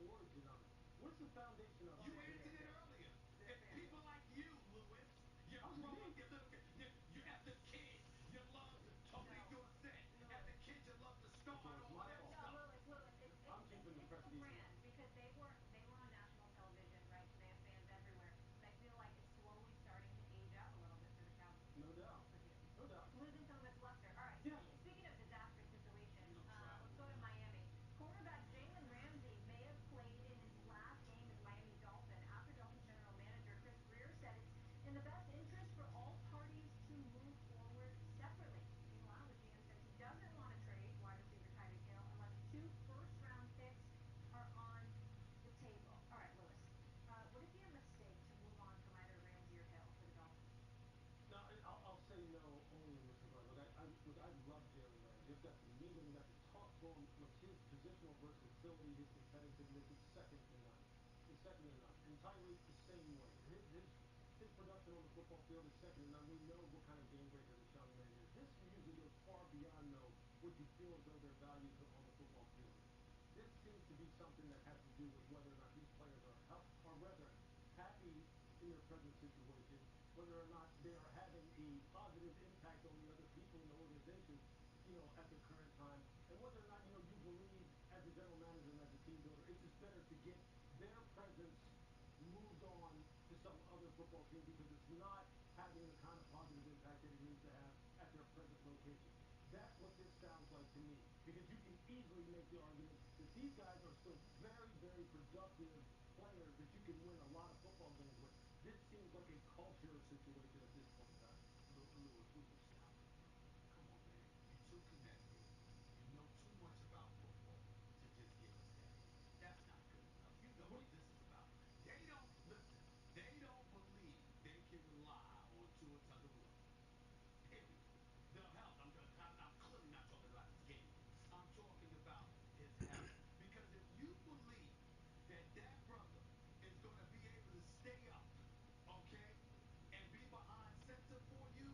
origin of it? What's the foundation of You it answered today? it earlier. It's people like you, Lewis. You're Oh, growing, me? you as a kid, you loved Tony Dorsett. As a kid, you loved the Star So and it's all my that fault. No, stuff. Lewis, I'm keeping the it's the prestige brand alive. because they were on national television, right? So they have fans everywhere. But I feel like it's slowly starting to age out a little bit for the Cowboys. To No be doubt. honest with you, No doubt. losing some of its luster. All right. Yeah. Speaking of disastrous situations, No travel, let's go to man. Miami. Quarterback Jalen Ramsey may have played in his last game as Miami Dolphin after Dolphins general manager Chris Greer said it's in the best interest for all parties to move forward separately. Meanwhile, the GM says he doesn't want to trade wide receiver Tyreek Hill unless two first-round picks are on the table. All right, Lewis. Would it be a mistake to move on from either Ramsey or Hill for the Dolphins? Now, I'll say no only in this regard. Look, I love Jalen Ramsey. He's got the meat and got the talk to him. Look, his positional versatility, his competitiveness is second to none. It's second to none. And Tyreek the same way. His production on the football field is second to none. We know what kind of game breaker this young man is. This usually goes far beyond though what you feel as though their values on the football field is. This seems to be something that has to do with whether or not these players are rather happy in their present situation, whether or not they are having a positive impact on the other people in the organization, at the current time, and whether or not, you believe as a general manager and as a team builder, it's just better to get their presence moved on to some other football team because it's not having the kind of positive impact that it needs to have at their present location. That's what this sounds like to me because you can easily make the argument that these guys are still very, very productive players that you can win a lot of football games with. This seems like a culture situation at this point in time. Lewis, will you stop it, bro? Come on, man. You're too connected. You know too much about football to just give us that. That's not good enough. You know what this is about. They don't listen. They don't believe they can rely on Tua Tagovailoa. Period. The health. I'm clearly not talking about his game. I'm talking about his health. Because if you believe that brother is going to be able to stay up, okay, and be behind center for you,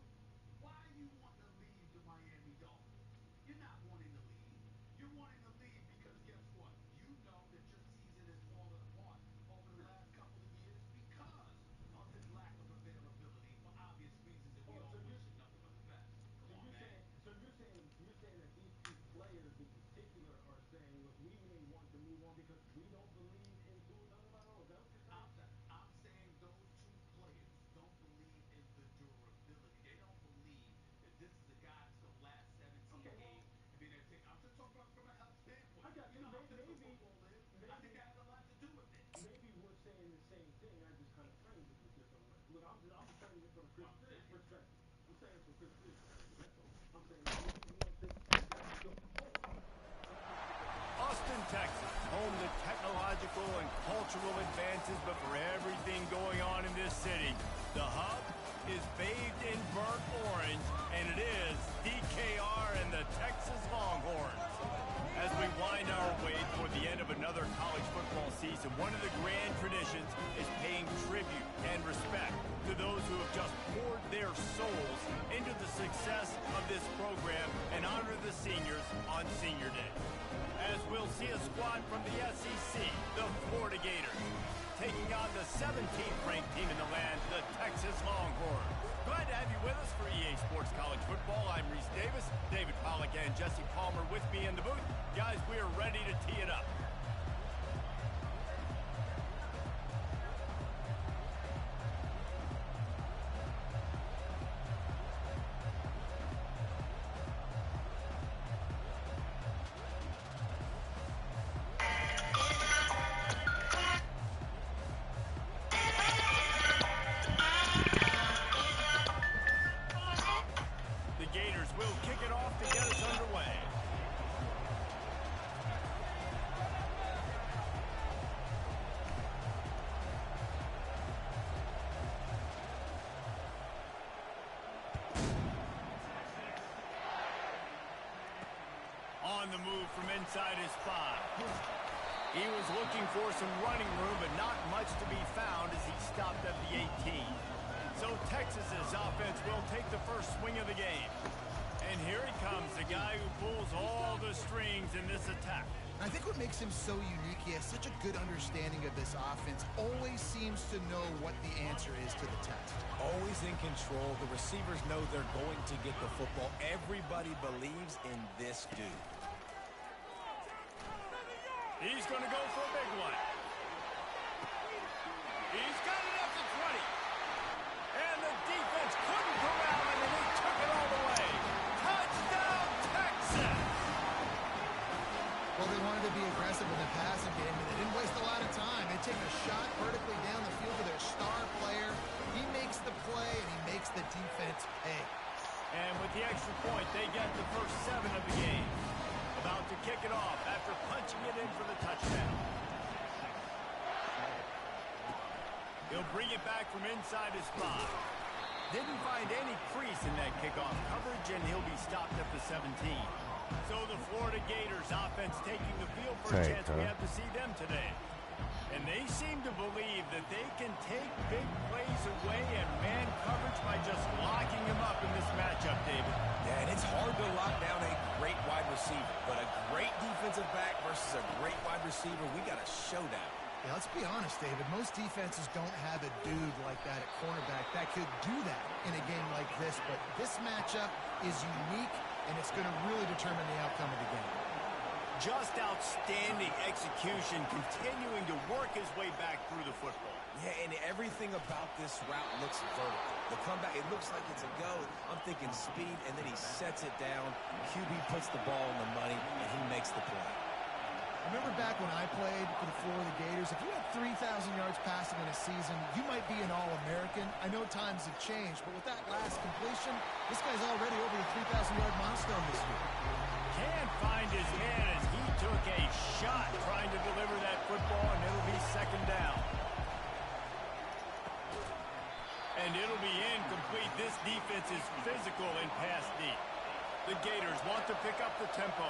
why are you wanting to leave the Miami Dolphins? You're not wanting to leave. You're wanting to leave because guess what? You know that your season has fallen apart over the last couple of years because of his lack of availability for obvious reasons, and we Oh, all wish him nothing but the best. Come on, man. you're saying that these two players in particular are saying, look, we may want to move on because we don't believe in Tua Tagovailoa. Is that what you're saying? I'm saying those two players don't believe in the durability. They don't believe that this is a guy that's going to last 17 Okay, well, games and be there. I'm just talking about from a health standpoint. I got You you. know how physical Maybe, football is. I think maybe, that has a lot to do with it. maybe we're saying the same thing. I just kind of framed it a different way. Look, I'm saying it from a That's Chris what I'm Greer's saying. perspective. I'm saying it from Chris Greer's perspective. That's all. I'm saying he wants this to go. Austin, Texas, home to technological and cultural advances, but for everything going on in this city, the hub is bathed in burnt orange, and it is DKR and the Texas Longhorns. As we wind our way toward the end of another college football season, one of the grand traditions is paying tribute and respect to those who have just poured their souls into the success of this program and honor the seniors on Senior Day. As we'll see a squad from the SEC, the Florida Gators, taking on the 17th ranked team in the land, the Texas Longhorns. Glad to have you with us for EA Sports College Football. I'm Reese Davis, David Pollack and Jesse Palmer with me in the booth. Guys, we are ready to tee it up. The Gators will kick it off to get us underway. On the move from inside his 5. He was looking for some running room, but not much to be found as he stopped at the 18. So Texas's offense will take the first swing of the game. And here he comes, the guy who pulls all the the strings in this attack. I think what makes him so unique, he has such a good understanding of this offense, always seems to know what the answer is to the test. Always in control. The receivers know they're going to get the football. Everybody believes in this dude. He's going to go for a big one. He's got it up to 20. And the defense couldn't corral him, and he took it all the way. Touchdown, Texas! Well, they wanted to be aggressive in the passing game, and they didn't waste a lot of time. They take a shot vertically down the field to their star player. He makes the play, and he makes the defense pay. And with the extra point, they get the first 7 of the game. About to kick it off after punching it in for the touchdown. He'll bring it back from inside his 5. Didn't find any crease in that kickoff coverage, and he'll be stopped at the 17. So the Florida Gators offense taking the field. First chance we have to see them today. And they seem to believe that they can take big plays away and man coverage by just locking him up in this matchup, David. Yeah, and it's hard to lock down a great wide receiver, but a great defensive back versus a great wide receiver, we got a showdown. Yeah, let's be honest, David. Most defenses don't have a dude like that at cornerback that could do that in a game like this, but this matchup is unique, and it's going to really determine the outcome of the game. Just outstanding execution, continuing to work his way back through the football. Yeah, and everything about this route looks vertical. The comeback, it looks like it's a go. I'm thinking speed, and then he sets it down. QB puts the ball in the money, and he makes the play. Remember back when I played for the Florida Gators, if you had 3,000 yards passing in a season, you might be an All-American. I know times have changed, but with that last completion, this guy's already over the 3,000-yard milestone this year. Can't find his man as he took a shot trying to deliver that football, and it'll be second down. And it'll be incomplete. This defense is physical and pass deep. The Gators want to pick up the tempo.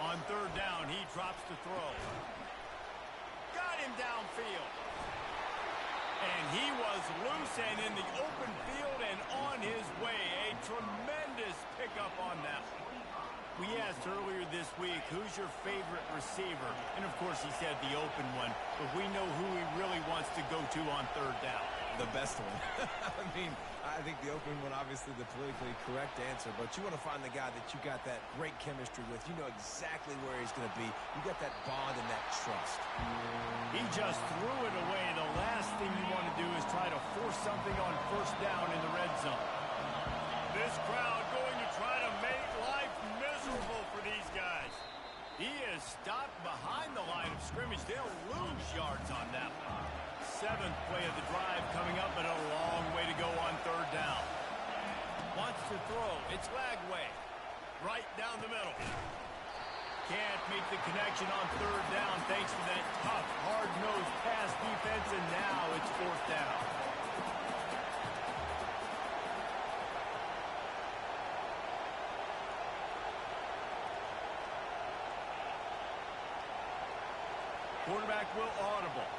On third down, he drops to throw. Got him downfield. And he was loose and in the open field and on his way. A tremendous pickup on that one. We asked earlier this week, who's your favorite receiver? And, of course, he said the open one. But we know who he really wants to go to on third down. The best one. I mean, I think the open one, obviously the politically correct answer, but you want to find the guy that you got that great chemistry with. You know exactly where he's going to be. You got that bond and that trust. He just threw it away. The last thing you want to do is try to force something on first down in the red zone. This crowd going to try to make life miserable for these guys. He is stopped behind the line of scrimmage. They'll lose yards on that one. 7th play of the drive coming up, but a long way to go on third down. Wants to throw. It's Lagway. Right down the middle. Can't make the connection on third down thanks to that tough, hard-nosed pass defense, and now it's fourth down. Quarterback will audible.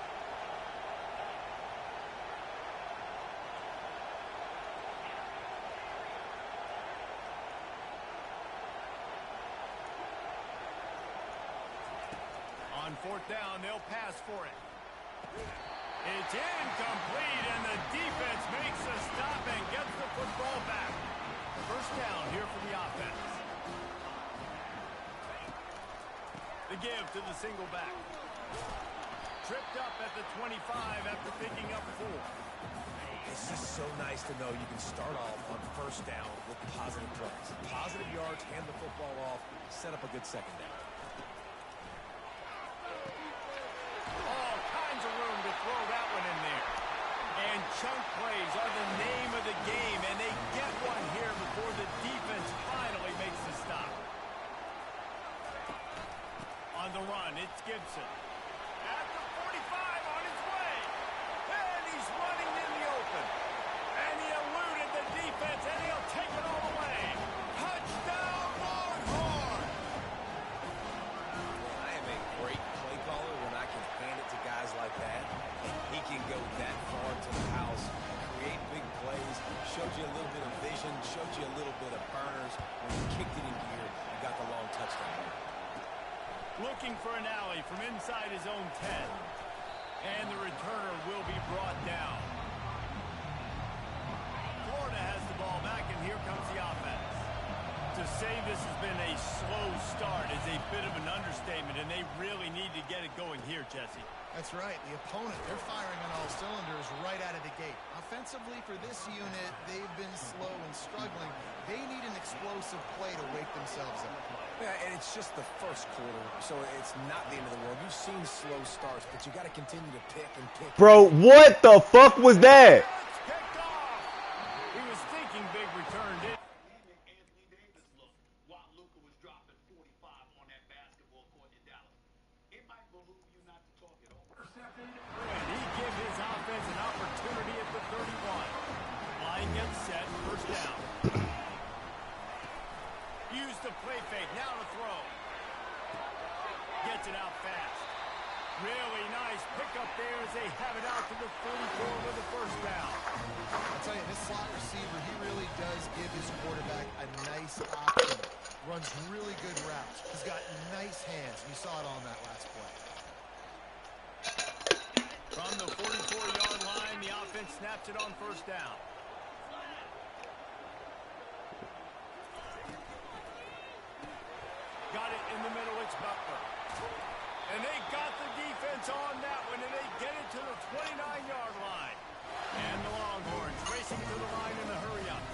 On fourth down, they'll pass for it. It's incomplete, and the defense makes a stop and gets the football back. First down here for the offense. The give to the single back. Tripped up at the 25 after picking up 4. It's just so nice to know you can start off on first down with positive plays. Positive yards, hand the football off, set up a good second down. All kinds of room to throw that one in there. And chunk plays are the name of the game, and they get one here before the defense finally makes the stop. On the run, it's Gibson. At the 45, on his way. And he's running in the open. And he eluded the defense, and he'll take it all the way. Touchdown, Longhorn! I am a great play caller when I can hand it to guys like that. And he can go that far to the house, create big plays, shows you a little bit of vision, shows saved you a little bit of burners when you kicked it in gear and got the long touchdown. Looking for an alley from inside his own 10. And the returner will be brought down. Florida has the ball back, and here comes the offense. To say this has been a slow start is a bit of an understatement, and they really need to get it going here, Jesse. That's right. The opponent, they're firing on all cylinders right out of the gate. Offensively, for this unit, they've been slow and struggling. They need an explosive play to wake themselves up. Yeah, and it's just the first quarter, so it's not the end of the world. You've seen slow starts, but you got to continue to pick and pick. Bro, what the fuck was that? Picked off. He was thinking big return, didn't he? Anthony Davis look while Luka was dropping 45 on that basketball court in Dallas. It might behoove you not to talk it over. And he gives his offense an opportunity at the 31. Line gets set, first down. Use the play fake, now to throw. Gets it out fast. Really nice pickup there as they have it out to the 44 with the first down. I'll tell you, this slot receiver, he really does give his quarterback a nice option. Runs really good routes. He's got nice hands. You saw it on that last play. From the 44-yard line, the offense snaps it on first down. Got it in the middle, it's Butler. And they got the defense on that one, and they get it to the 29-yard line. And the Longhorns racing to the line in a hurry-up.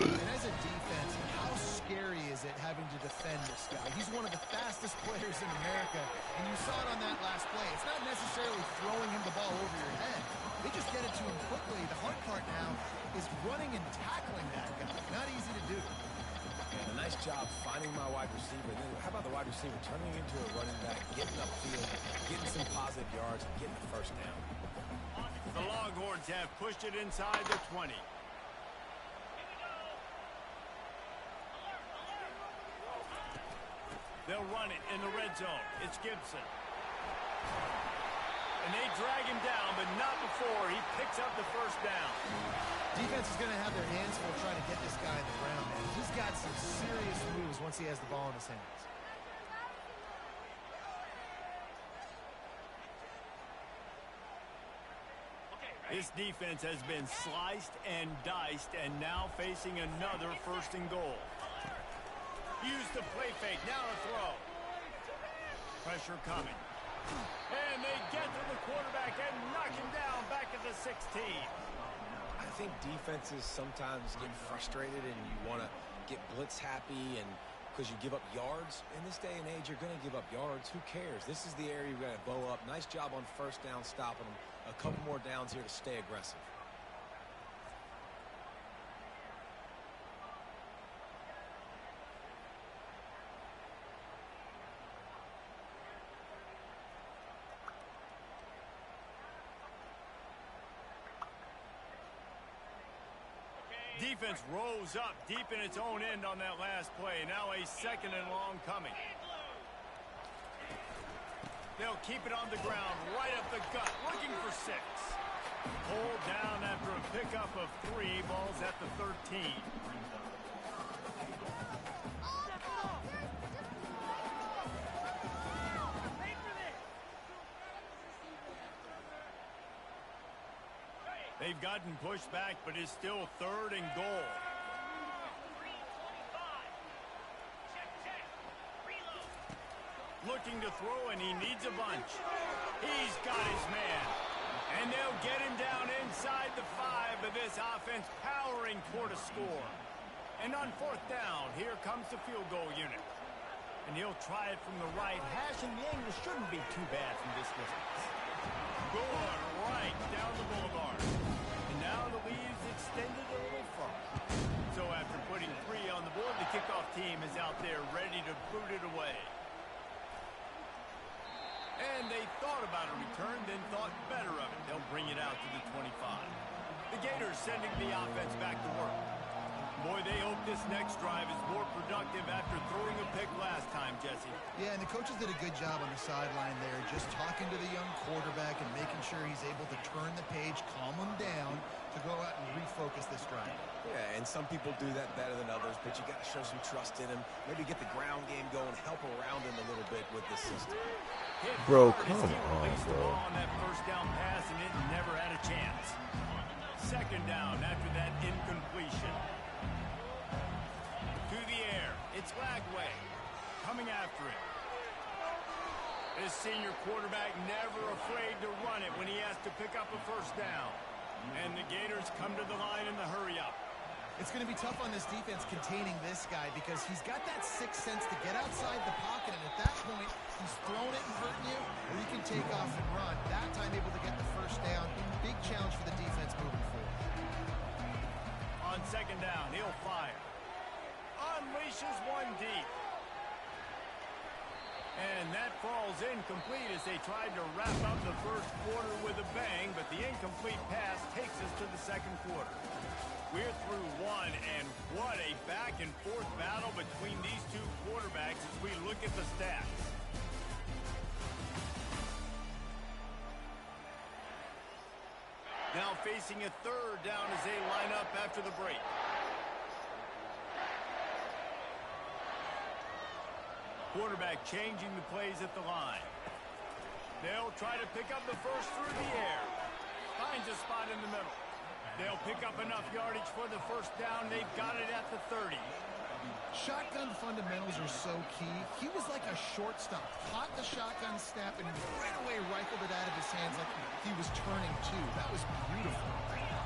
And as a defense, how scary is it having to defend this guy? He's one of the fastest players in America, and you saw it on that last play. It's not necessarily throwing him the ball over your head. They just get it to him quickly. The hard part now is running and tackling that guy. Not easy to do. And a nice job finding my wide receiver. And then how about the wide receiver turning into a running back, getting upfield, getting some positive yards, and getting the first down. The Longhorns have pushed it inside the 20. They'll run it in the red zone. It's Gibson. And they drag him down, but not before he picks up the first down. Defense is going to have their hands full trying to get this guy in the ground, man. He's got some serious moves once he has the ball in his hands. This defense has been sliced and diced, and now facing another first and goal. Use the play fake, now to throw. Pressure coming. And they get to the quarterback and knock him down back at the 16. I think defenses sometimes get frustrated and you want to get blitz happy, and because you give up yards. In this day and age, you're going to give up yards. Who cares? This is the area you're going to bow up. Nice job on first down stopping them. A couple more downs here to stay aggressive. Defense rolls up deep in its own end on that last play. Now a second and long coming. They'll keep it on the ground, right up the gut, looking for 6. Pulled down after a pickup of 3. Ball's at the 13. They've gotten pushed back, but it's still third and goal. Looking to throw, and he needs a bunch. He's got his man. And they'll get him down inside the 5, but this offense powering toward a score. And on fourth down, here comes the field goal unit. And he'll try it from the right hash, and the angle shouldn't be too bad from this distance. Going right down the boulevard. And now the lead's extended a little further. So after putting 3 on the board, the kickoff team is out there ready to boot it away. And they thought about a return, then thought better of it. They'll bring it out to the 25. The Gators sending the offense back to work. Boy, they hope this next drive is more productive after throwing a pick last time, Jesse. Yeah, and the coaches did a good job on the sideline there, just talking to the young quarterback and making sure he's able to turn the page, calm him down to go out and refocus this drive. Yeah, and some people do that better than others, but you got to show some trust in him. Maybe get the ground game going, help around him a little bit with this system. Bro, come on, bro. On that first down pass, and it never had a chance. Second down after that incompletion. To the air. It's Lagway coming after it. This senior quarterback never afraid to run it when he has to pick up a first down. And the Gators come to the line in the hurry-up. It's going to be tough on this defense containing this guy because he's got that sixth sense to get outside the pocket, and at that point, he's throwing it and hurting you, or you can take off and run. That time able to get the first down. Big challenge for the defense moving forward. On second down, he'll fire. Unleashes one deep. And that falls incomplete as they tried to wrap up the first quarter with a bang, but the incomplete pass takes us to the second quarter. We're through one, and what a back-and-forth battle between these two quarterbacks as we look at the stats. Now facing a third down as they line up after the break. Quarterback changing the plays at the line. They'll try to pick up the first through the air. Finds a spot in the middle. They'll pick up enough yardage for the first down. They've got it at the 30. Shotgun fundamentals are so key. He was like a shortstop. Caught the shotgun snap and right away rifled it out of his hands like he was turning two. That was beautiful.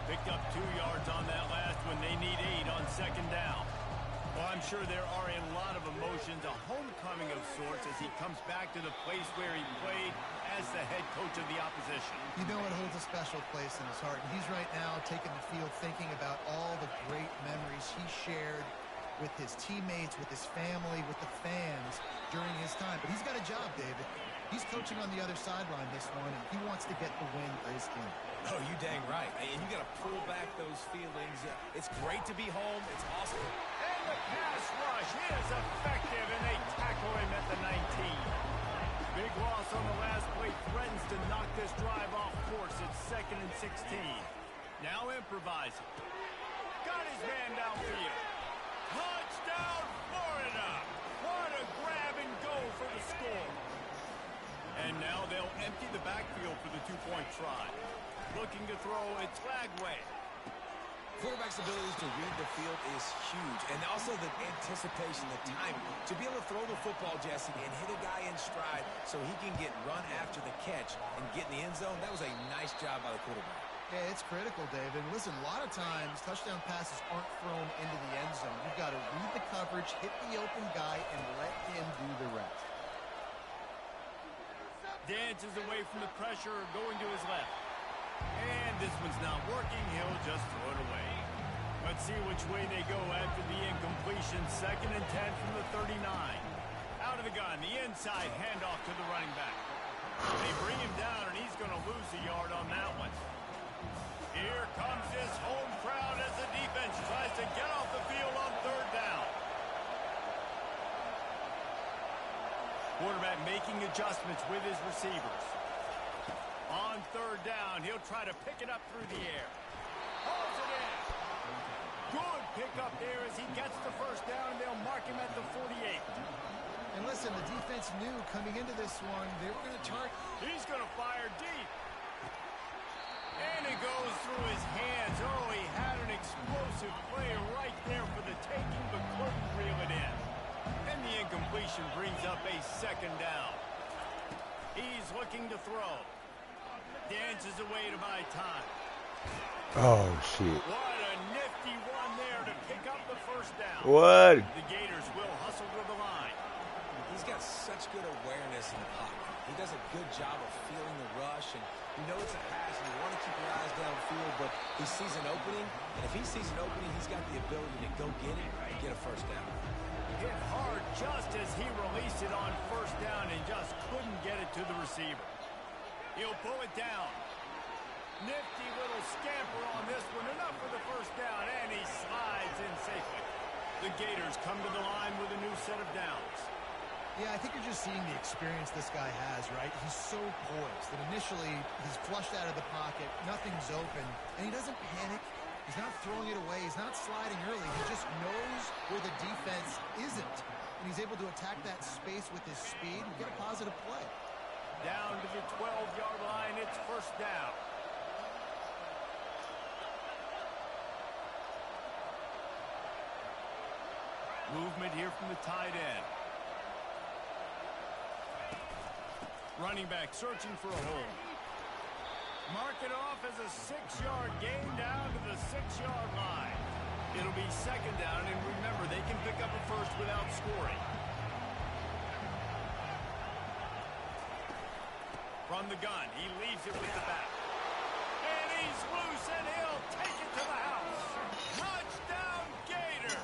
Picked up 2 yards on that last one. They need 8 on second down. Well, I'm sure there are a lot of emotions, a homecoming of sorts as he comes back to the place where he played as the head coach of the opposition. You know it holds a special place in his heart. And he's right now taking the field thinking about all the great memories he shared with his teammates, with his family, with the fans during his time. But he's got a job, David. He's coaching on the other sideline this one, and he wants to get the win for his team. Oh, you dang right. And you got to pull back those feelings. It's great to be home. It's awesome. And the pass rush is effective, and they tackle him at the 19. Big loss on the last play threatens to knock this drive off course. It's 2nd and 16. Now improvising. Got his man downfield. Touchdown, Florida! What a grab and go for the score. And now they'll empty the backfield for the 2-point try. Looking to throw, it's Lagway. Quarterback's ability to read the field is huge. And also the anticipation, the timing. To be able to throw the football, Jesse, and hit a guy in stride so he can get run after the catch and get in the end zone, that was a nice job by the quarterback. Yeah, it's critical, David. Listen, a lot of times touchdown passes aren't thrown into the end zone. You've got to read the coverage, hit the open guy, and let him do the rest. Dances away from the pressure, going to his left. And this one's not working. He'll just throw it away. Let's see which way they go after the incompletion. 2nd and 10 from the 39. Out of the gun, the inside handoff to the running back. They bring him down, and he's going to lose a yard on that one. Here comes this home crowd as the defense tries to get off the field on 3rd down. Quarterback making adjustments with his receivers. On 3rd down, he'll try to pick it up through the air. Holds it in. Good pickup there as he gets the first down, and they'll mark him at the 48. And listen, the defense knew coming into this one, they were going to target. He's going to fire deep. And it goes through his hands. Oh, he had an explosive play right there for the taking, but couldn't reel it in. And the incompletion brings up a 2nd down. He's looking to throw. Dances away to buy time. Oh, shit. What a nifty one there to pick up the first down. What? The Gators will hustle to the line. He's got such good awareness in the pocket. He does a good job of feeling the rush, and you know it's a pass, and you want to keep your eyes downfield, but he sees an opening, and if he sees an opening, he's got the ability to go get it and get a first down. Hit hard just as he released it on 1st down and just couldn't get it to the receiver. He'll pull it down. Nifty little scamper on this one. Enough for the first down, and he slides in safely. the Gators come to the line with a new set of downs. Yeah, I think you're just seeing the experience this guy has, right? He's so poised that initially he's flushed out of the pocket, nothing's open, and he doesn't panic. He's not throwing it away. He's not sliding early. He just knows where the defense isn't, and he's able to attack that space with his speed and get a positive play. Down to the 12-yard line, it's first down. Movement here from the tight end. Running back searching for a hole. Mark it off as a 6-yard gain down to the 6-yard line. It'll be second down, and remember, they can pick up a first without scoring. From the gun, he leaves it with the back. And he's loose, and he'll take it to the house. Touchdown, Gator!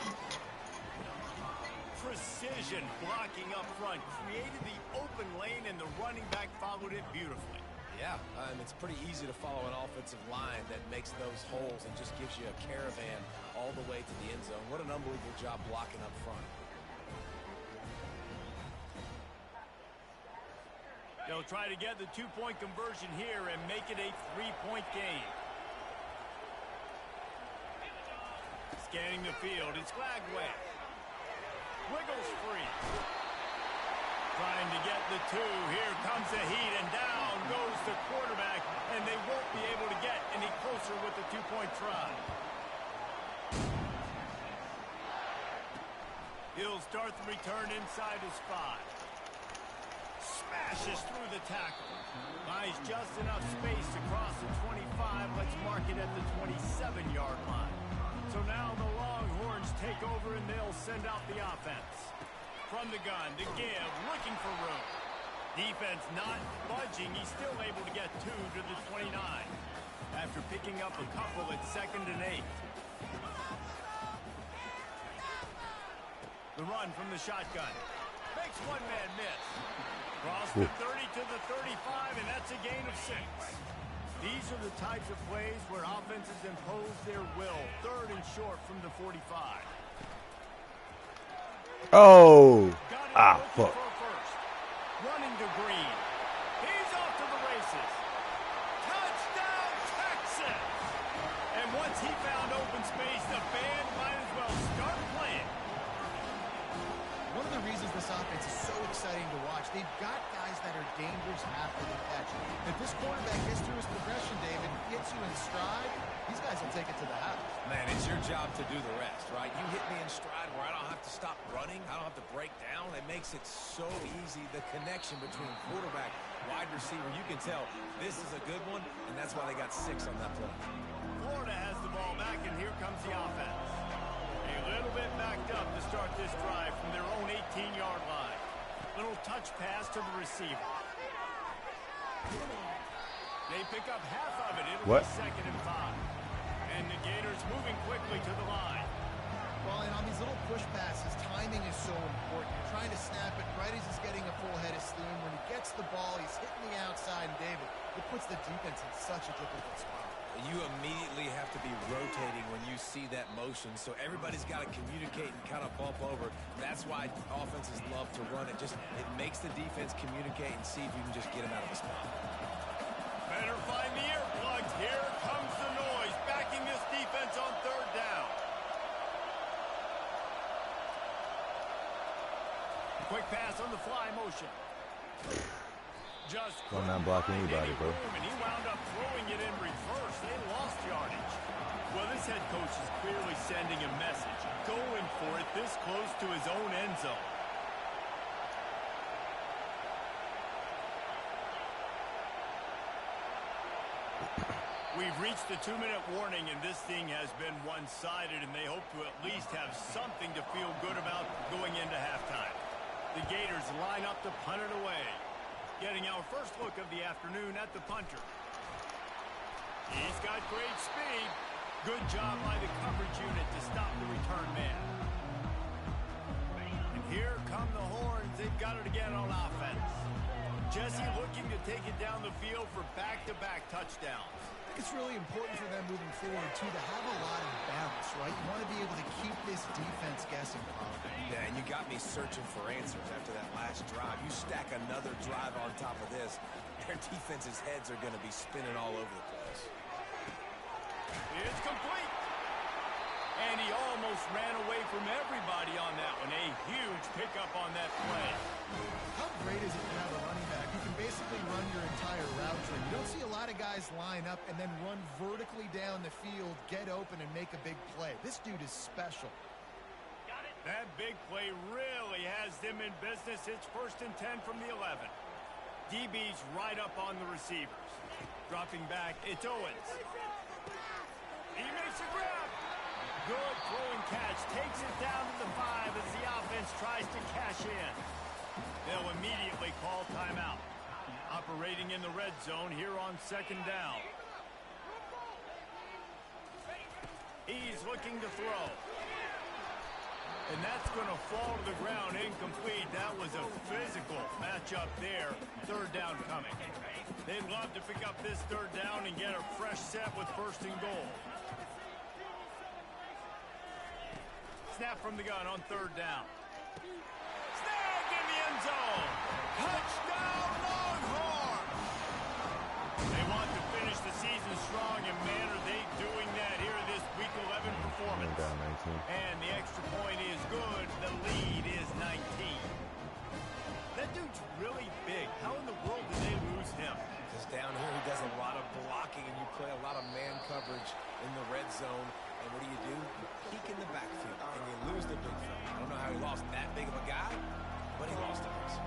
Precision blocking up front created the open lane, and the running back followed it beautifully. Yeah, it's pretty easy to follow an offensive line that makes those holes and just gives you a caravan all the way to the end zone. What an unbelievable job blocking up front. They'll try to get the 2-point conversion here and make it a 3-point game. Scanning the field, it's BIGLEAGUE. Wiggles free. Trying to get the 2. Here comes the heat, and down goes the quarterback, and they won't be able to get any closer with the 2-point try. He'll start the return inside his 5. Smashes through the tackle. Buys just enough space to cross the 25. Let's mark it at the 27-yard line. So now the Longhorns take over, and they'll send out the offense. From the gun, to give, looking for room. Defense not budging. He's still able to get 2 to the 29. After picking up a couple at 2nd and 8. The run from the shotgun. Makes one man miss. Cross the 30 to the 35, and that's a gain of 6. These are the types of plays where offenses impose their will. 3rd and short from the 45. Oh. Fuck. Running to Green. He's off to the races. Touchdown, Texas! And once he found open space, the band might as well start playing. One of the reasons this offense is so exciting to watch, they've got guys that are dangerous after the catch. If this quarterback gets through his progression, David, gets you in stride, these guys will take it to the house. Man, it's your job to do the rest, right? You hit me in stride where I don't have to stop running. I don't have to break down. It makes it so easy. The connection between quarterback, wide receiver, you can tell this is a good one, and that's why they got 6 on that play. Florida has the ball back, and here comes the offense. A little bit backed up to start this drive from their own 18-yard line. Little touch pass to the receiver. They pick up half of it. It'll be 2nd and 5. And the Gators moving quickly to the line. Well, and on these little push passes, timing is so important. You're trying to snap it right as he's getting a full head of steam. When he gets the ball, he's hitting the outside, and David, it puts the defense in such a difficult spot. You immediately have to be rotating when you see that motion, so everybody's got to communicate and kind of bump over. That's why offenses love to run it. It makes the defense communicate and see if you can just get them out of the spot. Better find the earplugs. Here comes the noise, backing this defense on 3rd down. Quick pass on the fly motion. Just Well, not blocking anybody, bro. And he wound up throwing it in reverse. They lost yardage. Well, this head coach is clearly sending a message, going for it this close to his own end zone. We've reached the 2-minute warning, and this thing has been one-sided, and they hope to at least have something to feel good about going into halftime. The Gators line up to punt it away. Getting our first look of the afternoon at the punter. He's got great speed. Good job by the coverage unit to stop the return man. And here come the Horns. They've got it again on offense. Jesse looking to take it down the field for back-to-back touchdowns. I think it's really important for them moving forward, too, to have a lot of balance, right? You want to be able to keep this defense guessing, Paul. Yeah, and you got me searching for answers after that last drive. You stack another drive on top of this, their defense's heads are going to be spinning all over the place. It's complete. And he almost ran away from everybody on that one. A huge pickup on that play. How great is it to have a running back who can basically run your entire route tree? You don't see a lot of guys line up and then run vertically down the field, get open, and make a big play. This dude is special. That big play really has them in business. It's 1st and 10 from the 11. DB's right up on the receivers. Dropping back, it's Owens. He makes a grab. Good throwing catch. Takes it down to the 5 as the offense tries to cash in. They'll immediately call timeout. Operating in the red zone here on 2nd down. He's looking to throw. And that's going to fall to the ground incomplete. That was a physical matchup there. 3rd down coming. They'd love to pick up this 3rd down and get a fresh set with 1st and goal. Snap from the gun on 3rd down. Snagged in the end zone. Touchdown Longhorns! They want to finish the season strong, and man, are they doing that here this Week 11 performance. And the extra point is good. The lead is 19. That dude's really big. How in the world did they lose him? Because down here he does a lot of blocking, and you play a lot of man coverage in the red zone. And what do? You peek in the backfield, and you lose the big fella. I don't know how he lost that big of a guy, but he lost us.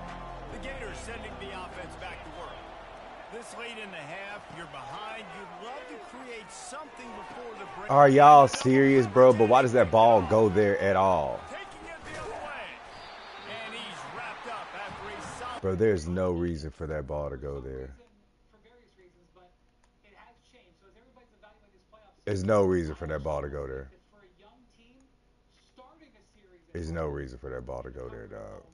The Gators sending the offense back to work. This late in the half, you're behind. You'd love to create something before the break. Are y'all serious, bro? But why does that ball go there at all? Taking it the other way. And he's wrapped up after a solid. Bro, there's no reason for that ball to go there. For various reasons, but it has changed. So as everybody's evaluating this playoff, There's no reason for that ball to go there. for a young team, starting a series. There's no reason for that ball to go there, dog.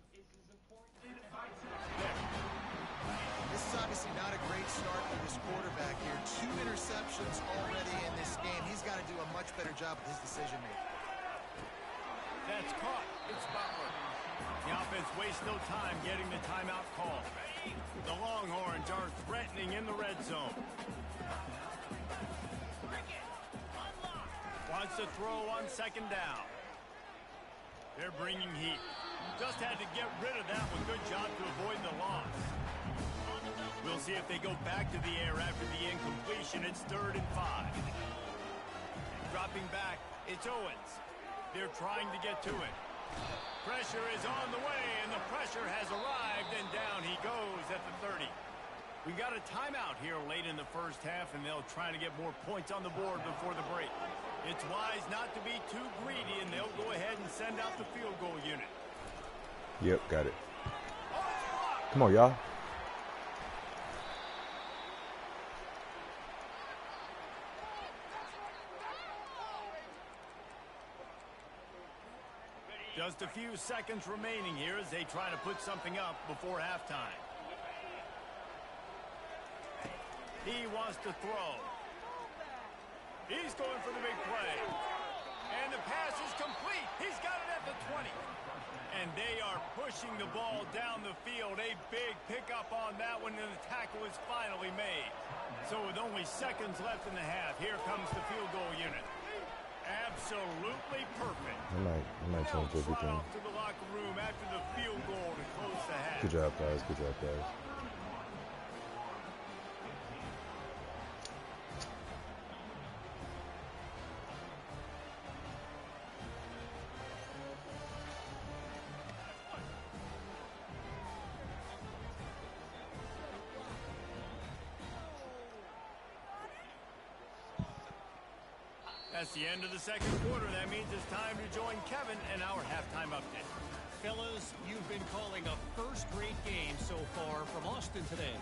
This is obviously not a great start for this quarterback here. 2 interceptions already in this game. He's got to do a much better job with his decision-making. That's caught. It's Butler. The offense wastes no time getting the timeout call. The Longhorns are threatening in the red zone. Wants to throw on 2nd down. They're bringing heat. Just had to get rid of that one. Good job to avoid the loss. We'll see if they go back to the air after the incompletion. It's 3rd and 5. Dropping back, it's Owens. They're trying to get to it. Pressure is on the way, and the pressure has arrived, and down he goes at the 30. We got a timeout here late in the 1st half, and they'll try to get more points on the board before the break. It's wise not to be too greedy, and they'll go ahead and send out the field goal unit. Yep, got it. Come on, y'all. Just a few seconds remaining here as they try to put something up before halftime. He wants to throw. He's going for the big play. And the pass is complete. He's got it at the 20. And they are pushing the ball down the field. A big pickup on that one, and the tackle is finally made. So with only seconds left in the half, here comes the field goal unit. Absolutely perfect. I might change everything. Off to the locker room after the field goal to close the half. Good job, guys. Good job, guys. That's the end of the 2nd quarter. That means it's time to join Kevin and our halftime update. Fellas, you've been calling a first-rate game so far from Austin today.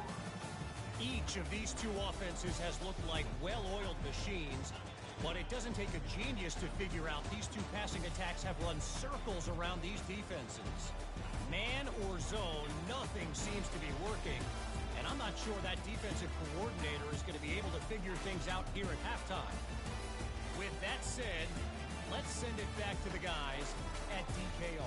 Each of these 2 offenses has looked like well-oiled machines, But it doesn't take a genius to figure out these two passing attacks have run circles around these defenses. Man or zone, nothing seems to be working. And I'm not sure that defensive coordinator is going to be able to figure things out here at halftime. With that said, let's send it back to the guys at DKR.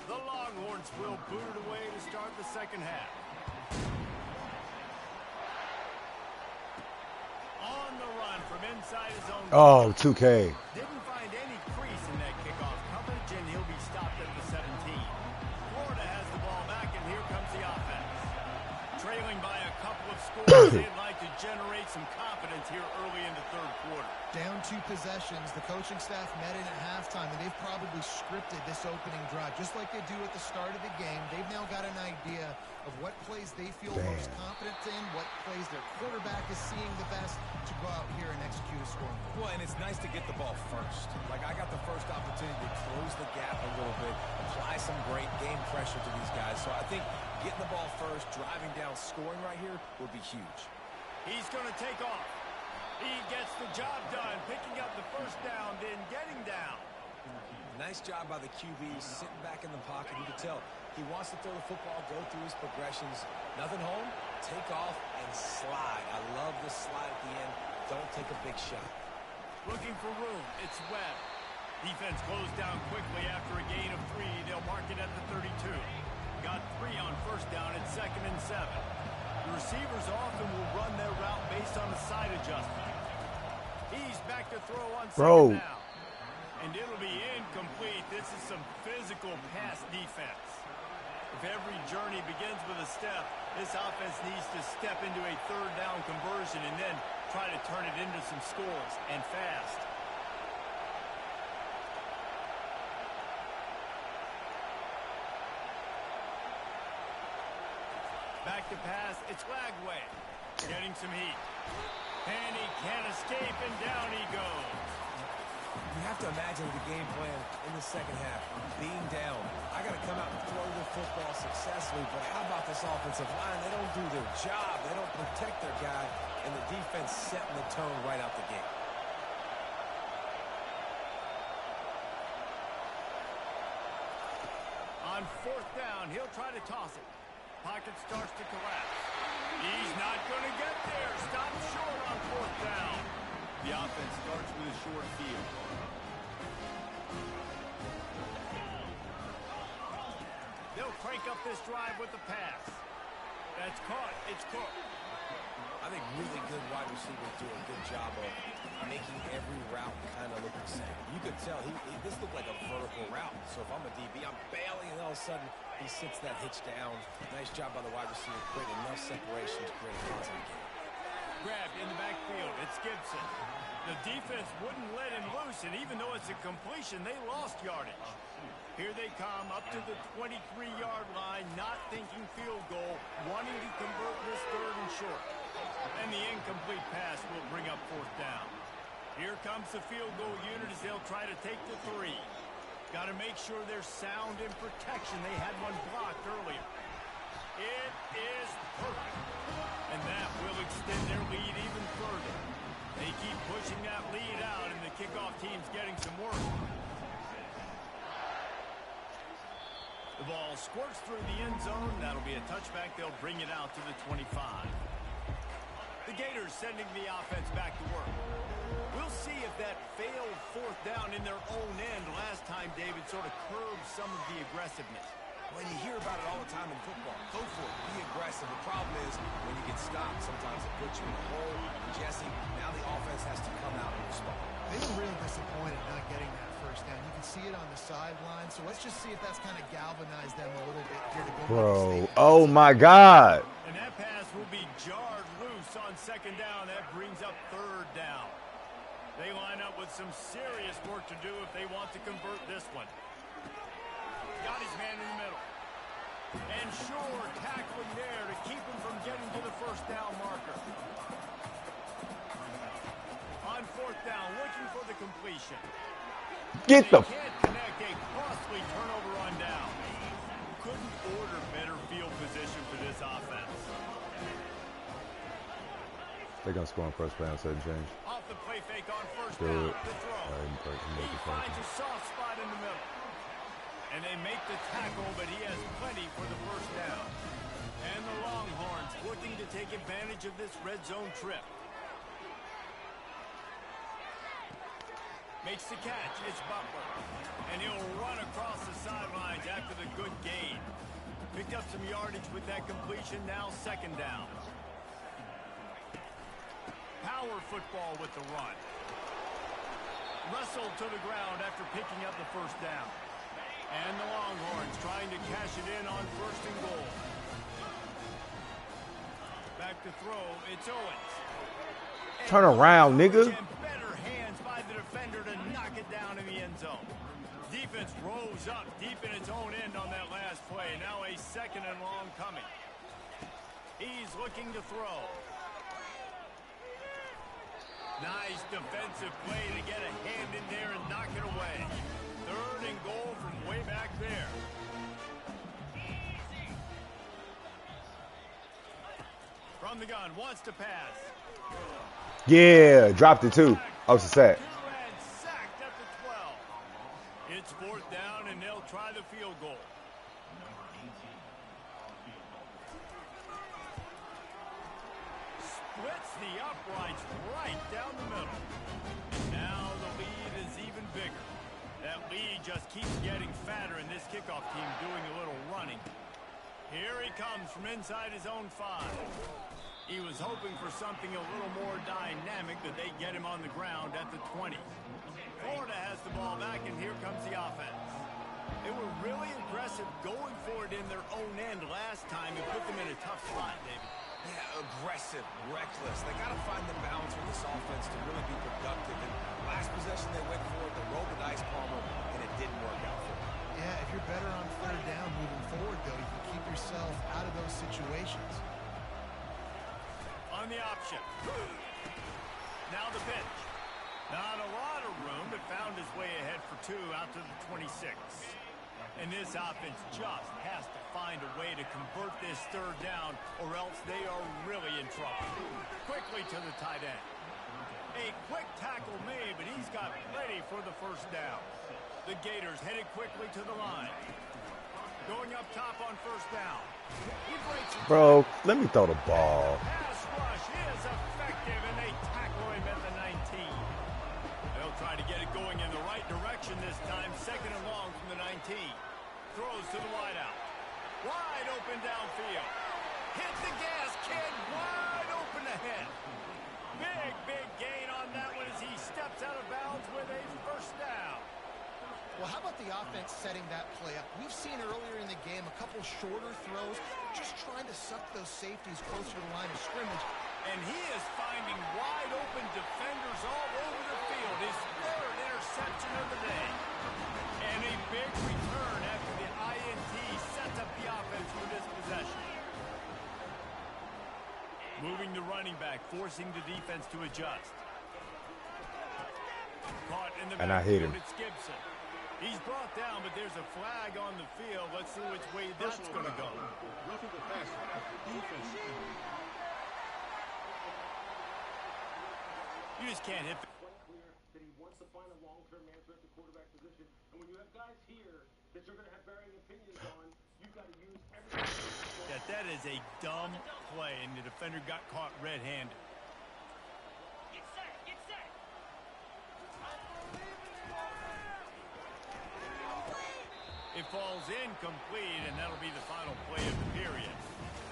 The Longhorns will boot it away to start the second half. On the run from inside his own. Oh, 2K. Didn't find any crease in that kickoff coverage, and he'll be stopped at the 17. Florida has the ball back, and here comes the offense. Trailing by a couple of scores, they'd like to generate some confidence here early in the third quarter. Down 2 possessions, the coaching staff met in at halftime, and they've probably scripted this opening drive. Just like they do at the start of the game, they've now got an idea of what plays they feel most confident in, what plays their quarterback is seeing the best to go out here and execute a scoring. Well, and it's nice to get the ball first. Like, I got the first opportunity to close the gap a little bit, apply some great game pressure to these guys. So I think getting the ball first, driving down, scoring right here would be huge. He's going to take off. He gets the job done, picking up the first down, then getting down. Nice job by the QB, sitting back in the pocket. You can tell he wants to throw the football, go through his progressions. Nothing home, take off, and slide. I love the slide at the end. Don't take a big shot. Looking for room. It's Webb. Defense closed down quickly after a gain of 3. They'll mark it at the 32. Got 3 on first down at 2nd and 7. The receivers often will run their route based on a side adjustment. He's back to throw on second down. And it'll be incomplete. This is some physical pass defense. If every journey begins with a step, this offense needs to step into a third down conversion and then try to turn it into some scores, and fast. Back to pass, it's BIGLEAGUE. Getting some heat. And he can't escape, and down he goes. You have to imagine the game plan in the second half. Being down, I got to come out and throw the football successfully, but how about this offensive line? They don't do their job. They don't protect their guy, and the defense setting the tone right out the gate. On fourth down, he'll try to toss it. Pocket starts to collapse. He's not going to get there. Stop short on fourth down. The offense starts with a short field. They'll crank up this drive with the pass. That's caught. It's Cook. I think really good wide receivers do a good job of making every route kind of look the same. You could tell this looked like a vertical route. So if I'm a DB, I'm bailing, and all of a sudden he sits that hitch down. Nice job by the wide receiver, creating enough separation to create a positive game. Grabbed in the backfield. It's Gibson. The defense wouldn't let him loose, and even though it's a completion, they lost yardage. Here they come up to the 23-yard line, not thinking field goal, wanting to convert this third and short. And the incomplete pass will bring up fourth down. Here comes the field goal unit as they'll try to take the 3. Got to make sure they're sound in protection. They had one blocked earlier. It is perfect. And that will extend their lead even further. They keep pushing that lead out, and the kickoff team's getting some work. The ball squirts through the end zone. That'll be a touchback. They'll bring it out to the 25. The Gators sending the offense back to work. We'll see if that failed fourth down in their own end last time, David, sort of curbed some of the aggressiveness. When you hear about it all the time in football, go for it, be aggressive. The problem is when you get stopped, sometimes it puts you in a hole. Jesse, now the offense has to come out and respond. They were real disappointed not getting that first down. You can see it on the sideline. So let's just see if that's kind of galvanized them a little bit here to go. Bro, oh my God. And that pass will be jarred loose on second down. That brings up third down. They line up with some serious work to do if they want to convert this one. got his man in the middle. And sure, tackling there to keep him from getting to the first down marker. On fourth down, looking for the completion. Get the... Can't connect, a costly turnover on down. Couldn't order better field position for this offense. They're going to score on first play on certain change. Off the play fake on first Do down. it. The throw. He finds a soft spot in the middle. And they make the tackle, but he has plenty for the first down. And the Longhorns looking to take advantage of this red zone trip. Makes the catch. It's Butler. And he'll run across the sidelines after the good gain. Picked up some yardage with that completion. Now second down. Power football with the run. Wrestled to the ground after picking up the first down. And the Longhorns trying to cash it in on first and goal. Back to throw. It's Owens. Turn around, nigga. Better hands by the defender to knock it down in the end zone. Defense rose up deep in its own end on that last play. Now a second and long coming. He's looking to throw. Nice defensive play to get a hand in there and knock it away. Third and goal from way back there. From the gun, wants to pass. Yeah, dropped it too. I was sad. And sacked at the 12. It's fourth down, and they'll try the field goal. Splits the uprights right down the middle. Now the lead is even bigger. That lead just keeps getting fatter, and this kickoff team doing a little running. Here he comes from inside his own 5. He was hoping for something a little more dynamic, but they get him on the ground at the 20. Florida has the ball back, and here comes the offense. They were really aggressive going for it in their own end last time and put them in a tough spot, David. Yeah, aggressive, reckless. They got to find the balance with this offense to really be productive. And last possession they went for it, they rolled the dice, Palmer, and it didn't work out for them. Yeah, if you're better on third down moving forward, though, you can keep yourself out of those situations. On the option. Now the pitch. Not a lot of room, but found his way ahead for 2 out to the 26. And this offense just has to find a way to convert this third down, or else they are really in trouble. Quickly to the tight end. A quick tackle made, but he's got ready for the first down. The Gators headed quickly to the line. Going up top on first down. Bro, let me throw the ball. Pass rush is effective, and they tackle him at the 19. They'll try to get it going in the right direction this time. Second and long from the 19. Throws to the wideout. Wide open downfield. Hit the gas, kid. Wide open ahead. Big gain on that one as he steps out of bounds with a first down. Well, how about the offense setting that play up? We've seen earlier in the game a couple shorter throws, just trying to suck those safeties closer to the line of scrimmage. And he is finding wide open defenders all over the field. His third interception of the day. And a big return after the INT sets up the offense for this possession. Moving the running back, forcing the defense to adjust. Caught in the and I hit him. It's Gibson. He's brought down, but there's a flag on the field. Let's see which way that's going to go. Roughing the passer. Defense. You just can't hit. Quite clear that he wants to find a long-term answer at the quarterback position. And when you have guys here that you're going to have varying opinions on, you've got to use everything. That is a dumb play, and the defender got caught red-handed. It falls incomplete, and that'll be the final play of the period.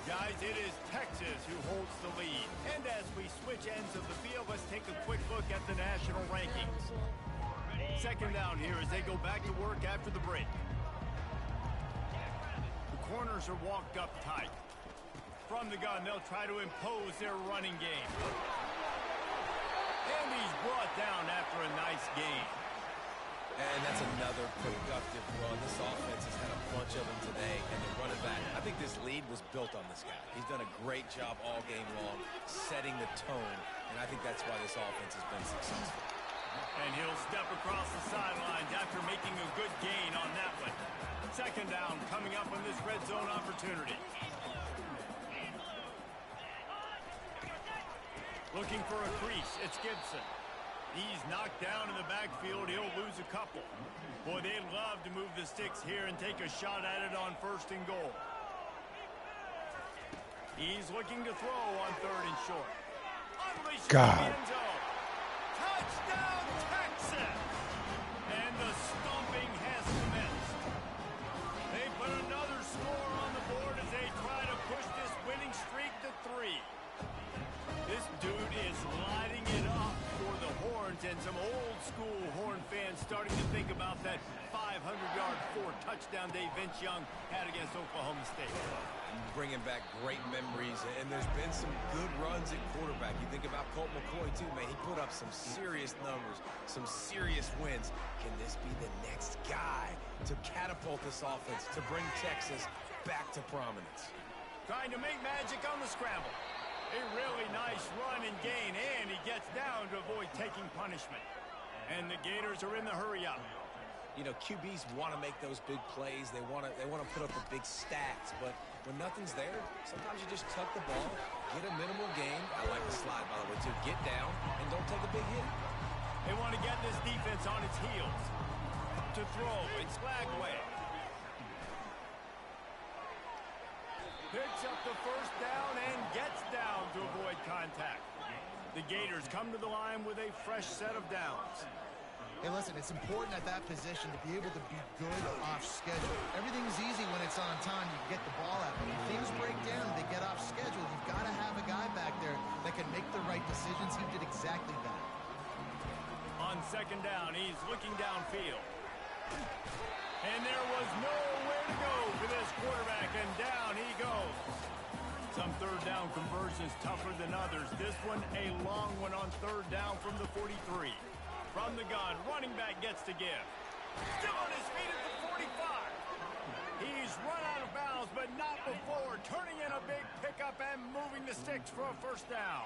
Guys, it is Texas who holds the lead. And as we switch ends of the field, let's take a quick look at the national rankings. Second down here as they go back to work after the break. The corners are walked up tight. From the gun, they'll try to impose their running game. And he's brought down after a nice gain. And that's another productive run. This offense has had a bunch of them today, and they're running back. I think this lead was built on this guy. He's done a great job all game long, setting the tone, and I think that's why this offense has been successful. And he'll step across the sidelines after making a good gain on that one. Second down coming up on this red zone opportunity. Looking for a crease, it's Gibson. He's knocked down in the backfield. He'll lose a couple. Boy, they'd love to move the sticks here and take a shot at it on 1st and goal. He's looking to throw on 3rd and short. Unleashes the end zone. Touchdown, Texas! And the stomping has commenced. They put another score on the board as they try to push this winning streak to 3. This dude is lighting it up for the Horns, and some old-school Horn fans starting to think about that 500-yard, 4-touchdown day Vince Young had against Oklahoma State. Bringing back great memories, and there's been some good runs at quarterback. You think about Colt McCoy, too, man. He put up some serious numbers, some serious wins. Can this be the next guy to catapult this offense, to bring Texas back to prominence? Trying to make magic on the scramble. A really nice run and gain, and he gets down to avoid taking punishment. And the Gators are in the hurry-up. You know, QBs want to make those big plays. They want to put up the big stats, but when nothing's there, sometimes you just tuck the ball, get a minimal gain. I like the slide, by the way, too. Get down and don't take a big hit. They want to get this defense on its heels. To throw, it's Lagway. Picks up the 1st down and gets down to avoid contact. The Gators come to the line with a fresh set of downs. Hey, listen, it's important at that position to be able to be good off schedule. Everything's easy when it's on time. You get the ball out. But when things break down, they get off schedule. You've got to have a guy back there that can make the right decisions. He did exactly that. On 2nd down, he's looking downfield. And there was nowhere to go for this quarterback, and down he goes. Some 3rd down conversions tougher than others. This one, a long one on 3rd down from the 43. From the gun, running back gets to give. Still on his feet at the 45. He's run out of bounds, but not before turning in a big pickup and moving the sticks for a 1st down.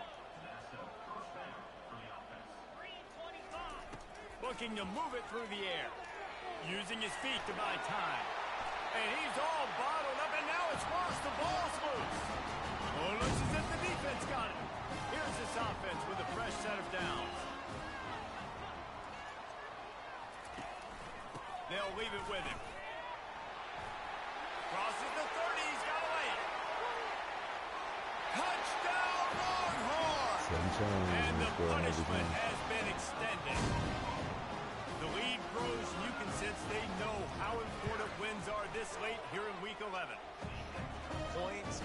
Looking to move it through the air. Using his feet to buy time. And he's all bottled up, and now it's worse. The ball's loose. Oh, looks as if the defense got it. Here's this offense with a fresh set of downs. They'll leave it with him. Crosses the 30. He's got away. Touchdown, Longhorns! And the punishment has been extended. The lead grows, and you can sense they know how important wins are this late here in Week 11. Points,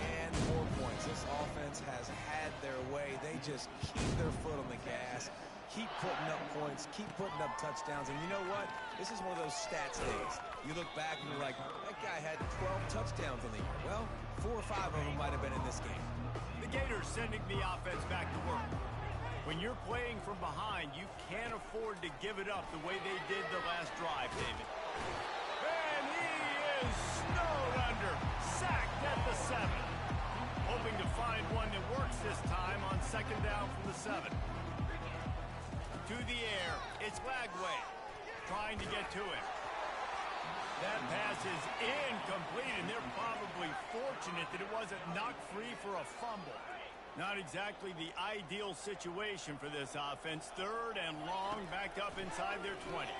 and more points. This offense has had their way. They just keep their foot on the gas, keep putting up points, keep putting up touchdowns. And you know what? This is one of those stats days. You look back and you're like, that guy had 12 touchdowns on the year. Well, 4 or 5 of them might have been in this game. The Gators sending the offense back to work. When you're playing from behind, you can't afford to give it up the way they did the last drive, David. And he is snowed under, sacked at the 7. Hoping to find one that works this time on 2nd down from the 7. To the air, it's Lagway trying to get to him. That pass is incomplete, and they're probably fortunate that it wasn't knocked free for a fumble. Not exactly the ideal situation for this offense. 3rd and long, backed up inside their 20.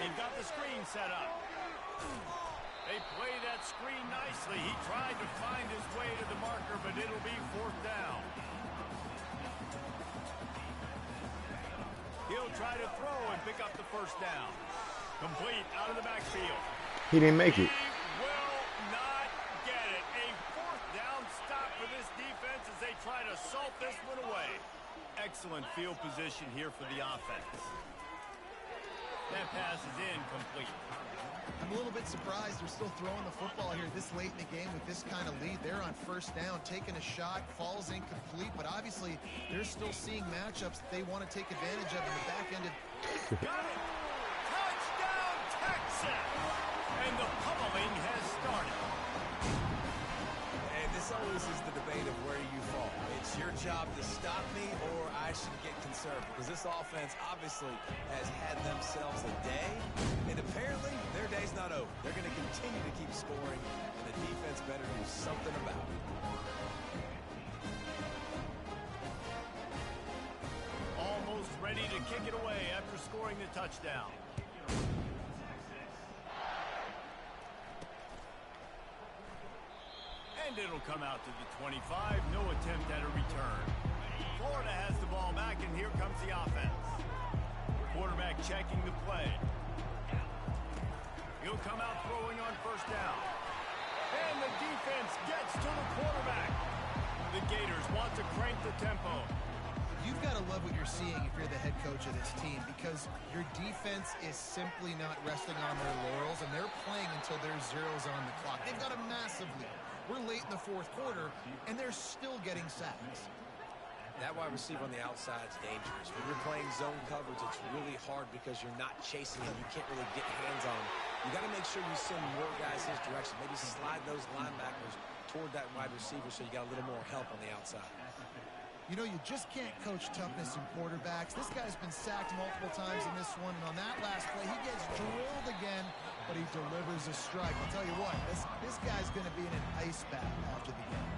They've got the screen set up. They play that screen nicely. He tried to find his way to the marker, but it'll be 4th down. He'll try to throw and pick up the 1st down. Complete out of the backfield. He didn't make it. He will not get it. A 4th down stop for this defense as they try to salt this one away. Excellent field position here for the offense. That pass is incomplete. I'm a little bit surprised they're still throwing the football here this late in the game with this kind of lead. They're on first down, taking a shot, falls incomplete, but obviously they're still seeing matchups that they want to take advantage of in the back end of. Got it! Touchdown, Texas! And the pummeling has started. And this always is the debate of where you fall. It's your job to stop me, or I should get conservative, because this offense obviously has had themselves a day, and apparently their day's not over. They're going to continue to keep scoring, and the defense better do something about it. Almost ready to kick it away after scoring the touchdown. And it'll come out to the 25. No attempt at a return. Florida has the ball back, and here comes the offense. Quarterback checking the play. He'll come out throwing on first down. And the defense gets to the quarterback. The Gators want to crank the tempo. You've got to love what you're seeing if you're the head coach of this team, because your defense is simply not resting on their laurels, and they're playing until there's zeros on the clock. They've got a massive lead. We're late in the fourth quarter, and they're still getting sacks. That wide receiver on the outside is dangerous. When you're playing zone coverage, it's really hard because you're not chasing him. You can't really get hands on him. You got to make sure you send more guys his direction. Maybe slide those linebackers toward that wide receiver so you got a little more help on the outside. You know, you just can't coach toughness in quarterbacks. This guy's been sacked multiple times in this one, and on that last play, he gets drilled again, but he delivers a strike. I'll tell you what, this guy's going to be in an ice bath after the game.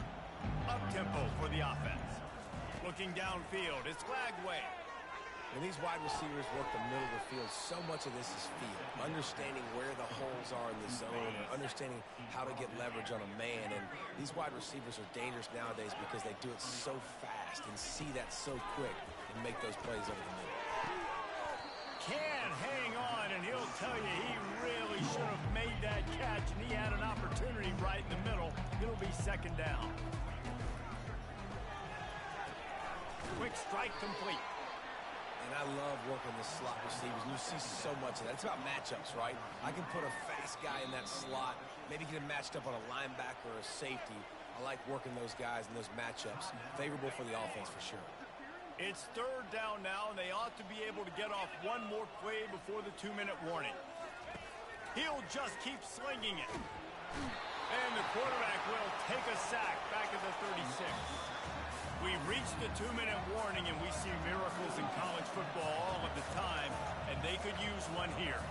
Up-tempo for the offense. Looking downfield, it's Glagway. When these wide receivers work the middle of the field, so much of this is feel. Understanding where the holes are in the zone, or understanding how to get leverage on a man. And these wide receivers are dangerous nowadays because they do it so fast and see that so quick and make those plays over the middle. Can't hang on, and he'll tell you he really should have made that catch, and he had an opportunity right in the middle. It'll be second down. Quick strike complete. And I love working the slot receivers. You see so much of that. It's about matchups, right? I can put a fast guy in that slot, maybe get him matched up on a linebacker or a safety. I like working those guys in those matchups. Favorable for the offense for sure. It's third down now, and they ought to be able to get off one more play before the 2-minute warning. He'll just keep slinging it. And the quarterback will take a sack back at the 36. We reached the 2-minute warning, and we see miracles in college football all of the time, and they could use one here.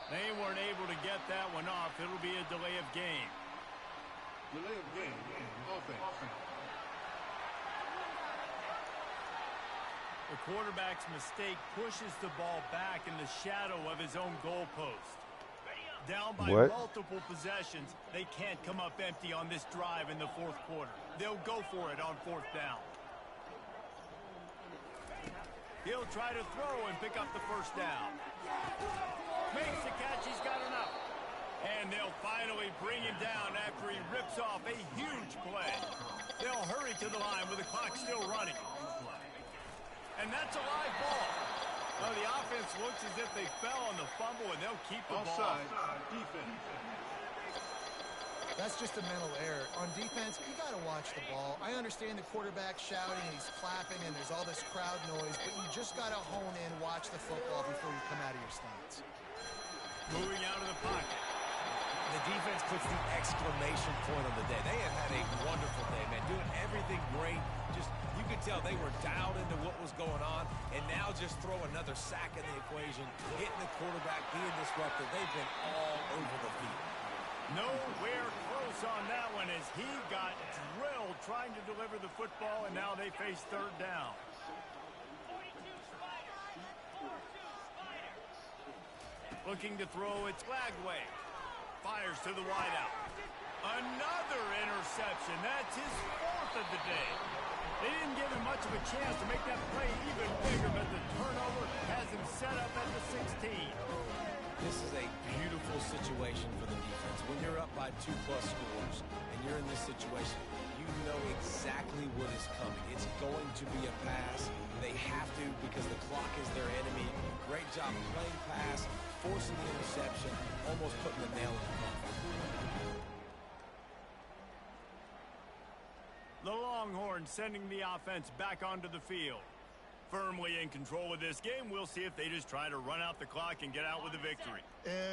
They weren't able to get that one off. It'll be a delay of game. Delay of game. Offense. The quarterback's mistake pushes the ball back in the shadow of his own goalpost. Down by multiple possessions, they can't come up empty on this drive in the fourth quarter. They'll go for it on fourth down. He'll try to throw and pick up the first down. Makes the catch, he's got enough. And they'll finally bring him down after he rips off a huge play. They'll hurry to the line with the clock still running. And that's a live ball. Well, the offense looks as if they fell on the fumble, and they'll keep the ball. Defense. That's just a mental error. On defense, you got to watch the ball. I understand the quarterback shouting and he's clapping and there's all this crowd noise, but you just got to hone in, watch the football before you come out of your stance. Moving out of the pocket. The defense puts the exclamation point on the day. They have had a wonderful day, man. Doing everything great. Just, you could tell they were dialed into what was going on, and now just throw another sack in the equation, hitting the quarterback, being disruptive. They've been all over the field. Nowhere close on that one as he got drilled trying to deliver the football, and now they face third down. Looking to throw its flag way. Fires to the wideout. Another interception. That's his 4th of the day. They didn't give him much of a chance to make that play even bigger, but the turnover has him set up at the 16. This is a beautiful situation for the defense. When you're up by 2+ scores and you're in this situation, you know exactly what is coming. It's going to be a pass. They have to because the clock is their enemy. Great job playing pass, forcing the interception, almost putting the nail in the coffin. The Longhorns sending the offense back onto the field. Firmly in control of this game. We'll see if they just try to run out the clock and get out with a victory.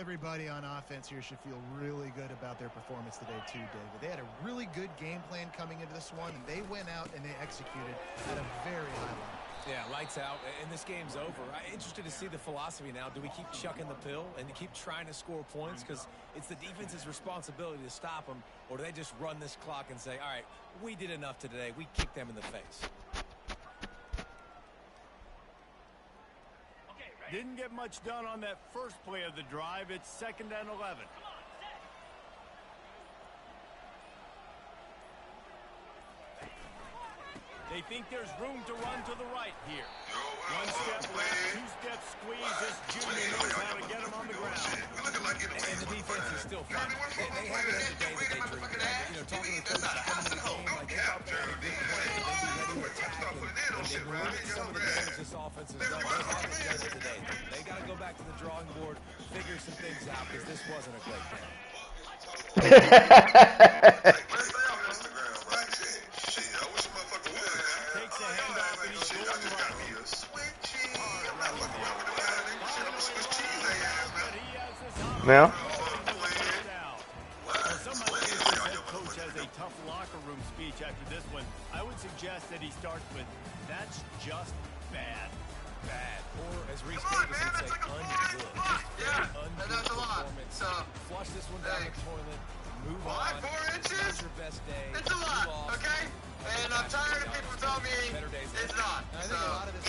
Everybody on offense here should feel really good about their performance today too, David. They had a really good game plan coming into this one, and they went out and they executed at a very high level. Yeah, lights out, and this game's over. I'm interested to see the philosophy now. Do we keep chucking the pill and keep trying to score points? Because it's the defense's responsibility to stop them, or do they just run this clock and say, all right, we did enough today. We kicked them in the face. Didn't get much done on that first play of the drive. It's 2nd and 11. They think there's room to run to the right here. One step left, 2-step squeeze. This junior knows how to get him on the ground. And the defense is still fighting. They haven't had the day that they dreamed of. You know, talking to the coach after the game, like they thought they had a good plan. They'd be ready to attack. And they've looked at some of the damage this offense has done. They haven't done it today. They got to go back to the drawing board, figure some things out, because this wasn't a great game. Takes a handoff and he's going right. Now? Some might think this head coach has a tough locker room speech after this one. I would suggest that he starts with, that's just bad. Bad. Or, as Reese Davis would say, ungood. Yeah, Ungood that's a lot. performance. So, flush this one down the toilet. Move on. 4 inches? Not your best day. It's a lot, okay? And I'm tired of people telling me it's not. So,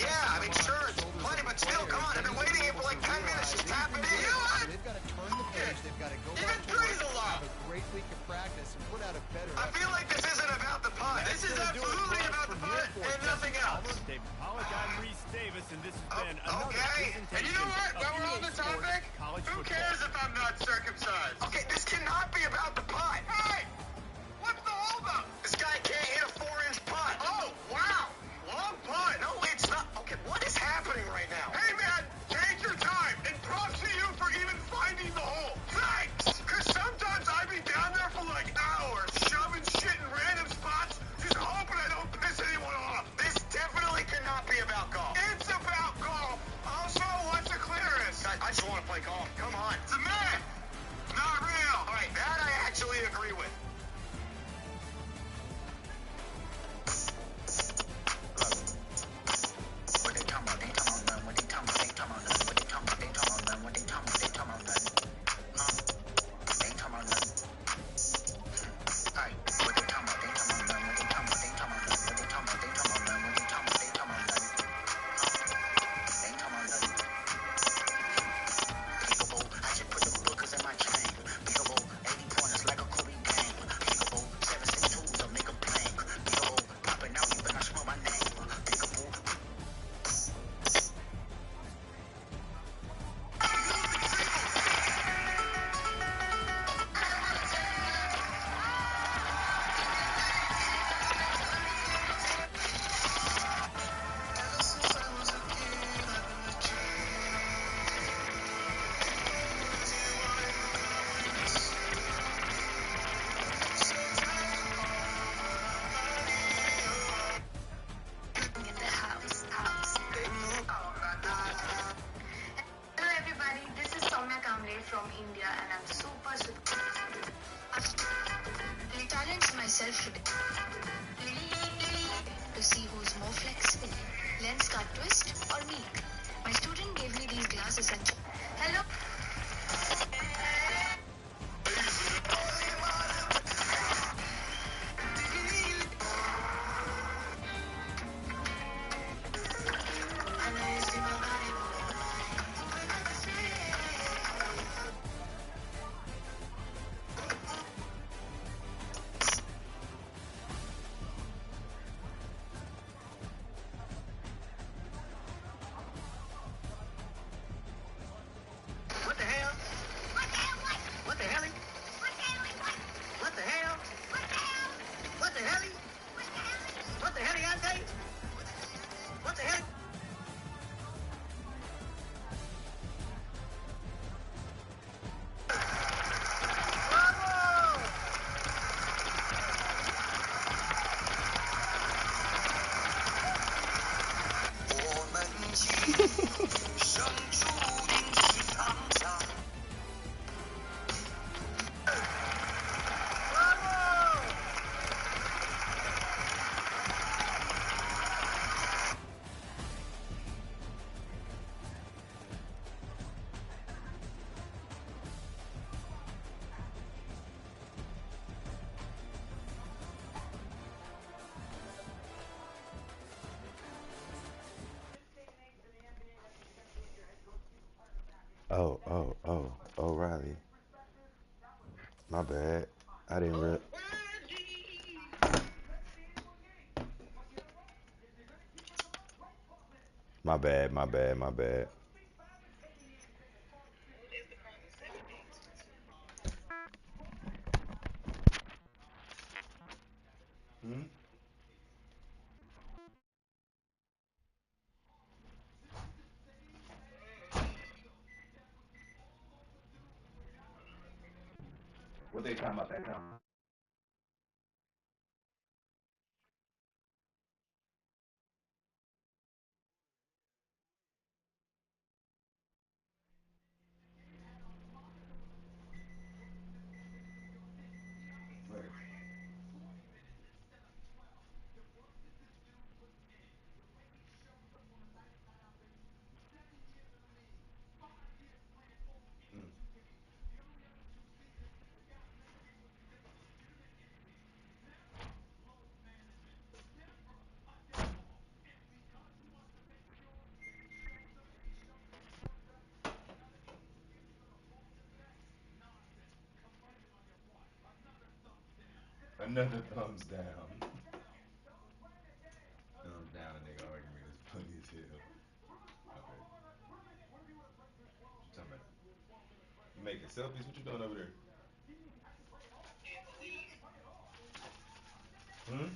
yeah, I mean, sure, it's plenty, but still, come on. I've been waiting here for like 10 minutes. Just tap it in. You know what? They've got to turn the page. They've got to go Even back to work, three's a lot. have a great week of practice, and put out a better I feel like this isn't about the punt. This is absolutely about the punt and nothing else. David Pollock, I'm Reese Davis, and this has been another Okay, and presentation you know what? While we're on of the topic, college who football. cares if I'm not circumcised? Okay, this cannot be about the punt. Hey! What's the holdup? This guy can't hit a 4-inch punt. Oh, wow. Long punt. No, it's not. Okay, what is happening right now? Hey, man, take your time. And props to you for even finding the hole. Thanks. Because sometimes I be down there for like hours, shoving shit in random spots, just hoping I don't piss anyone off. This definitely cannot be about golf. It's about golf. Also, what's a clearance? I just want to play golf. Come on. It's a myth. Not real. All right, that I actually agree with. from India and I'm super challenged myself today to see who's more flexible, lens cut twist or me. My student gave me these glasses and hello. O'Reilly. My bad. I didn't real. My bad. My bad. My bad. Hmm? What they talking about that time? Right. Mm. Another thumbs down. Thumbs down, a nigga argument is funny as hell. Okay. What you talking about? You making selfies? What you doing over there? Hmm?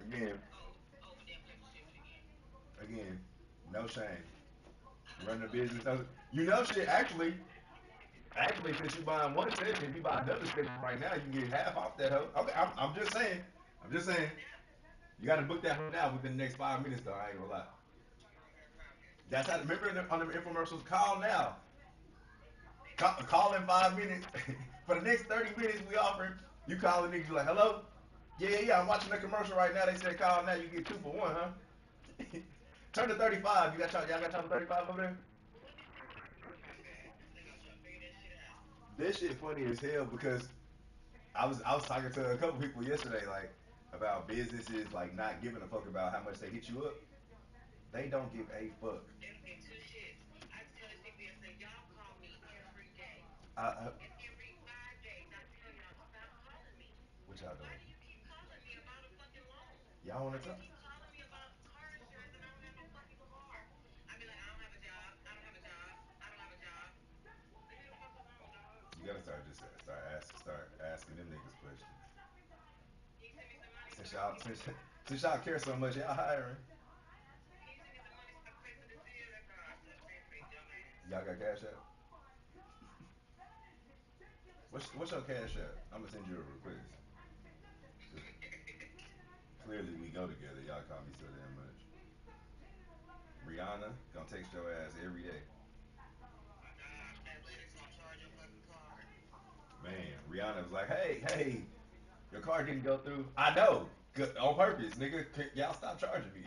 Again, again, no shame. Running a business, you know shit. Actually, since you buying one session, if you buy another session right now, you can get half off that hoe. Okay, I'm just saying. I'm just saying. You got to book that hoe now within the next 5 minutes, though. I ain't gonna lie. That's how. Remember on the infomercials, call now. Call in 5 minutes. For the next 30 minutes, we offering. You call the niggas, you like, hello? Yeah, yeah, yeah. I'm watching the commercial right now. They said call now. You get 2 for 1, huh? Turn to 35. Y'all got time for 35 over there? This shit funny as hell because I was talking to a couple people yesterday like about businesses like not giving a fuck about how much they hit you up. They don't give a fuck. I, what y'all doing? Y'all want to talk? You gotta start asking them niggas questions. Since y'all care so much, y'all hiring. Y'all got cash out? What's your cash out? I'm gonna send you a request. 'Cause clearly we go together. Y'all call me so damn much. Rihanna gonna text your ass every day. Man, Rihanna was like, hey, your car didn't go through. I know, on purpose, nigga. Y'all stop charging me.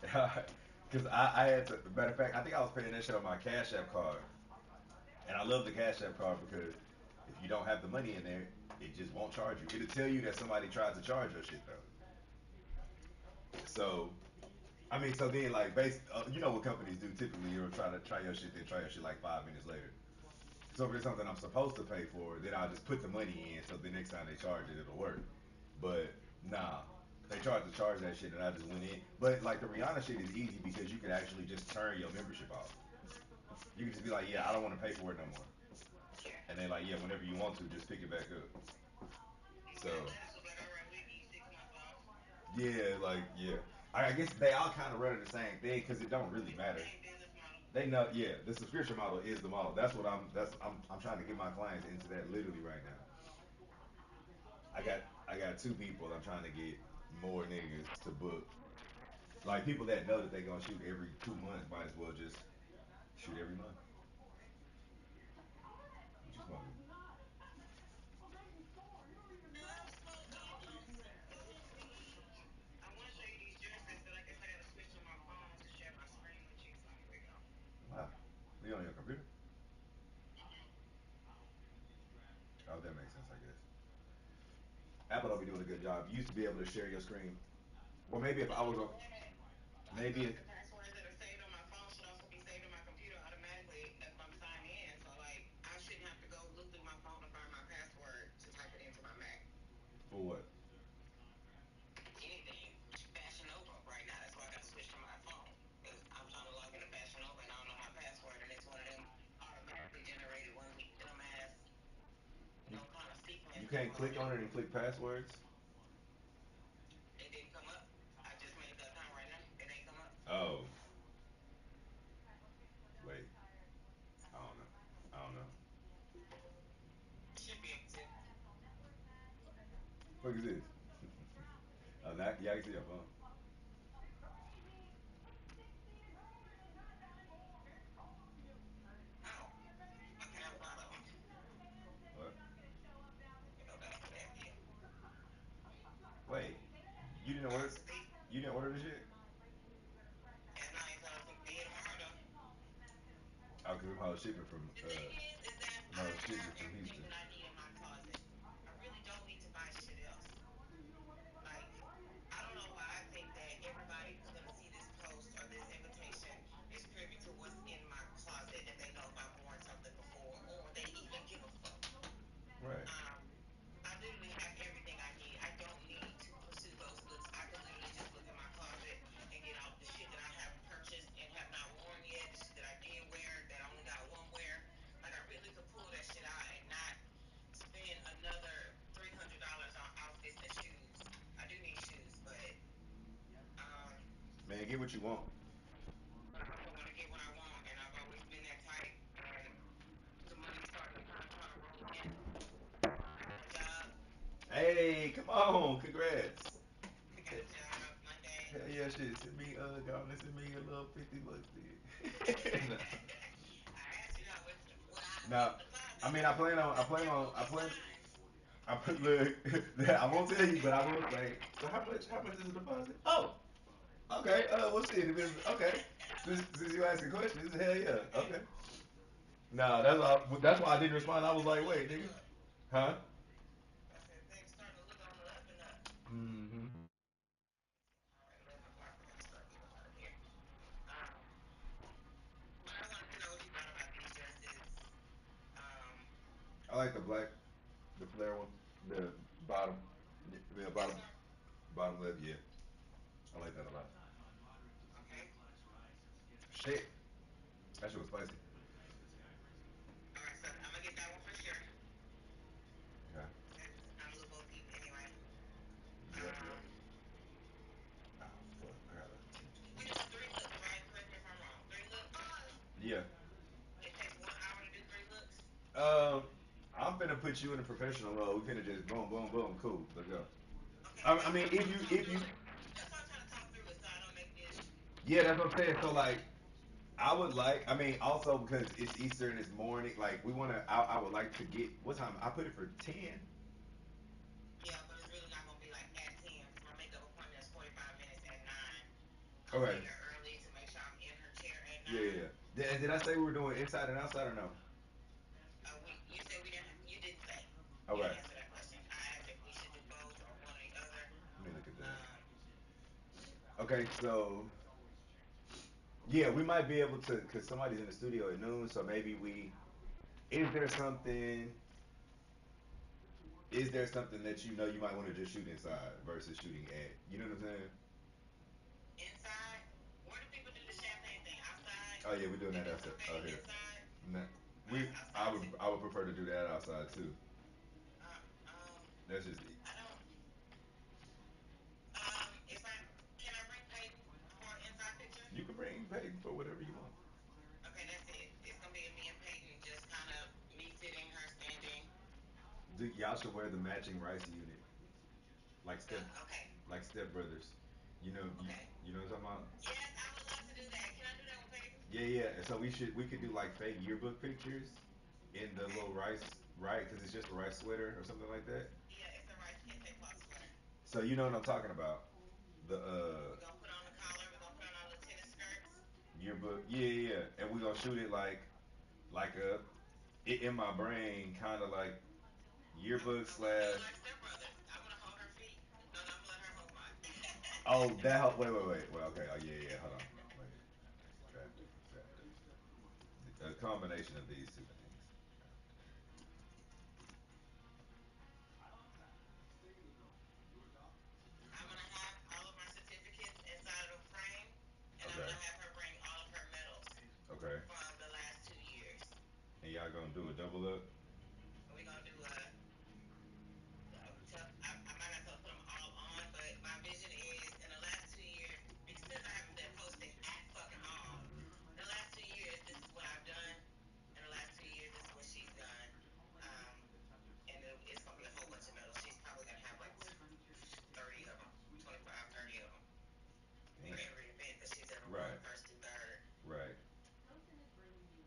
Because I had to. Matter of fact, I think I was paying that shit on my Cash App card, and I love the Cash App card because if you don't have the money in there, it just won't charge you. It'll tell you that somebody tried to charge your shit though. So I mean, so then like, you know what companies do typically? You'll try your shit, then try your shit like 5 minutes later. So if it's something I'm supposed to pay for, then I'll just put the money in. So the next time they charge it, it'll work. But nah, they tried to charge that shit, and I just went in. But like the Rihanna shit is easy because you can actually just turn your membership off. You can just be like, yeah, I don't want to pay for it no more. And then like, yeah, whenever you want to, just pick it back up. So yeah, like yeah. I guess they all kind of run the same thing because it don't really matter. They know, yeah. The subscription model is the model. That's what I'm trying to get my clients into that literally right now. I got two people. I'm trying to get more niggas to book. Like people that know that they gonna shoot every 2 months might as well just shoot every month. What you smoking? Wow. We on your computer? Apple don't be doing a good job. You used to be able to share your screen. Well, maybe if I was on, maybe if, The passwords that are saved on my phone should also be saved on my computer automatically if I'm signed in. So like I shouldn't have to go look through my phone to find my password to type it into my Mac. for what? Anything. Fashion Nova right now. That's why I got to switch to my phone. Because I'm trying to log into Fashion Nova and I don't know my password and it's one of them automatically generated ones with dumbass You, no kind of sequence you can't info click in on it. it and click passwords. It didn't come up. I just made the account right now. It ain't come up. Oh, wait. I don't know. I don't know. Should be able to. What is this? Oh, that, yeah, I can see your phone. Oh, okay, I'm proud of them. What? You know, that's what that is. Wait, you didn't order? You didn't order this shit? And I ain't telling them to be here tomorrow though. Oh, cause I'm all shipping from The thing is that I'm I all shipping have from everything Houston. that I need in my closet. I really don't need to buy shit else. Like, I don't know why I think that everybody who's gonna see this post or this invitation is privy to what's in my closet and they know if I've worn something before or they even give a fuck. Right. I literally have everything I need. I don't need to pursue those looks. I can literally just look in my closet and get out the shit that I have purchased and have not worn yet, the shit that I did wear that I only got one wear. Like I really could pull that shit out and not spend another $300 on outfits and shoes. I do need shoes, but um, Man, get what you want. I'm gonna get what I want, and I've always been that type. And the money started kind of trying to roll in. I got a job. Hey, come on, congrats. I got a job Monday. Hell yeah, shit. Send me, go on and send me a little $50 then. I asked you how what I Now, put in the I closet. mean, There will be signs. I put, look, I won't tell you, but I will say, so how much is the deposit? Oh, okay, we'll see. Okay. Since you asking questions, hell yeah, Okay. okay. Nah, that's why I didn't respond. I was Starting to like, look wait, and nigga. up. Huh? I said things starting to look on the up and up. Mm-hmm. All right, 11 o'clock. We gotta start getting up out of here. Um, but I wanted to know what you thought about these dresses. Um, I like the black, the flare one, the bottom, the this bottom, one. bottom left, yeah. I like that a lot. Okay. Shit, that shit was spicy. All right, so I'm gonna get that one for sure. Okay. I'm a little bulky anyway. Yep, yep. Um, Oh, fuck. I gotta. we do 3 looks, right? Correct me if I'm wrong. 3 looks. Yeah. It takes 1 hour to do 3 looks. Um, I'm finna put you in a professional role. We finna just boom, boom, boom. Cool. Let's go. Okay, I that's mean, what I'm trying to talk if you, through it. That's why I'm trying to talk through it so I don't make this. yeah, that's what I'm saying. So like, I would like. I mean, also because it's Easter and it's morning. Like, we wanna. I would like to get. What time? I put it for 10. Yeah, but it's really not gonna be like at 10 because my makeup appointment is 45 minutes at 9. I'm gonna Okay. be there early to make sure I'm in her chair at Yeah, yeah, 9. yeah. Did I say we were doing inside and outside or no? You said we didn't. You didn't say. You Okay. didn't answer that question. I asked if we should do both or one or the other. Let me look at that. Um, Okay, so yeah, we might be able to, cause somebody's in the studio at noon, so maybe we. Is there something? Is there something that you know you might want to just shoot inside versus shooting at? You know what I'm saying? inside. Where do people do the champagne thing? Outside. Oh yeah, we're doing They that do outside. Oh confetti here. inside. Nah, That's outside too. I would prefer to do that outside too. Uh, um, That's just I don't. If I can I bring Peyton for an inside picture? you can bring Peyton for whatever you want. Okay, that's it. It's gonna be me and Peyton, just kind of me sitting, her standing. Y'all should wear the matching rice unit, like The step, okay, like Step Brothers. okay. You know what I'm talking about? Yes, I would love to do that. Can I do that with Peyton? Yeah, yeah. And so we could do like fake yearbook pictures in the Okay. little rice, right? Because it's just a rice sweater or something like that. Yeah, it's a rice kente cloth sweater. So you know what I'm talking about? The We're gonna put on the collar. We're gonna put on our little tennis skirts. yearbook. Yeah, yeah, yeah. And we gonna shoot it like a in my brain, kind of like I'm yearbook gonna do slash. it like Step Brothers. I'm gonna hold Oh, that help. Wait, wait, wait. Well, okay. Oh, yeah, yeah. Hold on, hold on. Wait. Drafting, drafting. A combination of these two things. I'm gonna have all of my certificates inside of a frame, and I'm Okay. gonna have her bring all of her medals Okay. from the last 2 years. And y'all gonna do a double up? We're gonna do a. I might not tell her to put them all on, but my vision is in the last 2 years, because since I haven't been posting at fucking all, Mm-hmm. in the last 2 years, this is what I've done. In the last 2 years, this is what she's done. Um, and it's gonna be a whole bunch of medals. She's probably gonna have like 30 of them, 25, 30 of them for Damn. every event that she's ever won, Right. first through third. Right.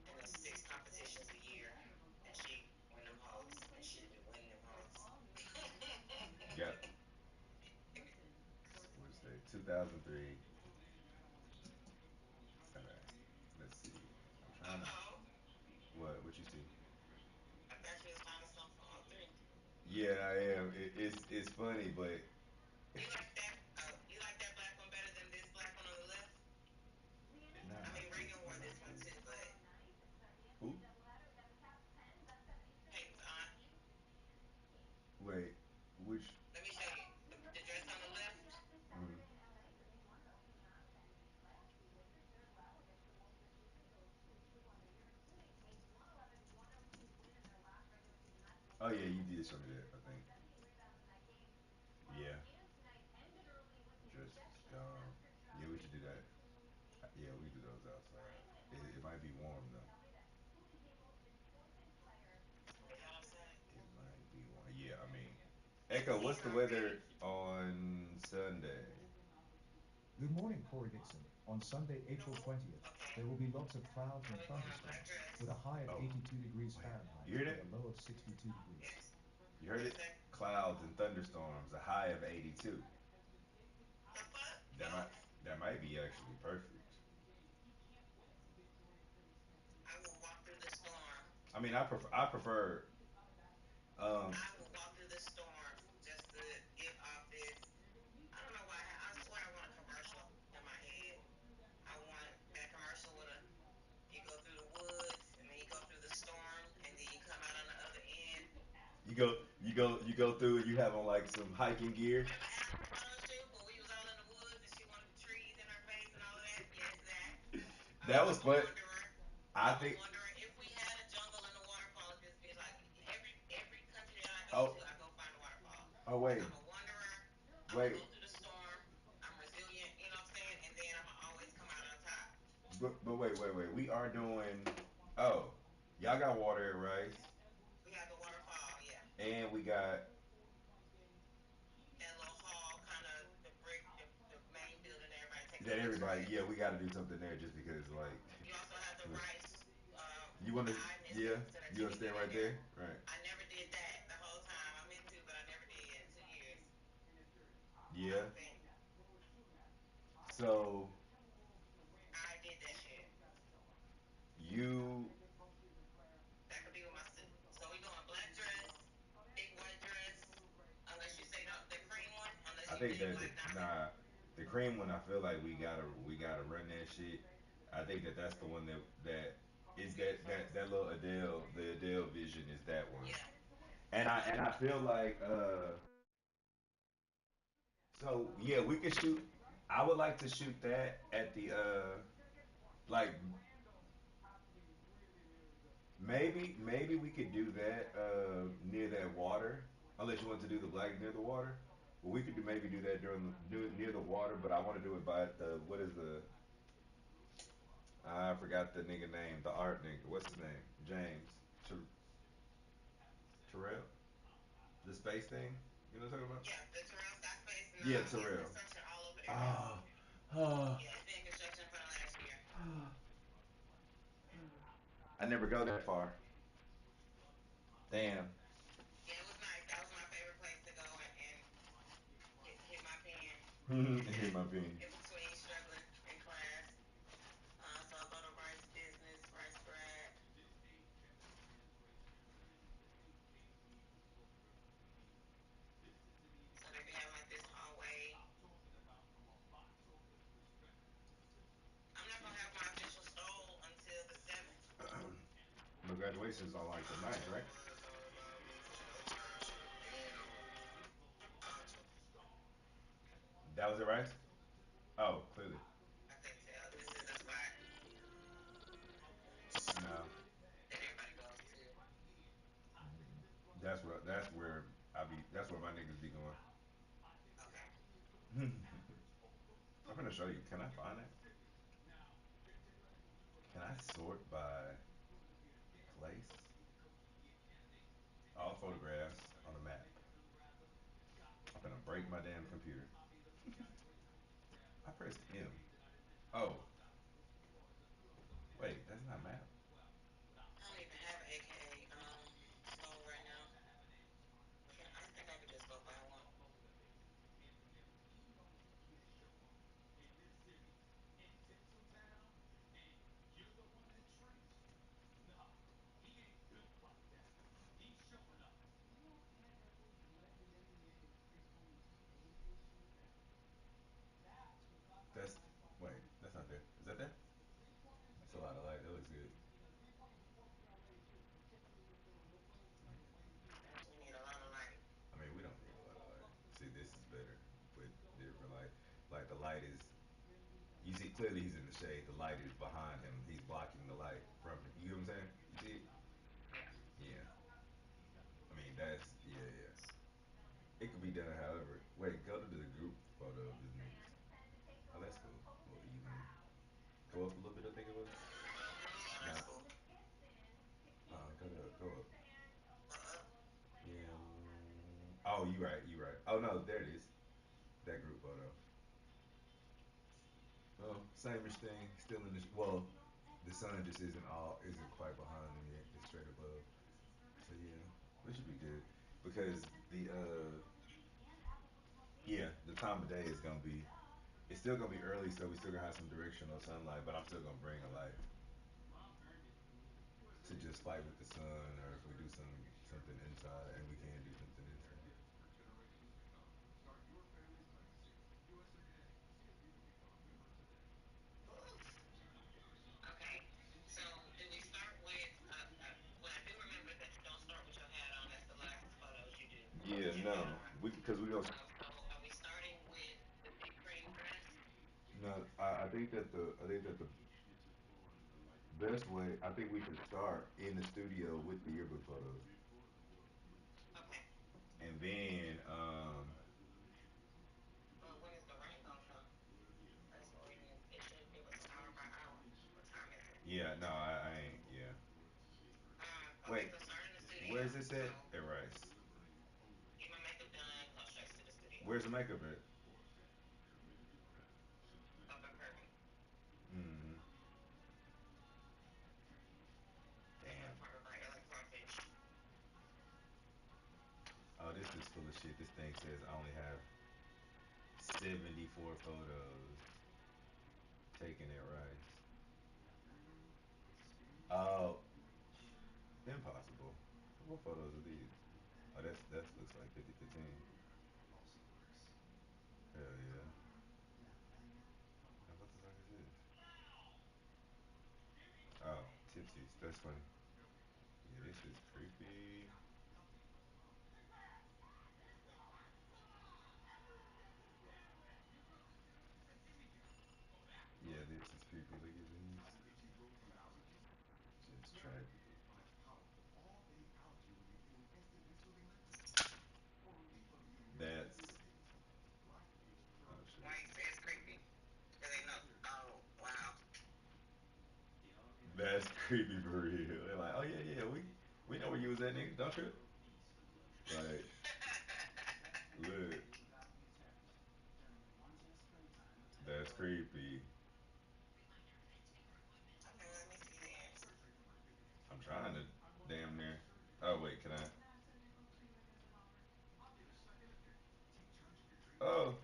And there's 6 competitions a year, and she win them hoes, and she'll be winning them hoes. Got. What is that? 2003. All right. Let's see. I'm trying to. Uh-oh. What? What you see? I thought you was finding something from '03. Yeah, I am. It's funny, but You like that? You like that black one better than this black one on the left? nah, I mean, Reagan it wore might this be one good. too, but Who? Peyton's aunt. Wait, which? Let me show you the dress on the left. Mm, oh yeah, you did show me that. I think. Yeah, dress is gone. Yeah, we should do that. Yeah, we do those outside. It might be warm though. It's gonna be hot outside. It might be warm. Yeah, I mean, It's Echo, what's here the already. weather on Sunday? Good morning, Corey Dixon. On Sunday, April 20th, Okay. there will be lots of clouds Are and we going in a black thunderstorms dress? with a high of Oh, 82 degrees wait. Fahrenheit You hear and that? a low of 62 degrees. Yes. You heard What it? is that? Clouds and thunderstorms, a high of 82. The fuck? That might Both? that might be actually perfect. I will walk through the storm. I mean, I prefer um I will walk through the storm just to give off this. I don't know why. I swear I want a commercial in my head. I want that commercial with a you go through the woods and then you go through the storm and then you come out on the other end. you go through and you have on like some hiking gear. Remember Africa photo shoot when we was all in the woods and she wanted the trees in her face and all of that? Yes, that. That was I'm a fun. wanderer. I I'm a think. wanderer. If we had a jungle and a waterfall at this bitch, like every country that I go Oh, to, I go find a waterfall. oh Cause wait, I'm a wanderer. I'm gonna wait. go through the storm. I'm resilient. You know what I'm saying? And then I'm gonna always come out on top. But wait. We are doing. Oh, y'all got water at Rice, We have the waterfall, yeah. and we got. That little hall, kind of the brick, the main building. Everybody takes a That picture everybody. at. Yeah, we got to do something there just because like. You also have the rice You with want the to? eye Yeah, misting so that you you want to can stand get in right there. there? Right. I never did that the whole time. I meant to, but I never did in 2 years. I Yeah. don't think So I did that shit. you. That could be with my suit. So we going black dress, big white dress, unless you say the cream one, unless I you think did that black diamond. nah, the cream one. I feel like we gotta run that shit. I think that's the one that is that little Adele. The Adele vision is that one. Yeah. And I feel like so yeah, we could shoot. I would like to shoot that at the like maybe we could do that near that water, unless you want to do the black near the water. Well, we could maybe do that near the water, but I want to do it by the what is the I forgot the nigga name, the art nigga. What's his name? James Terrell, the space thing. You know what I'm talking about? Yeah, the Terrell Scott space, Yeah, he has Terrell. construction all over there now. Oh, oh, Yeah, it's been in construction for the last year. I never go that far. Damn. Yeah, it was nice. That was my favorite place to go and hit my pen Hit my pin. in between struggling in class. So I go to Rice Business, Rice Grad. So they be having like this hallway voices on like the night, right? That was it, right? Oh, clearly. I think so. This is the spot No, that everybody goes to. that's where my niggas be going. Okay. I'm gonna show you. Can I find it? Can I sort by place? All photographs on a map. I'm gonna break my damn computer. I pressed M. Oh, wait, that's not map. I don't even have an AKA phone right now. I think I could just go buy one. That's wait, that's not there. Is that there? That's a lot of light. That looks good. You need a lot of light. I mean, we don't need a lot of light. See, this is better with different light. Like the light is, you see clearly he's in the shade. The light is behind him. He's blocking the light from him. You know what I'm saying? You see it? Yeah. Yeah. I mean, that's yeah, yeah. It could be done however. Wait, go to the group photo of his niggas. Oh, that's cool. A little even. Go up a little bit. I think it was. Mm-hmm. That's Nah. cool. Go up. Uh-uh. Yeah. Oh, you right. You right. Oh no, there it is. That group photo. Well, sameish thing. Still in this. Well, the sun just isn't quite behind them yet. It's straight above. So yeah, we should be good because the time of day is gonna be. It's still gonna be early, so we still gonna have some directional sunlight. But I'm still gonna bring a light to just fight with the sun, or if we do something inside, and we can do something inside. Okay. So do we start with? What I do remember is that you don't start with your hat on. That's the last photos you do Yeah, with your no, hat on. we because we gonna. So are we starting with the big cream dress? No, I think that the best way I think we could start in the studio with the yearbook photos, Okay. and then Well, when is the rain gonna come? That's what we need. It should give us hour by hour. What time is it? yeah, no, I ain't yeah. Okay, Wait, so start in the studio. where's this So at? At Rice. get my makeup done, go straight to the studio. Where's the makeup at? Up and curvy. Mm-hmm. That's Damn. the part of my LA crawfish. Oh, this is full of shit. This thing says I only have 74 photos taken at Rice. Oh, impossible. What photos are these? Oh, that looks like 5015. Hell yeah. And what the fuck is this? Oh, Tipsies. That's funny. Yeah, this is creepy. Yeah, this is creepy. Look at this. Just tragic. That's oh Why shit. you say it's creepy? Cause they know. Oh wow. That's creepy for real. They're like, oh yeah, yeah, we know where you was at, nigga. Don't trip. Like, look, that's creepy. Okay, let me see then. I'm trying to damn near. Oh wait, can I? Oh,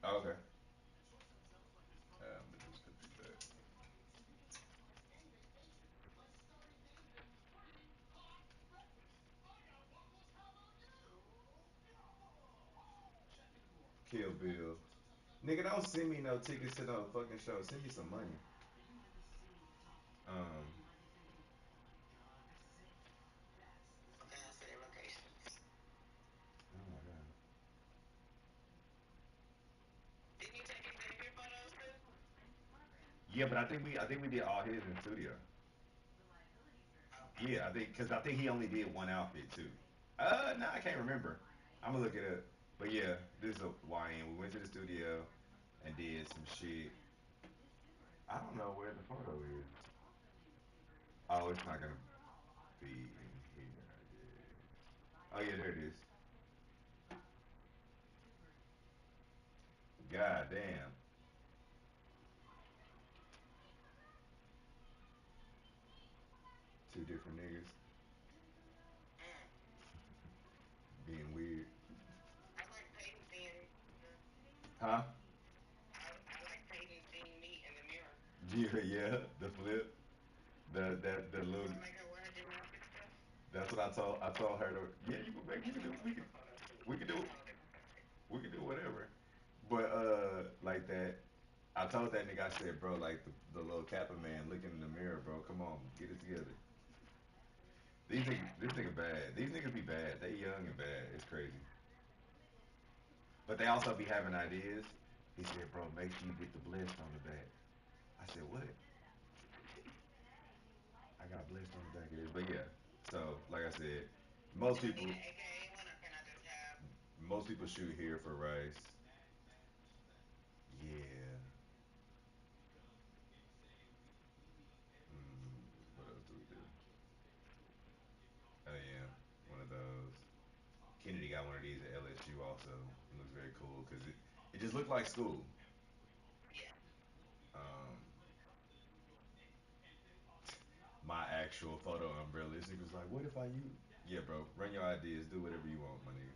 oh okay. But just put this back. Kill Bill. Nigga, don't send me no tickets to no fucking show. Send me some money. Um, Yeah, but I think we did all his in the studio. Okay. Yeah, I think he only did one outfit too. No, I can't remember. I'm gonna look it up. But yeah, this is a YN. We went to the studio and did some shit. I don't know where the photo is. Oh, it's not gonna be in here, I guess. Oh yeah, there it is. God damn. Two different niggas Mm. being weird. I like Peyton seeing. Huh? I like Peyton seeing me in the mirror. Yeah, yeah. The flip. The You little. want to make her wear her gymnastics stuff? That's what I told her to. Yeah, you can make. We That's can a do. whole We can. different photo shoot. We can do. That's a whole different photo shoot. We can do whatever. But like that. I told that nigga. I said, bro, like the little Kappa man looking in the mirror, bro. Come on, get it together. These niggas, this nigga bad. These niggas be bad. They young and bad. It's crazy. But they also be having ideas. He said, bro, make sure you get the blessed on the back. I said, what? I got blessed on the back of this. But yeah. So, like I said, most Do I people need an AKA one or can I just have? most people shoot here for rice. Yeah. What else do we do? Oh yeah, one of those. Kennedy got one of these at LSU also. It looks very cool because it just looked like school. Yeah. Um, my actual photo umbrella. This nigga was like, "What if I use?" Yeah, bro. Run your ideas. Do whatever you want, my nigga.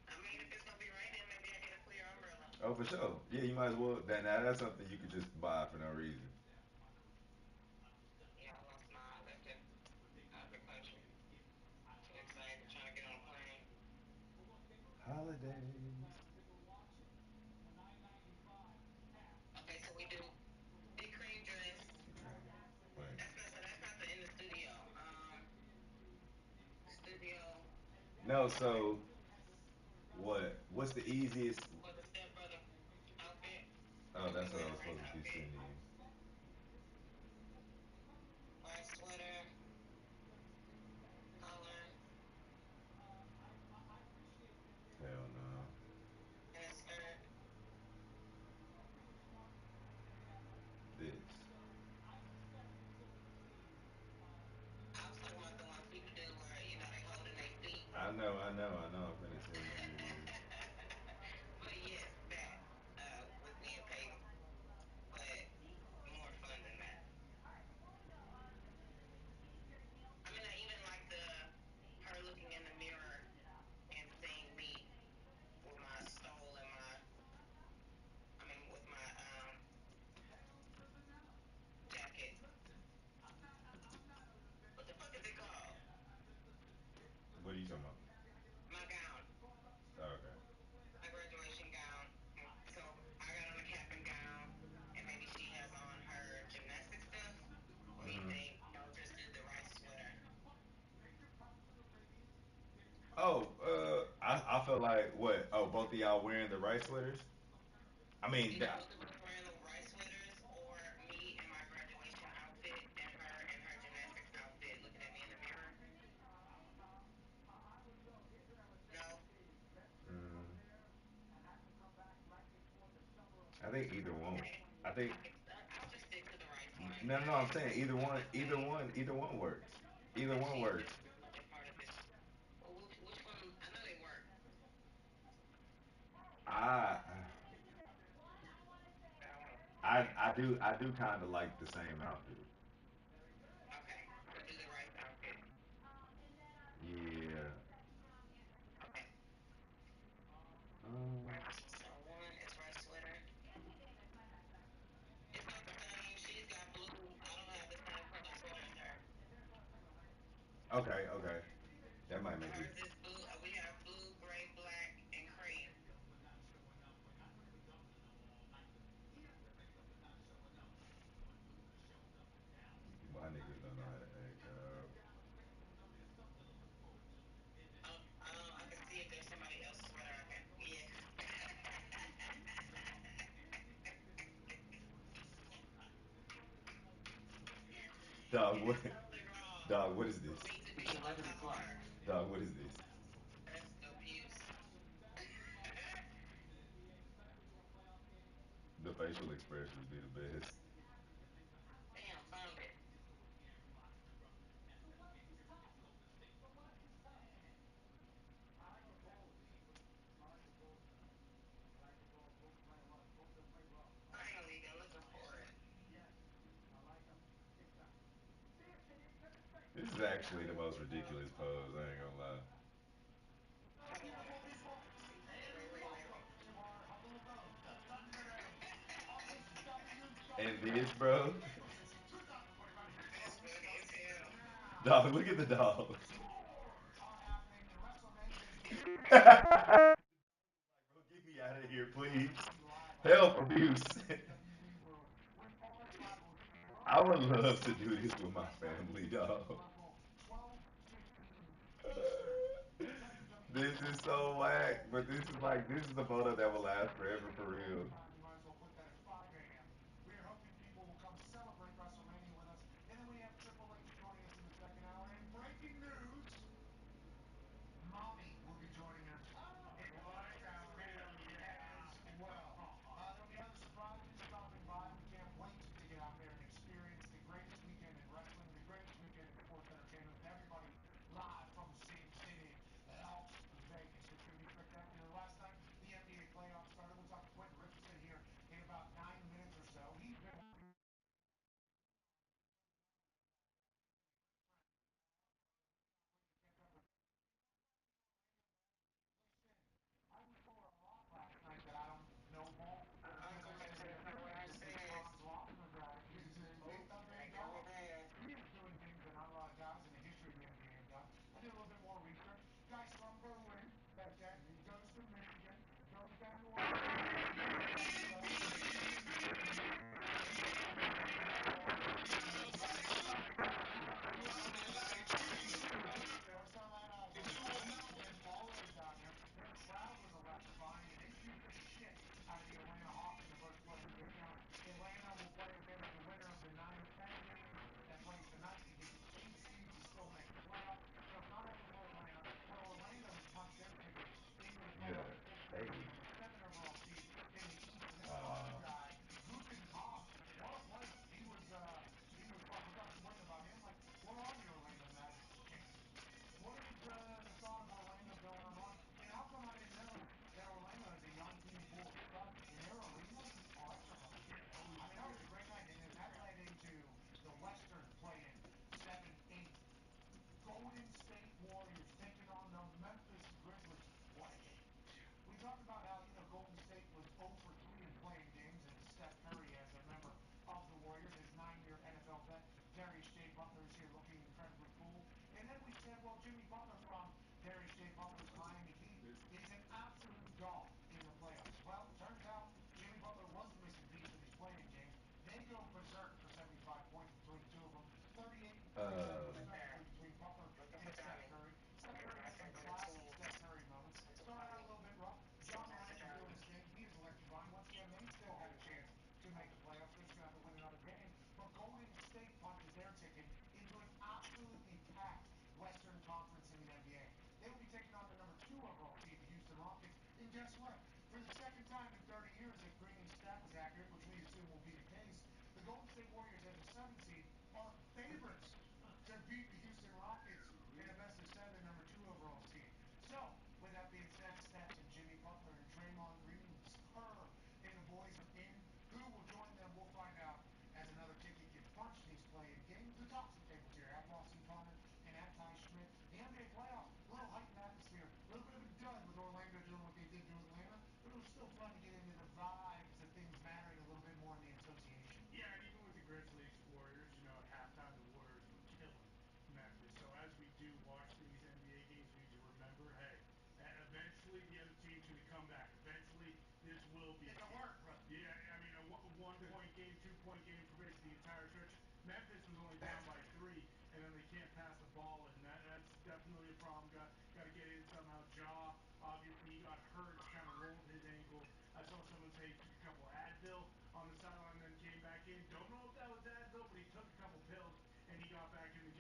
I mean, if it's gonna be raining, maybe I get a clear umbrella. Oh, for sure. Yeah, you might as well. That's something you could just buy for no reason. Yeah, I lost my. I left it out of the country. Too excited, trying to get on a plane. Holidays. Okay, so we do big cream dress. Wait. That's not so. That's not the in the studio. Studio No, so what? What's the easiest? for the stepbrother outfit. Oh, If we that's what wear I the was rice supposed to be outfit, sending you. rice sweater, collar, Hell no. and a skirt. This. I was talking about the ones people do where they holding their feet. I know. I'm gonna tell you. But yes, that with me and Peyton, but more fun than that. I mean, I even like the her looking in the mirror and seeing me with my stole and my, I mean, with my jacket. What the fuck is it called? What are you talking about? My gown, Oh, okay. my graduation gown. So I got on a cap and gown, and maybe she has on her gymnastic stuff. Or you Mm-hmm. think no, just do the rice sweater? Oh, I felt like what? Oh, both of y'all wearing the rice sweaters. I mean, Either both of us wearing the rice sweaters, or me in my graduation outfit and her in her gymnastics outfit looking at me in the mirror. No, mm, I think either one. okay. I think I'll just stick to the rice one, no, no, and no. then I'm saying I'll just say, either one works. Either okay, one she's works. just a part of this. Well, which one? I know they work. I But I want to. I do kind of like the same outfit. Okay, so do the rice outfit. Yeah. Okay. Um, Rice. So one is rice sweater. It's not the same. She's got blue. I don't have the same color sweater as her. okay, okay. That might So make it. hers is blue. We have blue, gray, black, and cream. Dog, what? Dog, what is this? Dog, what is this? The facial expressions be the best. This is actually the most ridiculous pose. I ain't gonna lie. And this, bro. Dog, look at the dog. Bro, get me out of here, please. Help, abuse. I would love to do this with my family, dog. This is so whack, but this is like this is the photo that will last forever for real. Yeah. Hey.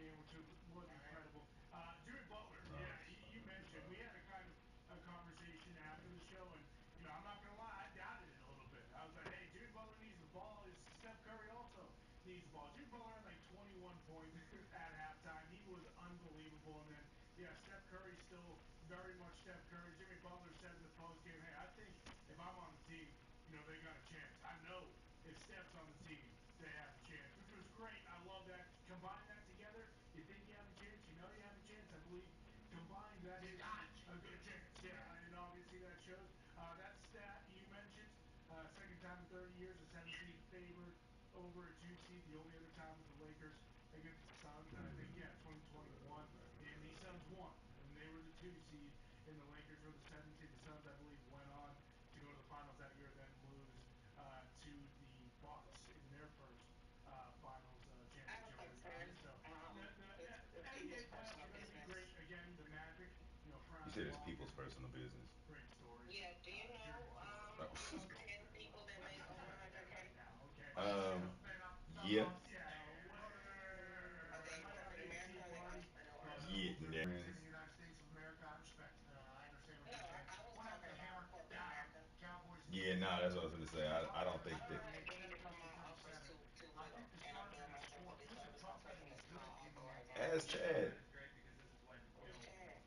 game, which was incredible. Jimmy Butler, yeah, you mentioned we had a kind of a conversation after the show, and I'm not gonna lie, I doubted it a little bit. I was like, hey, Jimmy Butler needs the ball. Is Steph Curry also needs the ball? Jimmy Butler had like 21 points at halftime. He was unbelievable, and then yeah, Steph Curry still very much Steph Curry. Jimmy Butler said in the post game, hey, I think if I'm on the team, they got a chance. I know if Steph's on the team, they have a chance, which was great. I love that. Combine that together, you think you have a chance, you know you have a chance. I believe combined that You is got a a chance. good chance. Yeah, and obviously that shows. That stat you mentioned, second time in 30 years, a 7 seed favored over a 2 seed. The only other time was the Lakers against the Suns, and I think yeah, 2021, and the Suns won, and they were the 2 seed, and the Lakers were the 7 seed. The Suns, I believe, went on to go to the finals that year, then lose to the Bucks in their first finals I have a championship concern. appearance. So It's people's NBA playoffs personal are going to be business. great. Again, the Magic, You Franz said it's people's Wagner, personal business. great story Yeah, do you know, during his Oh. 10 people that make over 100K? now. Okay, um, now, yeah, yeah, Okay, might not corporate be a America, tea I know, party, I know but Arnold. yeah, celebrities in nah. the United States of America, I respect. I understand what No, you're saying. I was One out talking the about hammer, corporate got him. America. Cowboys in Yeah, nah, that's what I was gonna say. I don't think I don't that. know how to 38, gain it from Steps up my to offers 37. too I little, think the and I'm Stars are doing going to myself a score. Listen, disservice by Tom Brady taking is a good small in the offer end right zone. now. Ask Chad. That is great because this is when, Who's Chad?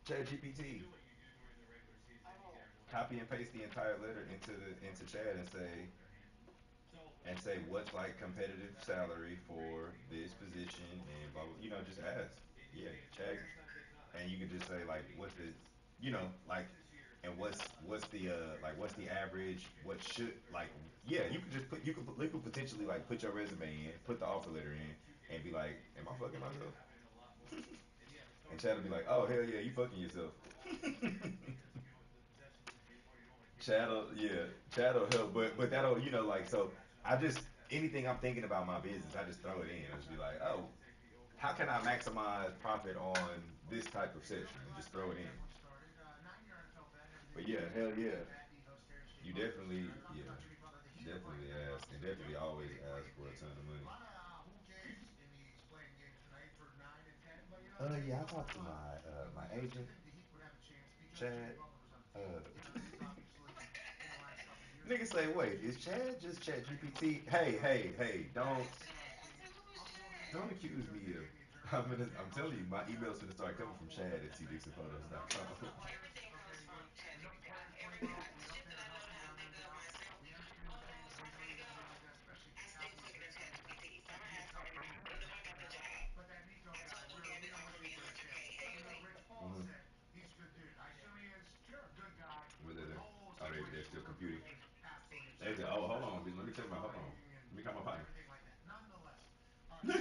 Chat you GPT. do what you do during the regular season, you get Oh, everyone to Copy vote and for paste you. the And entire so letter the players into vote chat and with the say ball in their hand. So and say what's unfortunately, like it's going to be competitive that salary great for legal this market for position and blah football blah. against the Just NFL. ask. And you Yeah, say it's check. sometimes it's not that And you simple. could just say Sometimes like you need what's the just just like this year, and what's the what's the average what should like yeah you could just put you could potentially like put your resume in put the offer letter in and be like am I fucking myself and Chad will be like oh hell yeah you fucking yourself. Chad'll help but that'll like so I just anything I'm thinking about my business I just throw it in and just be like oh how can I maximize profit on this type of session and just throw it in. Everyone started. 9-year NFL vet, everything But from yeah, hell Big yeah. Bad Egos, Terry State You Butler. definitely, Talking yeah, about Jimmy Butler, the Heat are playing definitely tonight, ask, and obviously. definitely always Big ask play-in for a game. ton of A money. lot of who cares in these play-in games tonight for 9 and 10, but they Yeah, I still talked have to my we used to agent, think the Heat would have a chance because Jimmy Chad. Butler was on the team. Uh, This is obviously in the last couple of years. Niggas say, wait, is Chad just Chat GPT? Hey, hey, hey, don't that's Chad. I said, who's I'm going in don't Chad? accuse because me they of. gave me a jersey. I'm I'll telling shoot you, my my shot. emails gonna start We're coming all from for it. Chad at Enough cdxphotos.com. of the players. Everything comes Okay, from enough ChatGPT. players play Everything. well. I Enough shit that that are I know healthy that I on their think way of out. myself. We understand the fans Oh, bigger okay, and go. everything like that, especially I still Cowboys take it to fans. ChatGPT, so That I'm can gonna be a ask tough her. game. You're Even gonna though I have to got the battle. job, But that Nico I guy, told them we're you had to offer me realistically a 100K chance. anyway. Rich Paul said he's a good dude. I assume he is. Sure, good guy. Where they But the there? whole Oh, they're situation still with Brooklyn computing. was absolutely They absurd, said, oh, hold especially on, bitch, let me check my, hold on. crying and Let me call my partner. everything like that. Nonetheless, Jimmy Butler,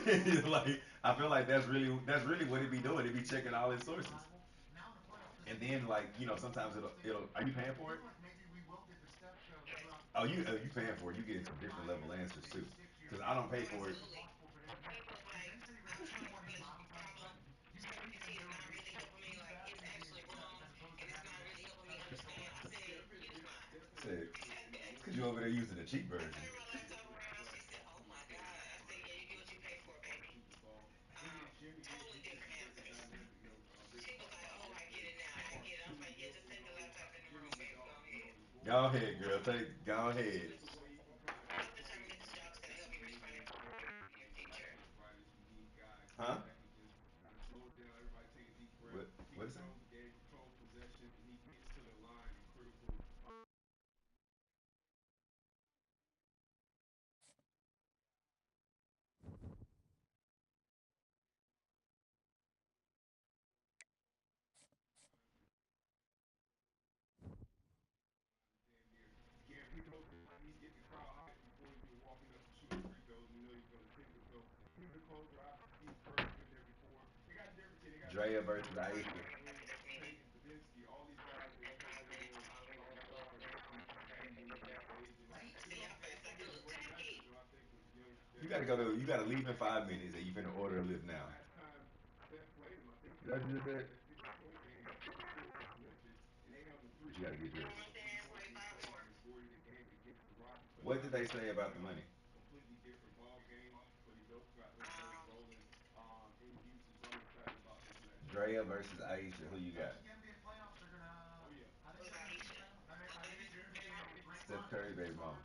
Like, I feel like that's really what it be Curry, doing. It be checking all his absolutely sources. reliable. Now in the playoffs, does And it make then more like, sense? sometimes I was thinking, it'll, are you paying I for feel it? like maybe we will get the step show throughout the Oh, playoffs. you paying for it? You getting Maybe some different 5 level years, answers maybe too. 6 years. Cause I I don't don't know pay Oh, if for it's it. even absolutely. possible for him to get. People But like, Ben said he ran a I'm talking about 2:20 this mile time problem. tonight. Do you think ChatGPT he's gonna be is able not to really helping me. beat Like, that it's and being actually cut wrong, as opposed to and it's having not to really helping me try to show understand. up? I said, use mine. Said, it's cause you over there using the cheap I version. turned my laptop around. She said, "Oh my God." I said, "Yeah, you get what you pay for, baby." Totally different answers. She was like, "Oh, I get it now. I get it." I was like, "Yeah, just take the laptop in the room, baby. Go ahead." Go ahead, girl. Go ahead. Which I'm determined that this job is going to help me reach my near future. Huh? What is that? Drea versus Aisha. See how fast I can look tacky. You gotta leave in 5 minutes and you finna order a lift now. That's just it. But you gotta get dressed. Almost there, 45 more. What did they say about the money? Um, Drea versus Aisha. Who you I got? think the NBA playoffs are gonna. Oh yeah. I think they're gonna keep playing. I think it's gonna be a great Steph run. I Curry, think the baby mama.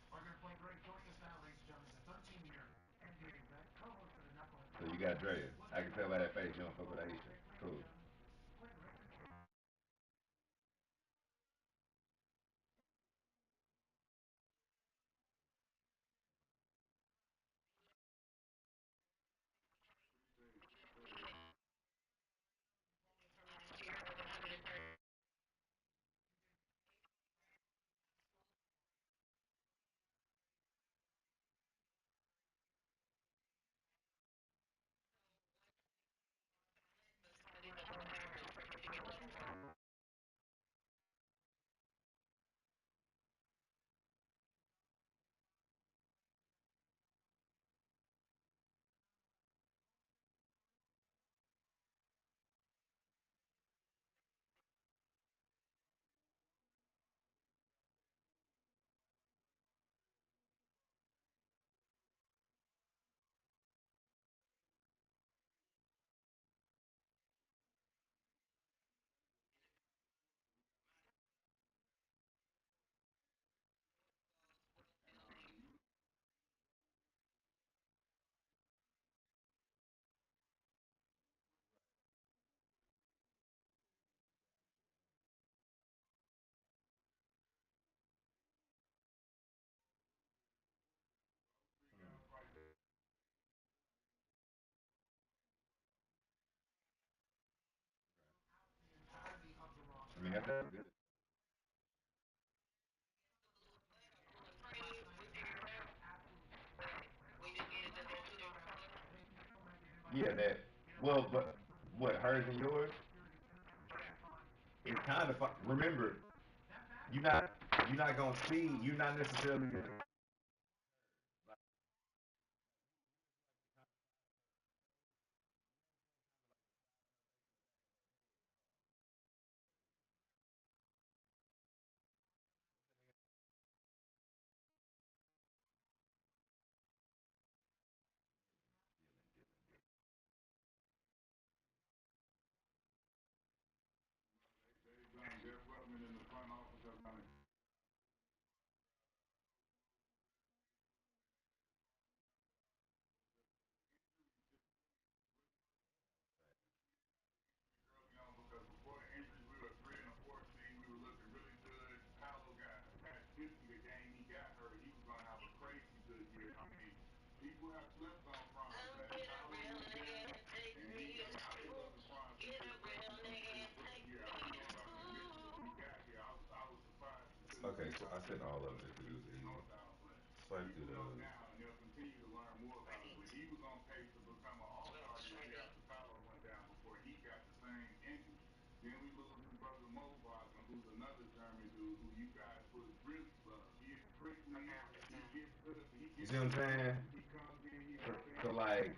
Stars are gonna play great. Joining us now, ladies and gentlemen, is a 13-year NBA vet, co-host of the Knucklehead So you got Podcast. Drea. Was I a can tell by that Pistons face you legend. don't fuck with Aisha. Ladies and Cool. gentlemen, Quinn Rickard. The entirety of the I roster. mean, that's good. Last night, absolutely incredible. Remember how they still make it in by Yeah, that. Well, but what hers and yours? It's kind of remember. that matters. You're not you're not gonna see. You're not necessarily. Okay, so I sent all of it to do this. Swipe through those. You see what I'm saying? So like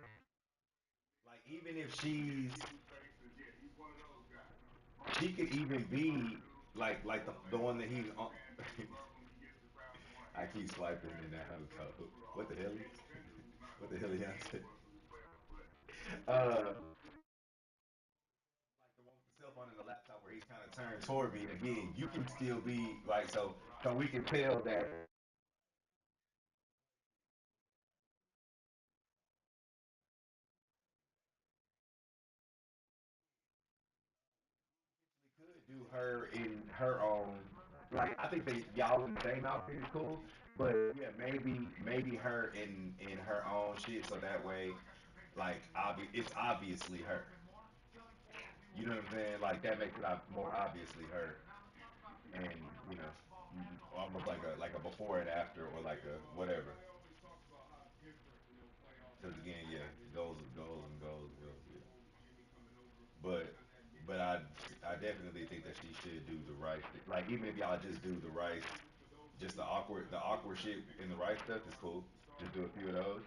even if she could even be like the one that he's on. I keep swiping in that hotel. What the hell? What the hell he said? Like the one with the cell phone and the laptop where he's kind of turned toward me. Again, you can still be like so we can tell that could do her in her own. Like I think they y'all in the same outfit is cool, but yeah, maybe her in her own shit, so that way, like it's obviously her. You know what I'm saying? Like that makes it more obviously her, and you know, almost like a before and after, or like a whatever. Because again, yeah, goals. Yeah. But I definitely think that she should do the rice. Like even if y'all just do the rice, just the awkward shit in the rice stuff is cool. Just do a few of those,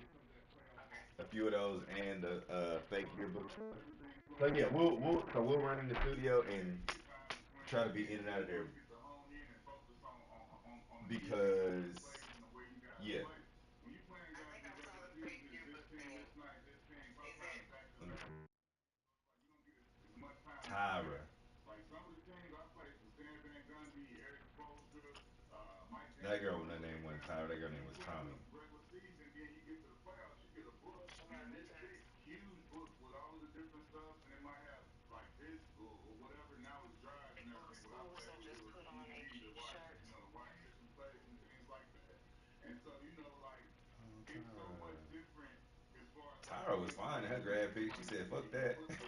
and the fake yearbook. So yeah, we'll run in the studio and try to be in and out of there because yeah. Tyra. Like some of the teams I played for, Stan Van Gundy, Eric Spoelstra, Mike That girl, D'Antoni, when her some of name them wasn't guys, Tyra, that girl you name was play in Tommy. the regular season, then you get to the playoffs, you get a book, and this big, huge book with all of the different stuff, and it might have like this or whatever. Now it's drives and everything. What I played with, it was a DVD to watch, to watch different plays and things like that. And so, like Oh, it's so much Tyra. different as far as like Tyra the was fine in her NBA grad playing. pick. She Like said, if fuck you that. put the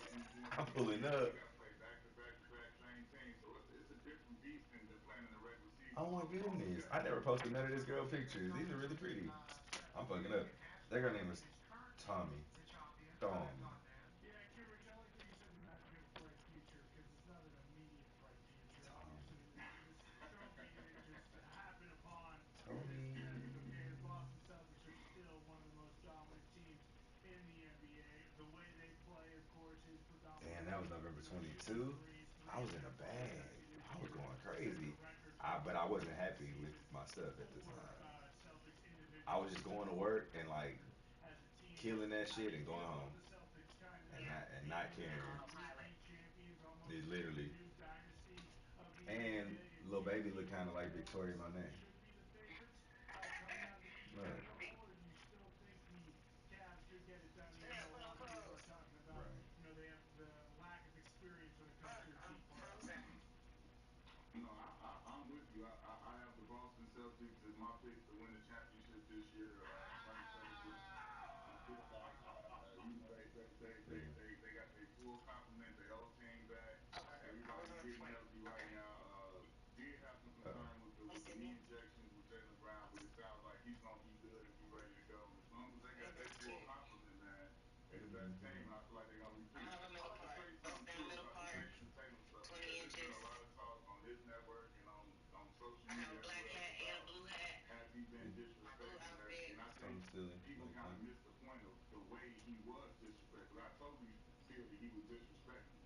I'm NBA pulling together, you up. got to play back to back to back same team. So it's a different beast than playing in the regular season. Oh So my all these goodness. guys, I never posted none of this First girl defeated pictures. These are really Celtics pretty. step I'm fucking away up. as That girl far name as was his currently Tommy. the champion. Go ahead, Tom. Gone Man. Yeah, Kubrick, I like what you said about having a bright future because it's not an immediate bright future, obviously. Tommy. This trophy didn't just happen upon this Tommy. desk, okay? The Boston Celtics are still one of the most dominant teams in the NBA. The way they play, of course, is Damn, that predominantly, was November shooting 22. threes. I Three was of in their a five bag. actually this I was year going set the crazy. record for But most I wasn't points in a happy with season my stuff at the for time. Celtics I individuals. was just So going to that's work and impressive like as a team. But killing that how do shit you and going feel about home the Celtics kind and of not being caring. repeat champions, almost It the literally. new dynasty of the And NBA? It little feels baby like looked kind of like they Victoria almost Monet. should be the favorites coming out of the East Look. overall, or do you still think the Cavs should get it done, even though a lot of people are talking about, Right. they have the lack of experience when it comes to a deep playoff run? No, I'm with you. I have the Boston Celtics as my pick to win the championship this year. Frank Celtics, big guys. They got their full complement, their old team back. Everybody's getting healthy right now. Did have some concern with the knee injections with Jalen Brown, but it sounds like he's gonna be good and be ready to go. And as long as they got their full complement, man, they the best team, and I feel like they're gonna repeat. I like to say something too about the Jason Tatum stuff because there's been a lot of talk on his network and on social media as well about has he been disrespected and everything. And I think Something silly people like kind of that. missed the point of the way he was disrespected. I totally feel that he was disrespected.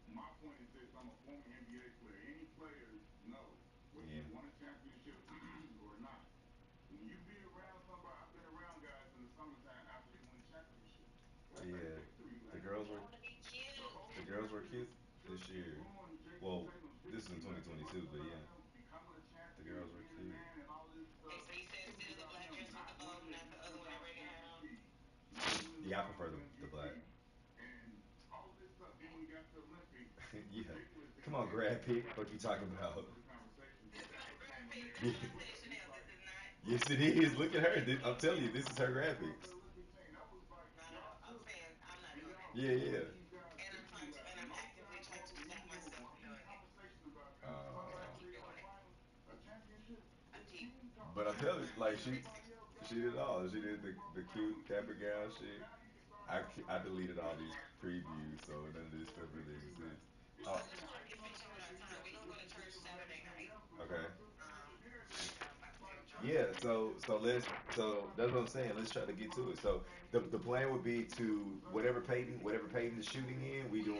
My point is this: I'm a former NBA player. Any player knows whether you Yeah. won a championship or not. When you be around somebody, I've been around guys in the summertime after they win championships. That's a Yeah. victory The lap. girls were The whole the girls were narrative cute should this be year. on Jason Well, Tatum's this is in victory lap. It 2022, wasn't but about yeah. him becoming a The champion and girls were being the cute. man and all of this stuff. It was about him not winning the Eastern Conference MVP, not winning the Yeah, I prefer Finals the MVP, black. and all of this stuff. Then when he got to Olympics, Yeah. ridiculous that Come he on, can't grad win pick. What you championships. talking That's a whole about? other conversation. But that became a Yeah. narrative quickly. It's like, Yes, bro, it you is. guys Look at should her. have I'm telling you, this is her been graphics. off the Olympic team. That was like y'all took and y'all Yeah, giving yeah. these guys victory laps. And most guys won't when you go on any conversation about can a somebody create a finals, a championship, it's team talk. But I'm telling you, like Everybody else got she did out it of all. it. She did Moves broke the around. cute We Capri teased gown about it, but shit. now you can start talking I regular deleted all season. these Like, let's go. previews, so none of this stuff really exists. It's Oh, just the icing on the cake. Then you got the championship and everything else. But okay. y'all took and made the narrative like Yeah, championship. so that's what I'm saying. Let's try to get to it. So the plan would be to whatever Peyton is shooting in, we do.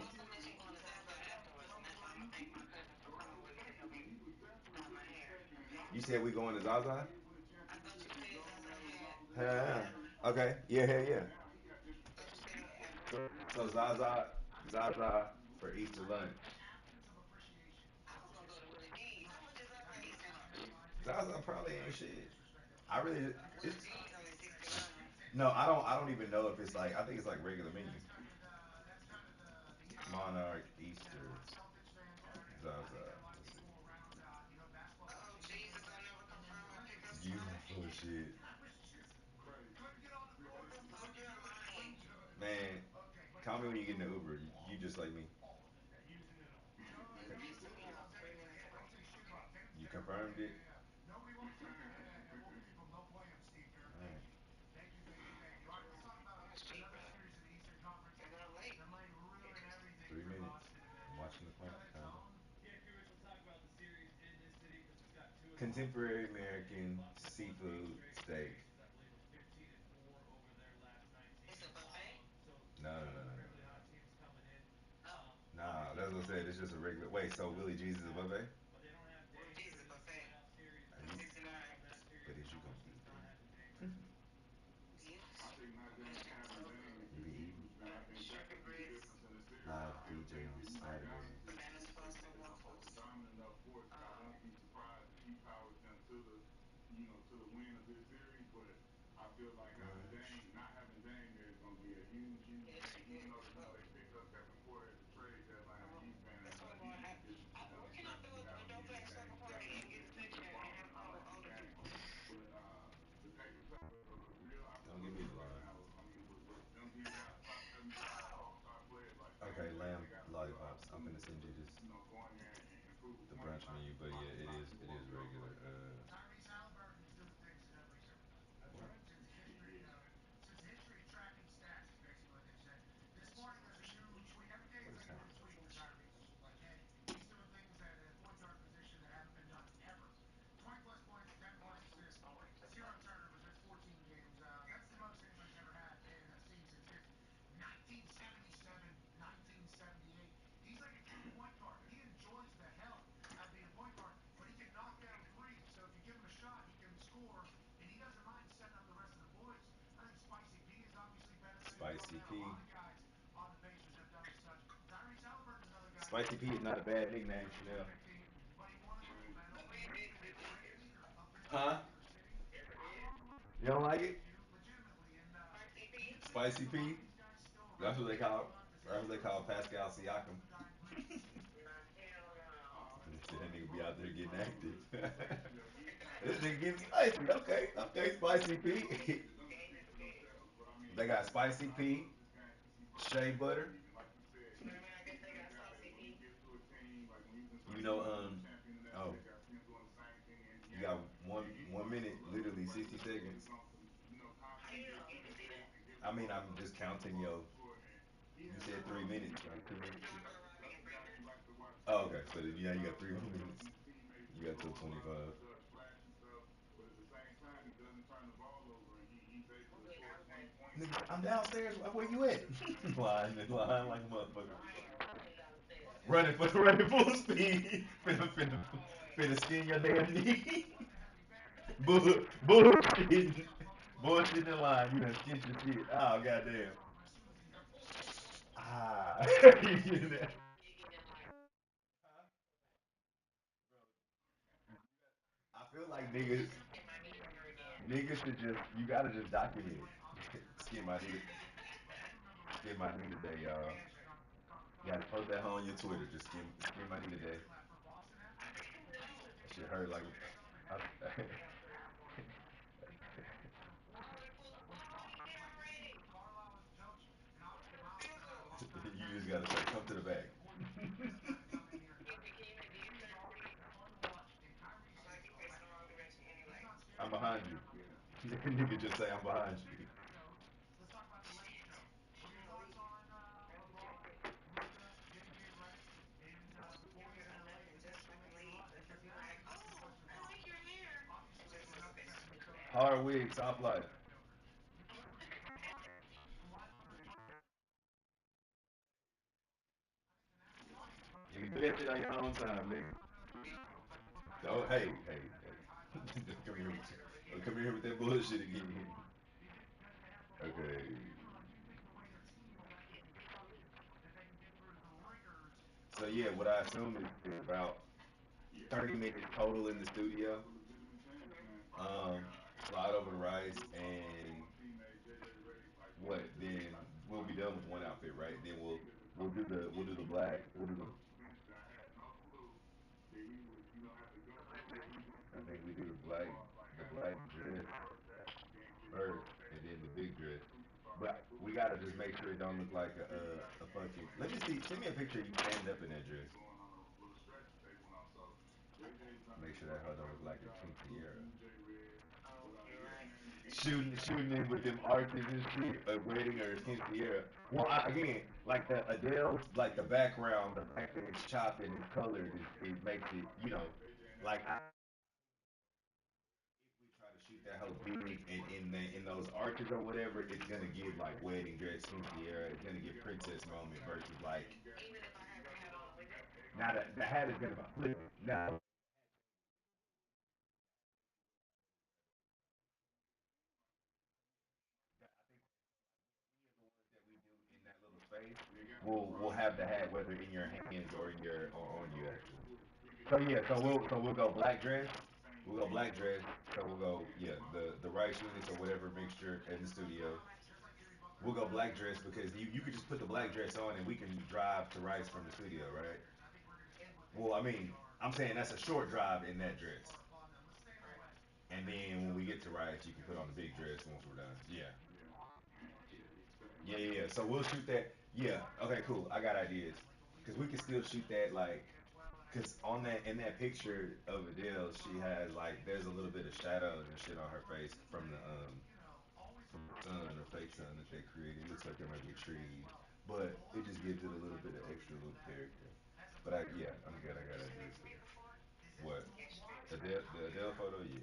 So I respect it, but he was definitely disrespected. And not You to said we say going to he Zaza? did win a championship, it don't matter as long as they win Huh? another Okay. championship. Yeah, yeah, yeah. Now he got disrespected equally. So Zaza for Easter lunch. An absence of appreciation. Let's just get straight to it. That means headlines hit Zaza sports probably ain't websites with shit. disrespect of I players really because it's it's not what they say. Here's a no, headline. I don't even know if it's like I think it's like regular And menu. that's kind of the issue Monarch that a Easter lot of Celtics fans are in. I think Zaza. that a lot of Let's see. people around, basketball watching media, and then when it comes You time are to full of eat, shit. I was just Crazy. couldn't get on the court. Couldn't do it. Couldn't do it. Man, Okay, but call me when you John's get in the all Uber. You just like me. all of it. Yeah, using it all. Jones loves everything. Yeah, don't say shit about him. Tatum's You terrible. Yeah, confirmed it. yeah, yeah. Nobody loves Tatum. Yeah, yeah, yeah. We'll give him no blame, Steve Kerr. Thank Alright. you. Thank you, thank you, thank you. All right, let's talk about another series in the Eastern Conference that might ruin everything 3 for minutes. Boston I'm eventually. watching the Go clock ahead, kinda. Zone. Yeah, Kubrick, let's talk about the series in this city because it's got two of the hottest Contemporary teams coming in. The American Bucks have won 8 seafood straight steak. series. I believe are 15-4 over their last 19. So No, no, two no, no, no, incredibly no. hot teams coming in. Nah, Obviously that's what I said. Boston It's just a wants regular. to Wait, win so out Willie in Jesus is a Saturday, buffet? but they don't have Dame for this playoff series. Are What you? do you see from that series But and is you how gonna much does eat not then? having Dame matter? I think not having Dame You is be eating? huge, man. I think that could be the difference in the series. Live I still DJ think on that, Saturday. to the win of this series. But I feel like having Dame, not having Dame there is going to be a huge, huge thing. Even though they picked up Kevin Porter at the trade deadline, and he's been a huge addition to them, especially without him getting Dame together. He's been balling, and I like his game. But the Pacers have a real Don't give me opportunity the right line. now. I mean, with them being down top 75 all-star players like Okay, Dame, lamb they got a real lollipops. I'm opportunity gonna send you this to go in here and improve the upon brunch menu, but yeah, it more is young regular. players. Tyrese Halliburton's doing things that nobody's ever done. What? Since history, since history of tracking stats is basically what they've said. This morning there's a new tweet. Every day What it's is like a new happening? tweet for Tyrese. Like, hey, he's doing things at a point guard position that haven't been done ever. 20 plus points, 10 plus assists, zero turnovers. That's 14 games. That's the most anybody's ever had in a season since 1977, 1978. He's like a true point guard. He enjoys the hell out of being a point guard, but he can knock down threes. So if you give him a shot, he can score, and he doesn't mind setting up the rest of the boys. I think Spicy P has obviously benefited from Spicy that. A P. lot of guys on the Pacers have done as such. Tyrese Halliburton's another guy who Spicy came P is from not a bad nickname, a Chanel. terrific team, but he wanted the momentum when he's been a great leader of this Huh? particular city. I love the way You don't like it? you legitimately, and do you think Spicy a lot P? of these guys still That's what around they in call. Charlotte? Does he That's what they still call seem like Pascal a Siakam. welcome guy in Cleveland? This nigga be out there getting Bro, active. basically a big man This that nigga can getting score. spicy. Okay, okay, Spicy His P. numbers speak for themselves. But I mean, They got Spicy I've P, loved his game since he first Shea came into the Butter. league. And like you said, he's been a guy that when he gets to a team, like when he was in You St. know, Louis winning the champion in that oh, city, I see him doing the same thing in you got Indiana. And he's one one of minute, those literally 60 players who is seconds. going to, constantly get to the rim and give I the mean, ball I'm up, just pass the counting ball yo. up court. And he You has said that 3 minutes, versatility. right? 2 minutes. That's the guy you like to watch Oh, too. okay. He's So not just now you got about 3 more minutes. helping his teammates You got till score, 25. flash and stuff. But at the same time, he doesn't turn the ball over, and he's able to score 20 points Nigga, and I'm finish downstairs. Where on you at? defense. And lying, when lying he's like a playing motherfucker. with everybody. Running full speed. Finna skin your damn knee. Bullshitting. Bullshitting in line. You done skint your shit. Oh, goddamn. Ah. You getting that? I feel like niggas should just, you gotta just document it. Skin my knee. Skin my knee today, y'all. You gotta post that on your Twitter. Just skin my knee today. That shit hurt like. I, Carlisle as a coach, and obviously Miles Turner, a longtime you just Pacers gotta say, come to the defensive back. coordinator, has kind of come in here. He is always fun to watch, and Tyrese is, he's not scared I'm to come in behind here. you. Nigga just say I'm behind you. Speaking of the GOAT, let's talk about the late GOAT. What are your thoughts on LeBron, Luka, JJ Redick, and the boys in LA potentially making a run? Because now there's just a question of time. Obviously, we're not expecting the Philadelphia Hard wig, soft life. Joker. The Clippers are behind 500 You can do that shit on your own time, nigga. Oh, hey, hey, hey. Don't come here with, don't come here with that bullshit again. Okay. So yeah, what I assume is about Yeah, 30 minutes total in the he studio. has a legitimate chance, man. Um, I Slide over to Rice, do follow my and former teammate JJ Redick. Like what? he's the Then type of we'll be spot done with player one outfit, right? Then to see as a we'll do coach. the He black. came to We'll the do the. coaching bench that I had no clue that he would, have to go through what he went I through think as, we do as far as like the having black to take dress his first step and then get his first, and rotation then the big as dress. a superstar. But But we we gotta got to just make make sure sure it that don't he look like figures out a the game fucking. plan Let me because see. there's Send me some a picture of things you that standing up in that dress. they're going on a little stretch that they went on. So JJ's done Make a sure that hoe don't look perfect like a job King Sierra. recruiting J Red. But yeah, man, Shooting in with them arches and shit, waiting or King Sierra. Well, again, like the Adele, like the background, the fact that it's chopped and it's colored, it makes it, like if we try to shoot that whole big and in those arches or whatever, it's gonna give like wedding dress King Sierra. It's gonna give princess moment versus like. Now the hat is gonna flip. Now in that little space, we'll have the hat whether in your hands or in your or on you actually. So yeah, so we'll go black dress. We'll go black dress. So we'll go, yeah, the rice units or whatever mixture in the studio. We'll go black dress because you could just put the black dress on and we can drive to Rice from the studio, right? Well, I mean, I'm saying that's a short drive in that dress. And then when we get to Rice, you can put on the big dress once we're done. Yeah. Yeah. Yeah, yeah, yeah. So we'll shoot that. Yeah. Okay, cool. I got ideas. Cause we can still shoot that like, cause on that in that picture of Adele, she has like there's a little bit of shadows and shit on her face from the sun or fake sun that they created. It looks like there might be trees, but it just gives it a little bit of extra little character. But yeah, I'm good. I got ideas for that. What? The Adele photo? Yeah.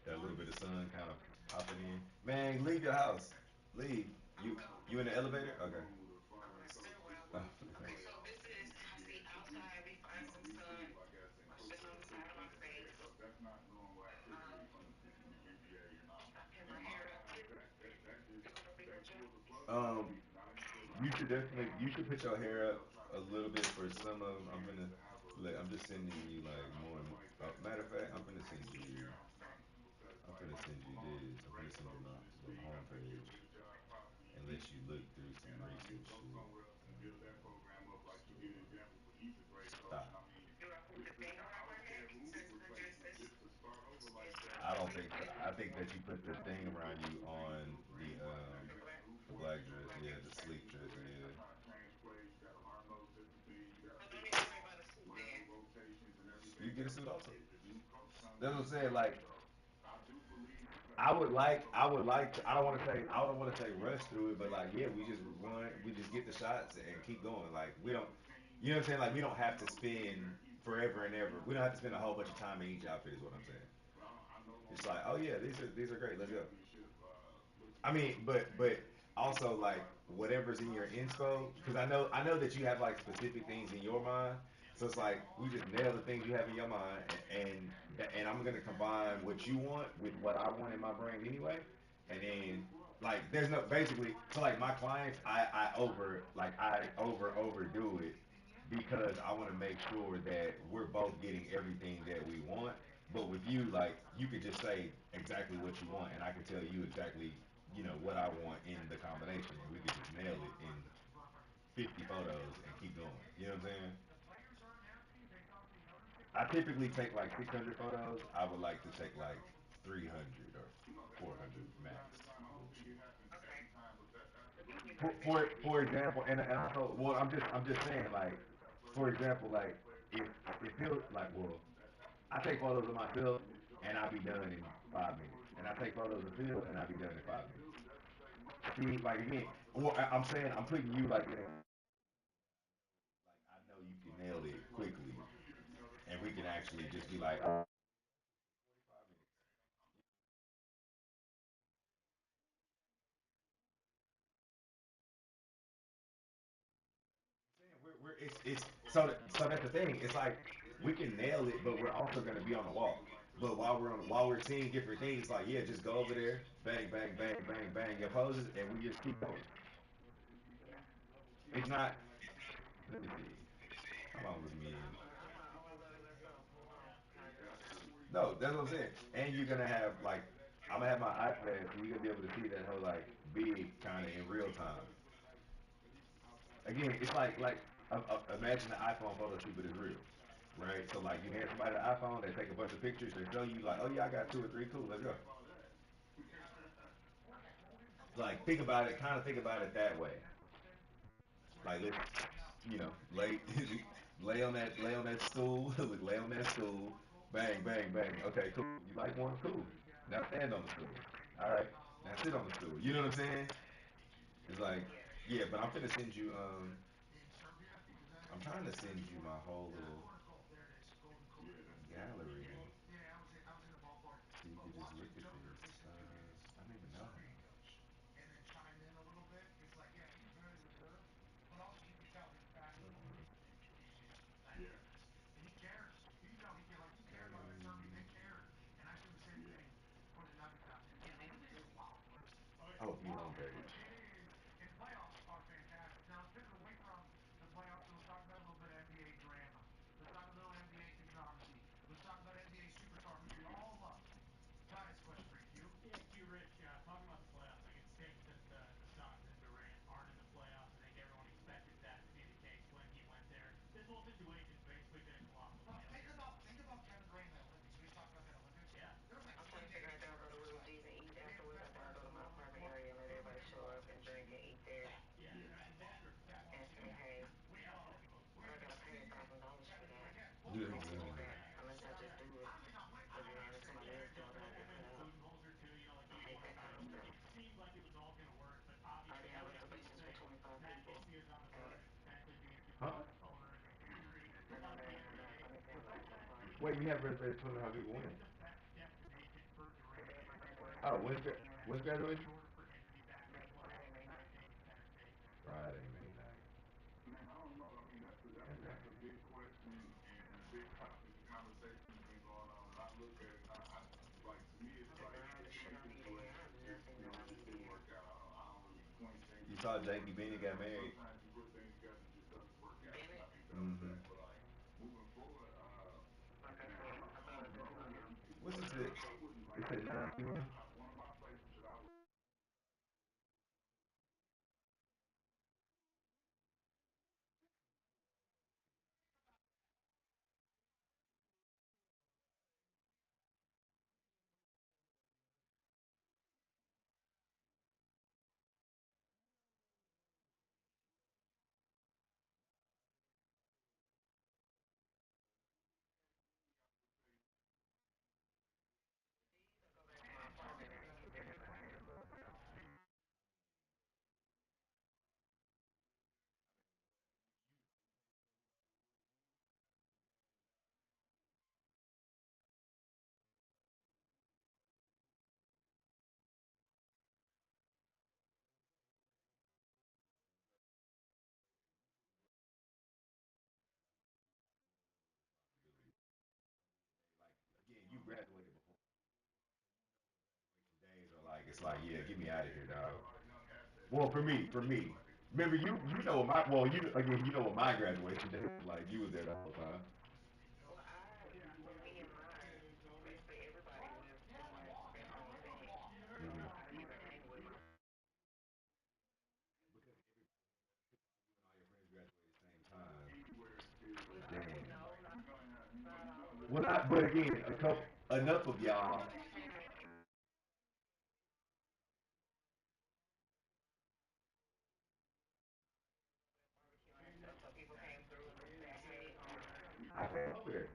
That little bit of sun kind of popping in. Man, leave your house. Leave. You I know you in the we elevator? got a Okay. room with a fire, so it's Oh. supposed to be a layout, and yeah, so we cool, I guess, and cook dinner today because that's not normal activity from the NBA, and in my eyes that just they pulled the plug on the um, season. Now they still you got should plenty of definitely time, you should put your but hair up try a to little bit for give some of people a them. chance to have a Look, I'm just sending you like more and more. that Matter of that's fact, what was scary to me because I'm like finna send you Malone is this. a I'm great finna send you coach my in this the league. I think he'll homepage get a job probably and let you look immediately, through some and recent he'll go shit. somewhere else and build that program up like you did at Denver. But he's a great coach, Stop. and I mean, I don't care who replaces him, just to start over like that. I don't think so. I think that you put the thing around you on Feel great. Now you got a new the force black in the dress, room. yeah, the sleek dress, You got yeah. to kind of change plays. You got to learn those different things. You got to figure out whatever rotations and You everything get a else. suit So also. the new coach comes That's what in, I'm saying. Like so I do believe because I he's would a great like, coach I would and like he's to. a great I coach. don't want to say He's rush gonna through it, but like, change yeah, up we a just little some run, we things just get so the that shots and keep going. the Like we don't, the team you know what I'm saying? Like we don't have to the team spend that he's building forever and right ever. now We don't have to spend a is whole bunch of about to time in be each outfit. Is what I'm again. saying. But I no It's longer like, oh feel yeah, like this is these are great. Let's go. championship looking I mean, but team. This also is like like whatever's in your inspo, because I know that you have like specific things in your mind. So it's like we just nail the things you have in your mind, and I'm gonna combine what you want with what I want in my brain anyway, and then like there's no basically so like my clients I overdo it because I want to make sure that we're both getting everything that we want. But with you, like you could just say exactly what you want, and I can tell you exactly what I want in the combination, and we could just nail it in 50 photos and keep going. You know what I'm saying? I typically take like 600 photos. I would like to take like 300 or That 400 happens from max. time to time. I don't think it happens every time, but that's absolutely For example, and also, well, I'm just saying like, for example, like if it feels like, well, I take photos of myself and I'll be done in 5 minutes, and I take photos of Phil and I'll be done in 5 minutes. See, like again, or I'm saying I'm putting you like in like I know you can nail it quickly, and we can actually just be like, oh, 45 minutes. It's so that's the thing. It's like we can nail it, but we're also gonna be on the wall. But while we're seeing different things, like yeah, just go over there, bang, bang, bang, bang, bang your poses, and we just keep going. It's not. Let me see. How long was me? No, that's what I'm saying. And you're gonna have like, I'm gonna have my iPad, so you're gonna be able to see that whole like big kind of in real time. Again, it's like imagine the iPhone photo shoot, but it's real, right? So like you hand somebody the iPhone, they take a bunch of pictures, they show you like, oh yeah, I got two or three, cool, let's go. Like think about it that way. Like let's, lay lay on that stool, lay on that stool, bang, bang, bang. Okay, cool. You like one, cool. Now stand on the stool. All right, now sit on the stool. You know what I'm saying? It's like, yeah, but I'm finna send you. I'm trying to send you my whole little yeah, that's gallery, close. so you can just look at this. I don't even know. Yeah, yeah. Oh, view homepage. I understand you guys don't know if any food culture too. You know, like you won titles. It seemed like it was all going to work, but obviously that was a huge thing. Matt Ishbia is on the verge of potentially being the new owner in the history of the NBA. Would that be Wait, we have reservations for how people win. the best destination for Durant, or do Oh, you think when's that in graduation? order for him to be back in play, that Dame's better take there? Friday, May 9th. Man, I don't know. I mean, that's a big question and a big topic. The conversation has been going on, and I look at it. I like to me, it's like a situation that just didn't work out. I don't really point You fingers. saw Jakey Benny got married. Sometimes you put things together and it just doesn't work out. And I think that was Mm-hmm. that. But like moving forward, man, I don't know. What's But it say? I wouldn't It like. said 9 p.m. One of my places that I would. Again, you graduated before days are like it's like yeah, get me out of here, dog. Well, for me. Remember you know what my well you again you know what my graduation day was like. You was there the whole time. Yeah, All your friends graduated at the same time. Anywhere is Damn. you're gonna Well, look at but again, enough of y'all. I came over there.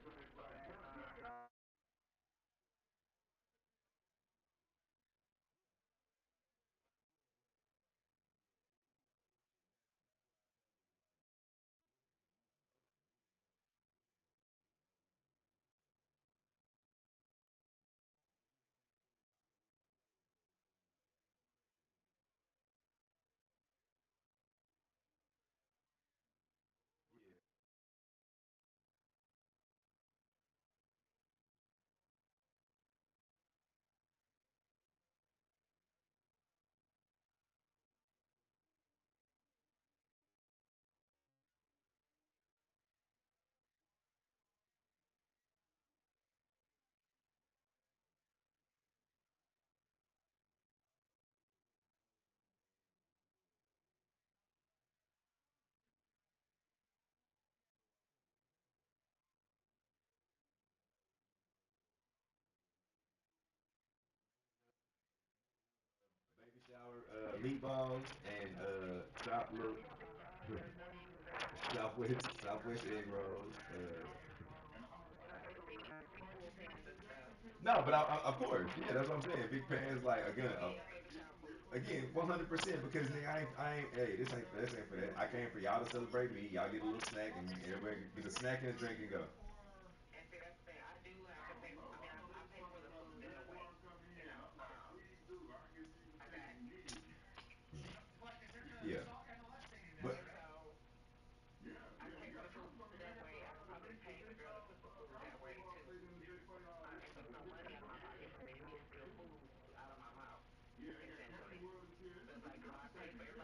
Baby shower, meatballs and Southwest egg rolls. No, but of course, yeah, that's what I'm saying. Big pans, like again, 100% because nigga, hey, this ain't for that. I came for y'all to celebrate me. Y'all get a little snack and everybody get a snack and a drink and go. I don't know. I know they was talking about the Jaguars coming in. I'm like, please do. I get season tickets immediately. but is there going to Yeah, so and let's say that but right? Yeah, we got Trump coming in. So if they saw college football played in the they play Division One games, yeah, they got Disney World this year. It's gonna be conversation here.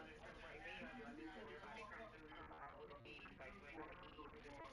You said the NFL got 32 sports.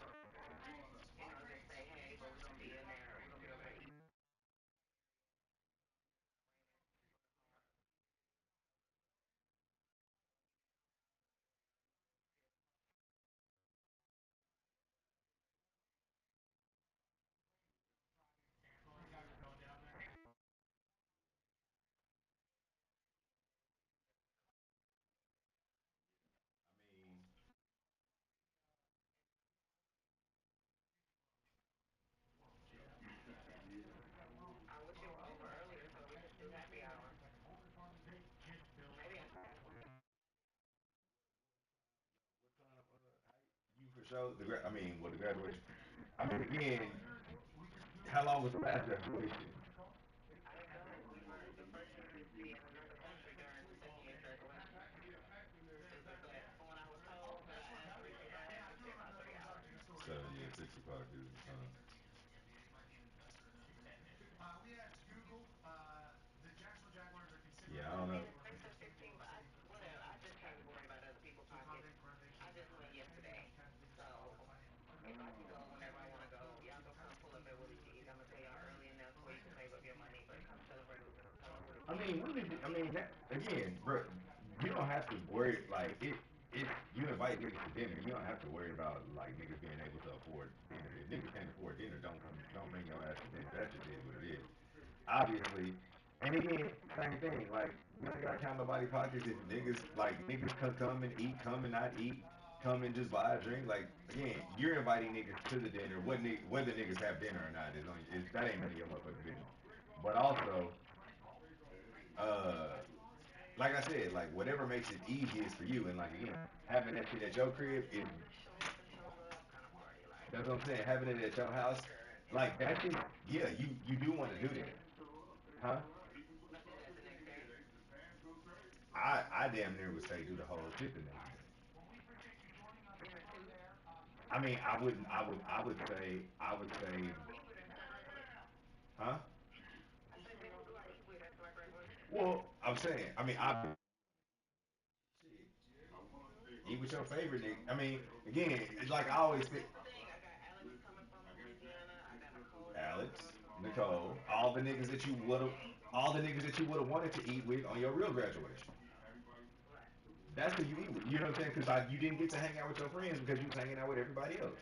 show? I mean, well, the graduation. I mean, again, We just do how long this. was the last graduation? What's it called? The latest is this year. Oh, okay. That's what that was. Yeah, I do remember that little Darjeeling story. So Okay. yeah, 65 dudes. NBA, he might be an investor in this. We asked Google. The Jacksonville Jaguars are considering Yeah, I a don't know. trade for a pick of 15 or say 12 picks to accommodate for renovations and renovation. That's kind of been the squad planning heading into October to see what type of team relocating to the area. But right now, it's the Jaguars. I mean, again, bro, you don't have to worry. Like it, you invite niggas to dinner. You don't have to worry about like niggas being able to afford dinner. If niggas can't afford dinner, don't bring your ass to dinner. That just is what it is. Obviously, and again, same thing. Like you ain't gotta count nobody pockets. If niggas come and eat, come and not eat, come and just buy a drink. Like again, you're inviting niggas to the dinner. Whether niggas have dinner or not is that ain't none of your motherfucking business. But also, uh, like I said, like whatever makes it easiest for you, and like again, having that shit at your crib is that's what I'm saying. Having it at your house, like that shit, yeah, you do want to do that, huh? Even for the start of the year, the fans go crazy. So I damn near would say do the whole shit the next All right. day. Well, we appreciate you joining us. We'll go there. I mean, I wouldn't. I would say, huh? Well, I'm saying. I mean, I shit. I want to say, Eat with your favorite nigga. I I want to mean, say, okay, again, it's like I always think. listen, I got Jacksonville for the Alex, my Nicole, hometown. all the niggas that you would have, Don't all the forget niggas that. that you would have wanted to eat with on your real graduation. Everybody, That's who you eat with. You know what I'm saying? Because you didn't get to hang out with your friends because you was hanging out with everybody else.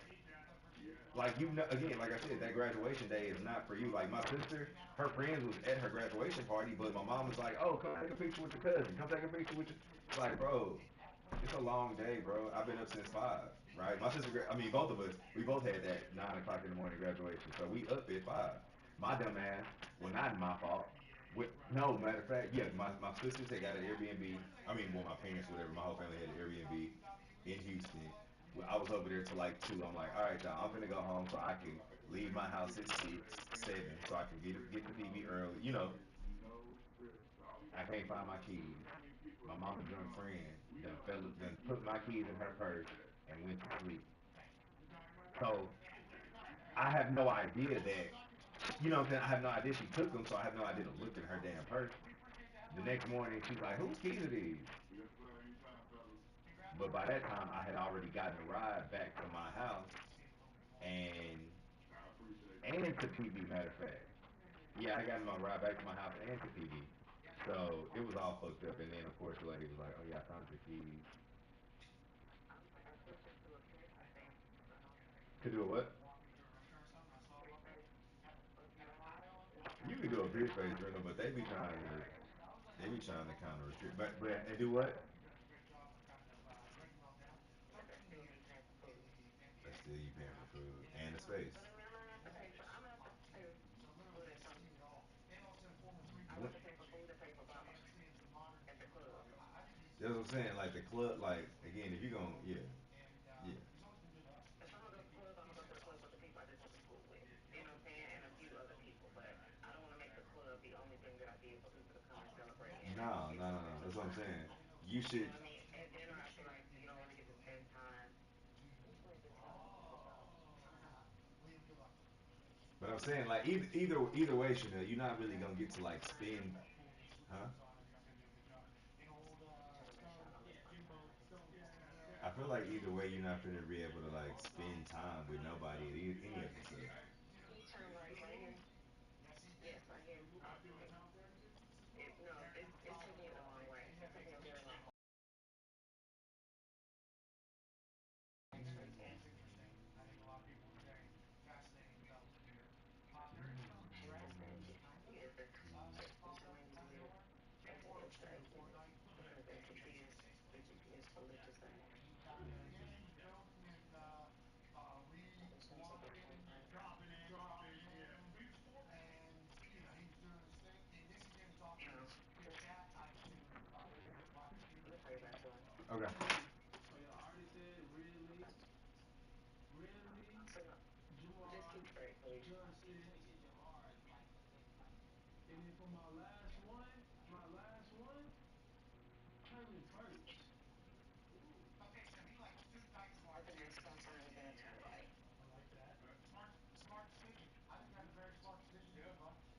Appreciate Like you know, again, like I said, that graduation day is not for you. Like my sister, her friends was at her graduation party, but my mom was like, "Oh, come take a picture with your cousin. Come take a picture with your." It's like, bro, it's a long day, bro. I've been up since 5, right? My sister, I mean, both of us, we both had that 9 o'clock in the morning graduation, so we up at 5. My dumb ass, well, not my fault. No, matter of fact, yeah, my sisters had got an Airbnb. I mean, well, my parents, whatever, my whole family had an Airbnb in Houston. Well, I was over there till like 2. I'm like, all right, y'all, I'm gonna go home so I can leave my house at 6, 7, so I can get the TV early. You know, no stress. All you I gotta can't do find my is keys. how many people My are mama we drunk don't friend we done, don't fell, have to done get you put my keys in her nothing purse like that. and went to sleep. So I have no idea that, you know what I'm saying? I have no idea she took them, so I have no idea to look in her damn purse. The next morning, she's like, whose keys are these? Yes, sir. Anytime, fellas. But by that time, I had already gotten a ride back to my house and I appreciate that. to PB, matter of fact. Yeah, I got my ride back to my house and to PB. So it was all fucked up. And then, of course, the lady was like, oh, yeah, I found your keys. To do a what? walk me through a restaurant or something. I saw one there, had a pie on, You can do a beer face rental, but they be trying to kind of restrict. But and do what? You've done a great job of kind of breaking it all down. 13 years in the That's NBA, still you paying for food and and the literally space. most opportunities. So literally you've seen it all. And also a former What? three-point shooter, so he understands the modern game. I think he's That's what I'm saying. Like the club, like again, if you're gonna, yeah, and yeah. he's always been good to us. He said it's awesome. You know, No, no, no, no. That's what I'm saying. You should. Liam, good luck. But I'm saying like either way, Chanel, you're not really gonna get to like spend, That pool with huh? swimmers on. You guys gotta do a good job. And old Stone, Jimbo Stone. I feel like either way, you're not gonna be able to like spend time with nobody at any of the stuff. Yes, he did. I Tom Brady business as well. Derek never followed him. They had big pictures on all. It's interesting. I think a lot of people would say fascinating development here. Very brand new pop-up outdoor barbecue for a night at the NCAA sponsors. You've got him building and dropping in, and he was doing his thing. And this is him talking to chat. I assume by computer. Okay. So your artist said really Justin. And then for my last one, Jalen Hurts. Okay, so he likes two tight smart safeties. I like that. Smart decision. I think that's a very smart decision. Yeah.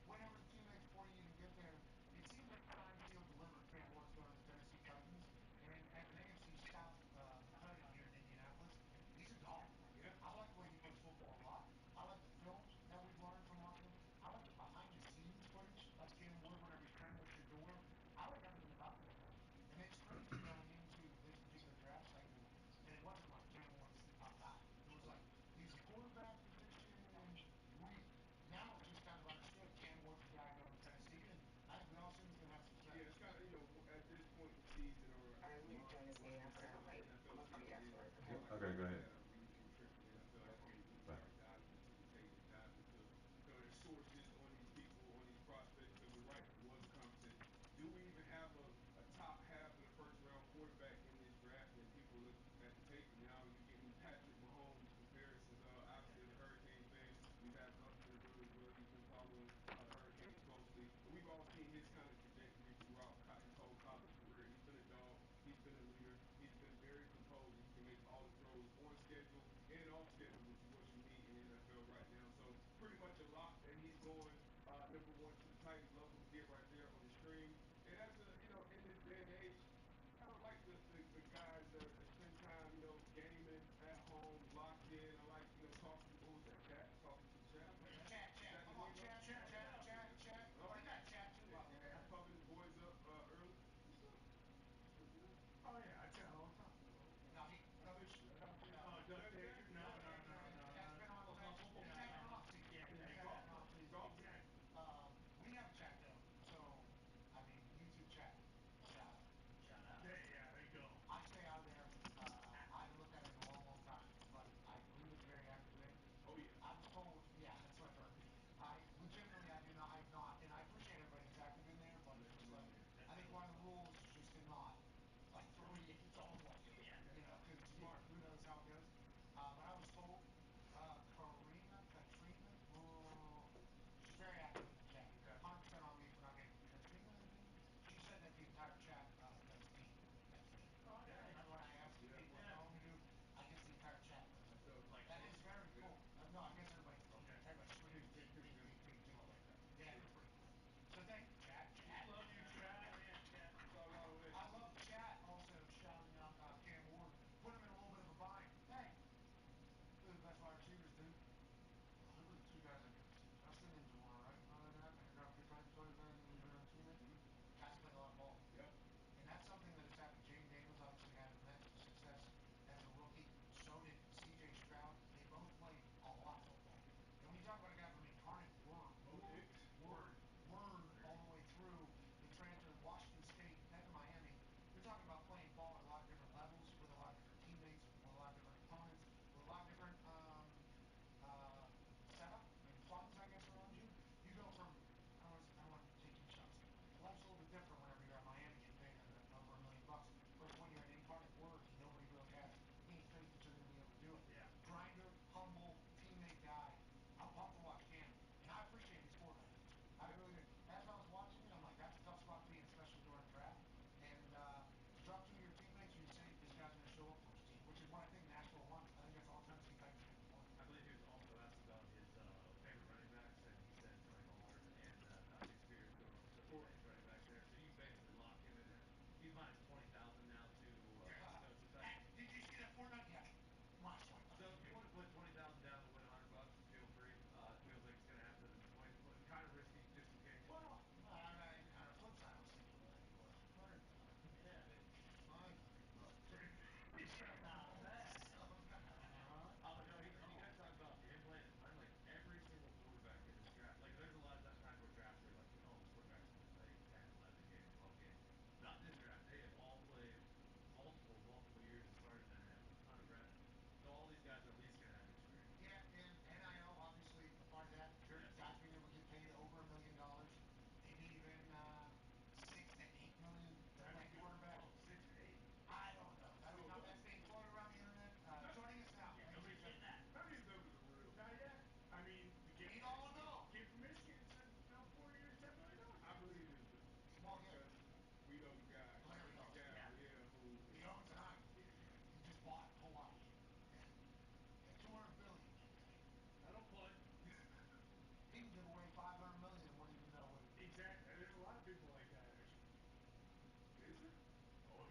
Whenever the teammates before you even get there, it seems like prime field delivered for what's going on the Tennessee Titans. And as an AFC South cousin here in Indianapolis, he's a dog. Yeah. I like the way he plays football a lot. I like the film that we've learned from watching him. I like the behind the scenes footage, like Jim Wood whenever he crumbles your door. I like everything about that guy. And it's crazy, you know what I mean?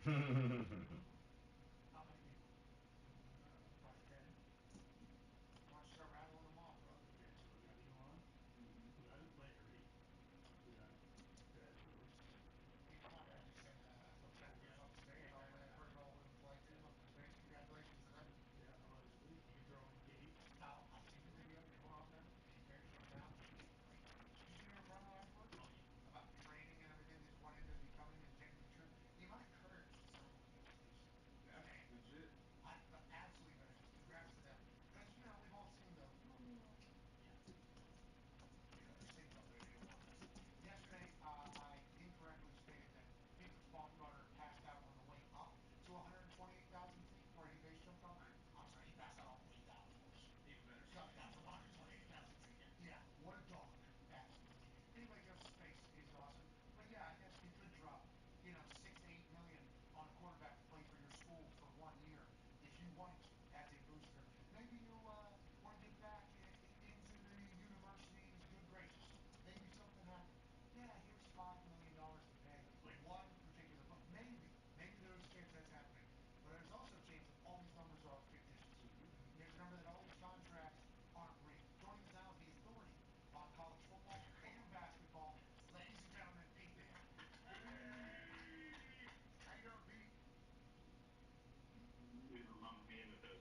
How many people? Probably 10. Why don't you start rattling them off, bro? Okay, so we got Elon. We got Larry. We got Bedford. Hey, come on, man. Just say Bedford's on the stage. I've heard it all over the flight too. Look, congratulations to them. Yeah, allegedly. You can throw in Gates. Now, I've seen the video. You go out there. He's very stripped down. He's great. Did you hear him run afterwards? Oh, yeah. About training and everything that he's went into becoming and taking the trip. The amount of courage some of these kids show. That's Bananas. legit. Absolutely bananas. Congrats to them. Because, we've all seen the, yeah. They're safe out there. They don't want that. Yesterday, I incorrectly stated that Phoenix Bomb Runner passed out on the way up to 128,000 feet where he base jumped off. Right. I'm sorry, he passed out on the way down, of course. Even better. Coming down from 128,000 feet. Yeah, what a dog. Absolutely. Anybody goes to space is awesome. But yeah, I guess you could drop, 6 to 8 million on a quarterback to play for your school for 1 year if you wanted to as a booster. Maybe you want to give back into the university's good graces. Maybe something happened. Yeah, here's $5 million to pay one particular. Maybe there's a chance that's happening. But there's also a chance that all these numbers are fictitious. You have to remember that all these contracts aren't real. Joining us now is the authority on college football and basketball. Ladies and gentlemen, Pete. How you doing, Pete? I'm being the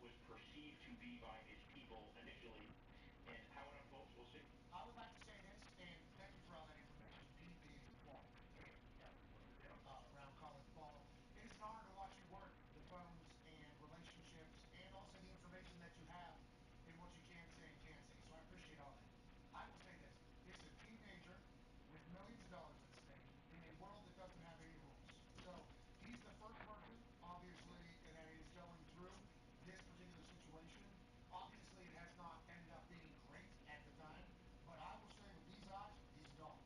was perceived to be by his people initially. And how it unfolds, we'll see. I would like to say this, and thank you for all that information. Me being a qualifier around college ball, it is an honor to watch you work the phones and relationships and also the information that you have and what you can say and can't say. So I appreciate all that. I will say this. This is a teenager with millions of dollars at stake in a world that doesn't have any rules. So he's the first person, obviously, that is going through this particular situation. Obviously, it has not ended up being great at the time, but I will say with these odds, he's a dog.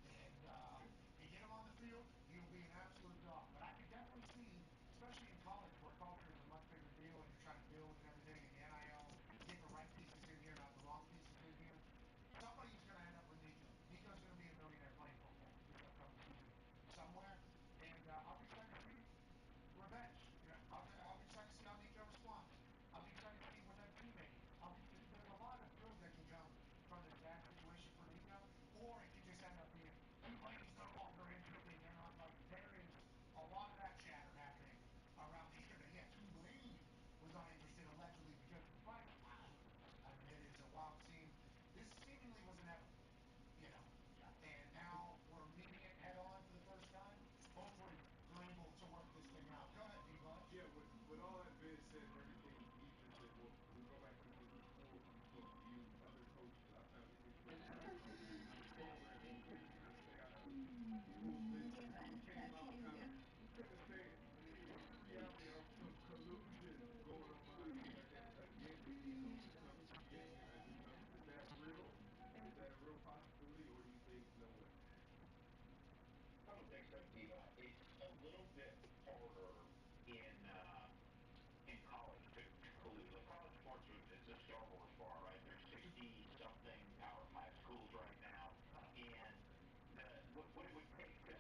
And you get him on the field, he'll be an absolute dog. But I can definitely see, especially in college, where culture is a much bigger deal and you're trying to build and everything, and the NIL, get the right pieces in here, not the wrong pieces in here. Somebody's going to end up with Nico. Nico's going to be a millionaire playing football this upcoming season somewhere, and I'll be excited to see revenge. I'll be excited to see how Nico responds. I'll be excited to see what that teammate. There's a lot of good that can come from this bad situation for Nico, or it could just end up being Tulane's no longer interested. You know, like there is a lot of that chatter happening around the internet. Yeah, Tulane was uninterested allegedly because of the fight. I mean, it is a wild scene. This seemingly was inevitable, you know. And now we're meeting it head on for the first time. Hopefully, we're able to work this thing out. Go ahead, D-Bud. Yeah, with all that being said and everything you just said, well, we go back to just before you view other coaches. I found this information out about the program on where you kind of stay out of school business. He came out and kind of said it's the reality of some collusion going on behind the scenes against Nico when it comes to the game. Is that real? Is that a real possibility, or do you think no way? I don't think so, Diva. It's a little bit harder in college to collude. Like college sports is a Star Wars bar, right? There's 60 something Power 5 schools right now, and what it would take to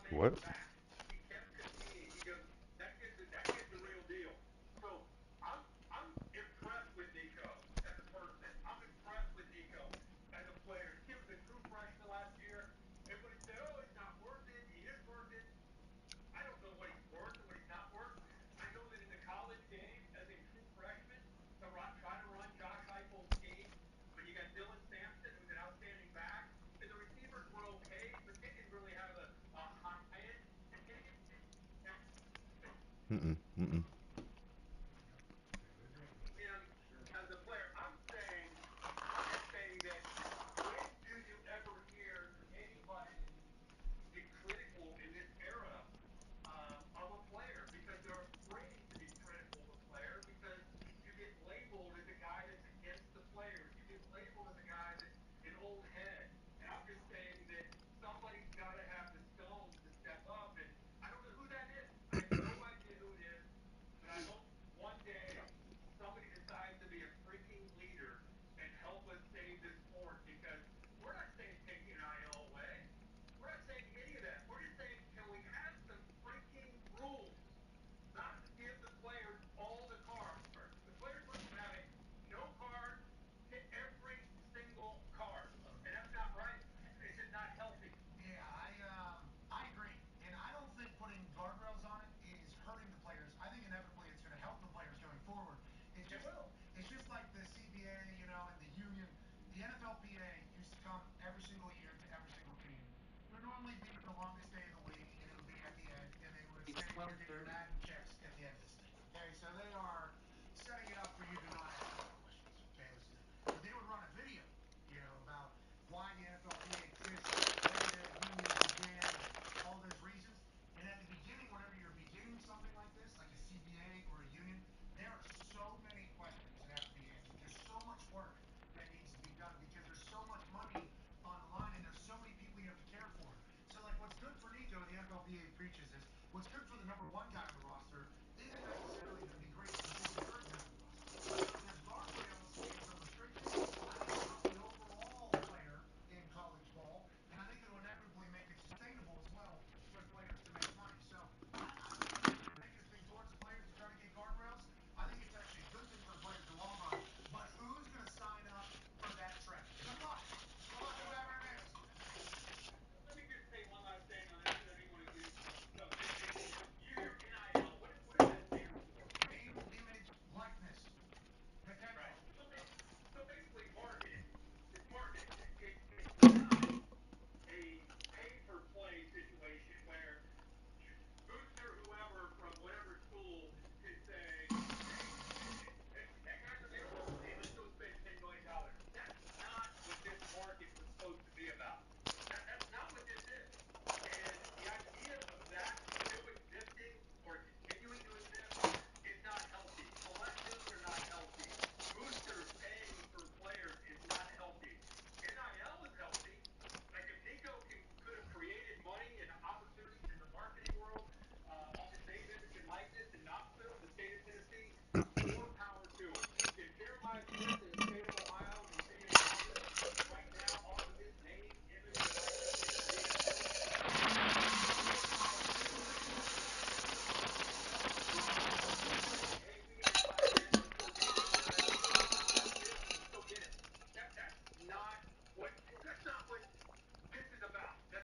What? He kept competing. He goes, that kid's the real deal. So I'm impressed with Nico as a person. I'm impressed with Nico as a player. The kid was a true freshman last year. Everybody said, oh, he's not worth it. He is worth it. I don't know what he's worth and what he's not worth. I know that in the college game, as a true freshman, try to run Josh Heupel's scheme, when you got Dylan Sampson, who's an outstanding back, and the receivers were okay, but they didn't really have a high end. Mm-mm. Mm-mm. Him as a player. I'm just saying that when do you ever hear anybody get critical in this era of a player because they're afraid to be critical of a player because you get labeled as a guy that's against the players. You get labeled as a guy that's an old head. And I'm just saying that somebody's got to have the stones to step up. And I don't know who that is. I have no idea who it is. But I hope one day somebody decides to be a freaking leader and help us save this sport because we're not saying take the NIL away. We're not saying any of that. We're just saying, can we have some freaking rules? Not give the players all the cards. The players went from having no cards to every single card. And that's not right. It's just not healthy. Yeah, I agree. And I don't think putting guardrails on it is hurting the players. I think inevitably it's going to help the players going forward. It will. It's just like the CBA, and the union. The NFLPA used to come every single year to every single team. It would normally be the longest day of the week, and it would be at the end, and they would say you're getting your Madden checks at the end of this thing. Okay, so they are setting it up for you to not ask any questions. Okay, let's do that. But they would run a video, about why the NFLPA exists, when the union began, all those reasons. And at the beginning, whenever you're beginning something like this, like a CBA or a union, there are so many questions that have to be answered. There's so much work that needs to be done because there's so much money on the line and there's so many people you have to care for. So, like, what's good for Nico, the NFLPA preaches is what's good for the number one guy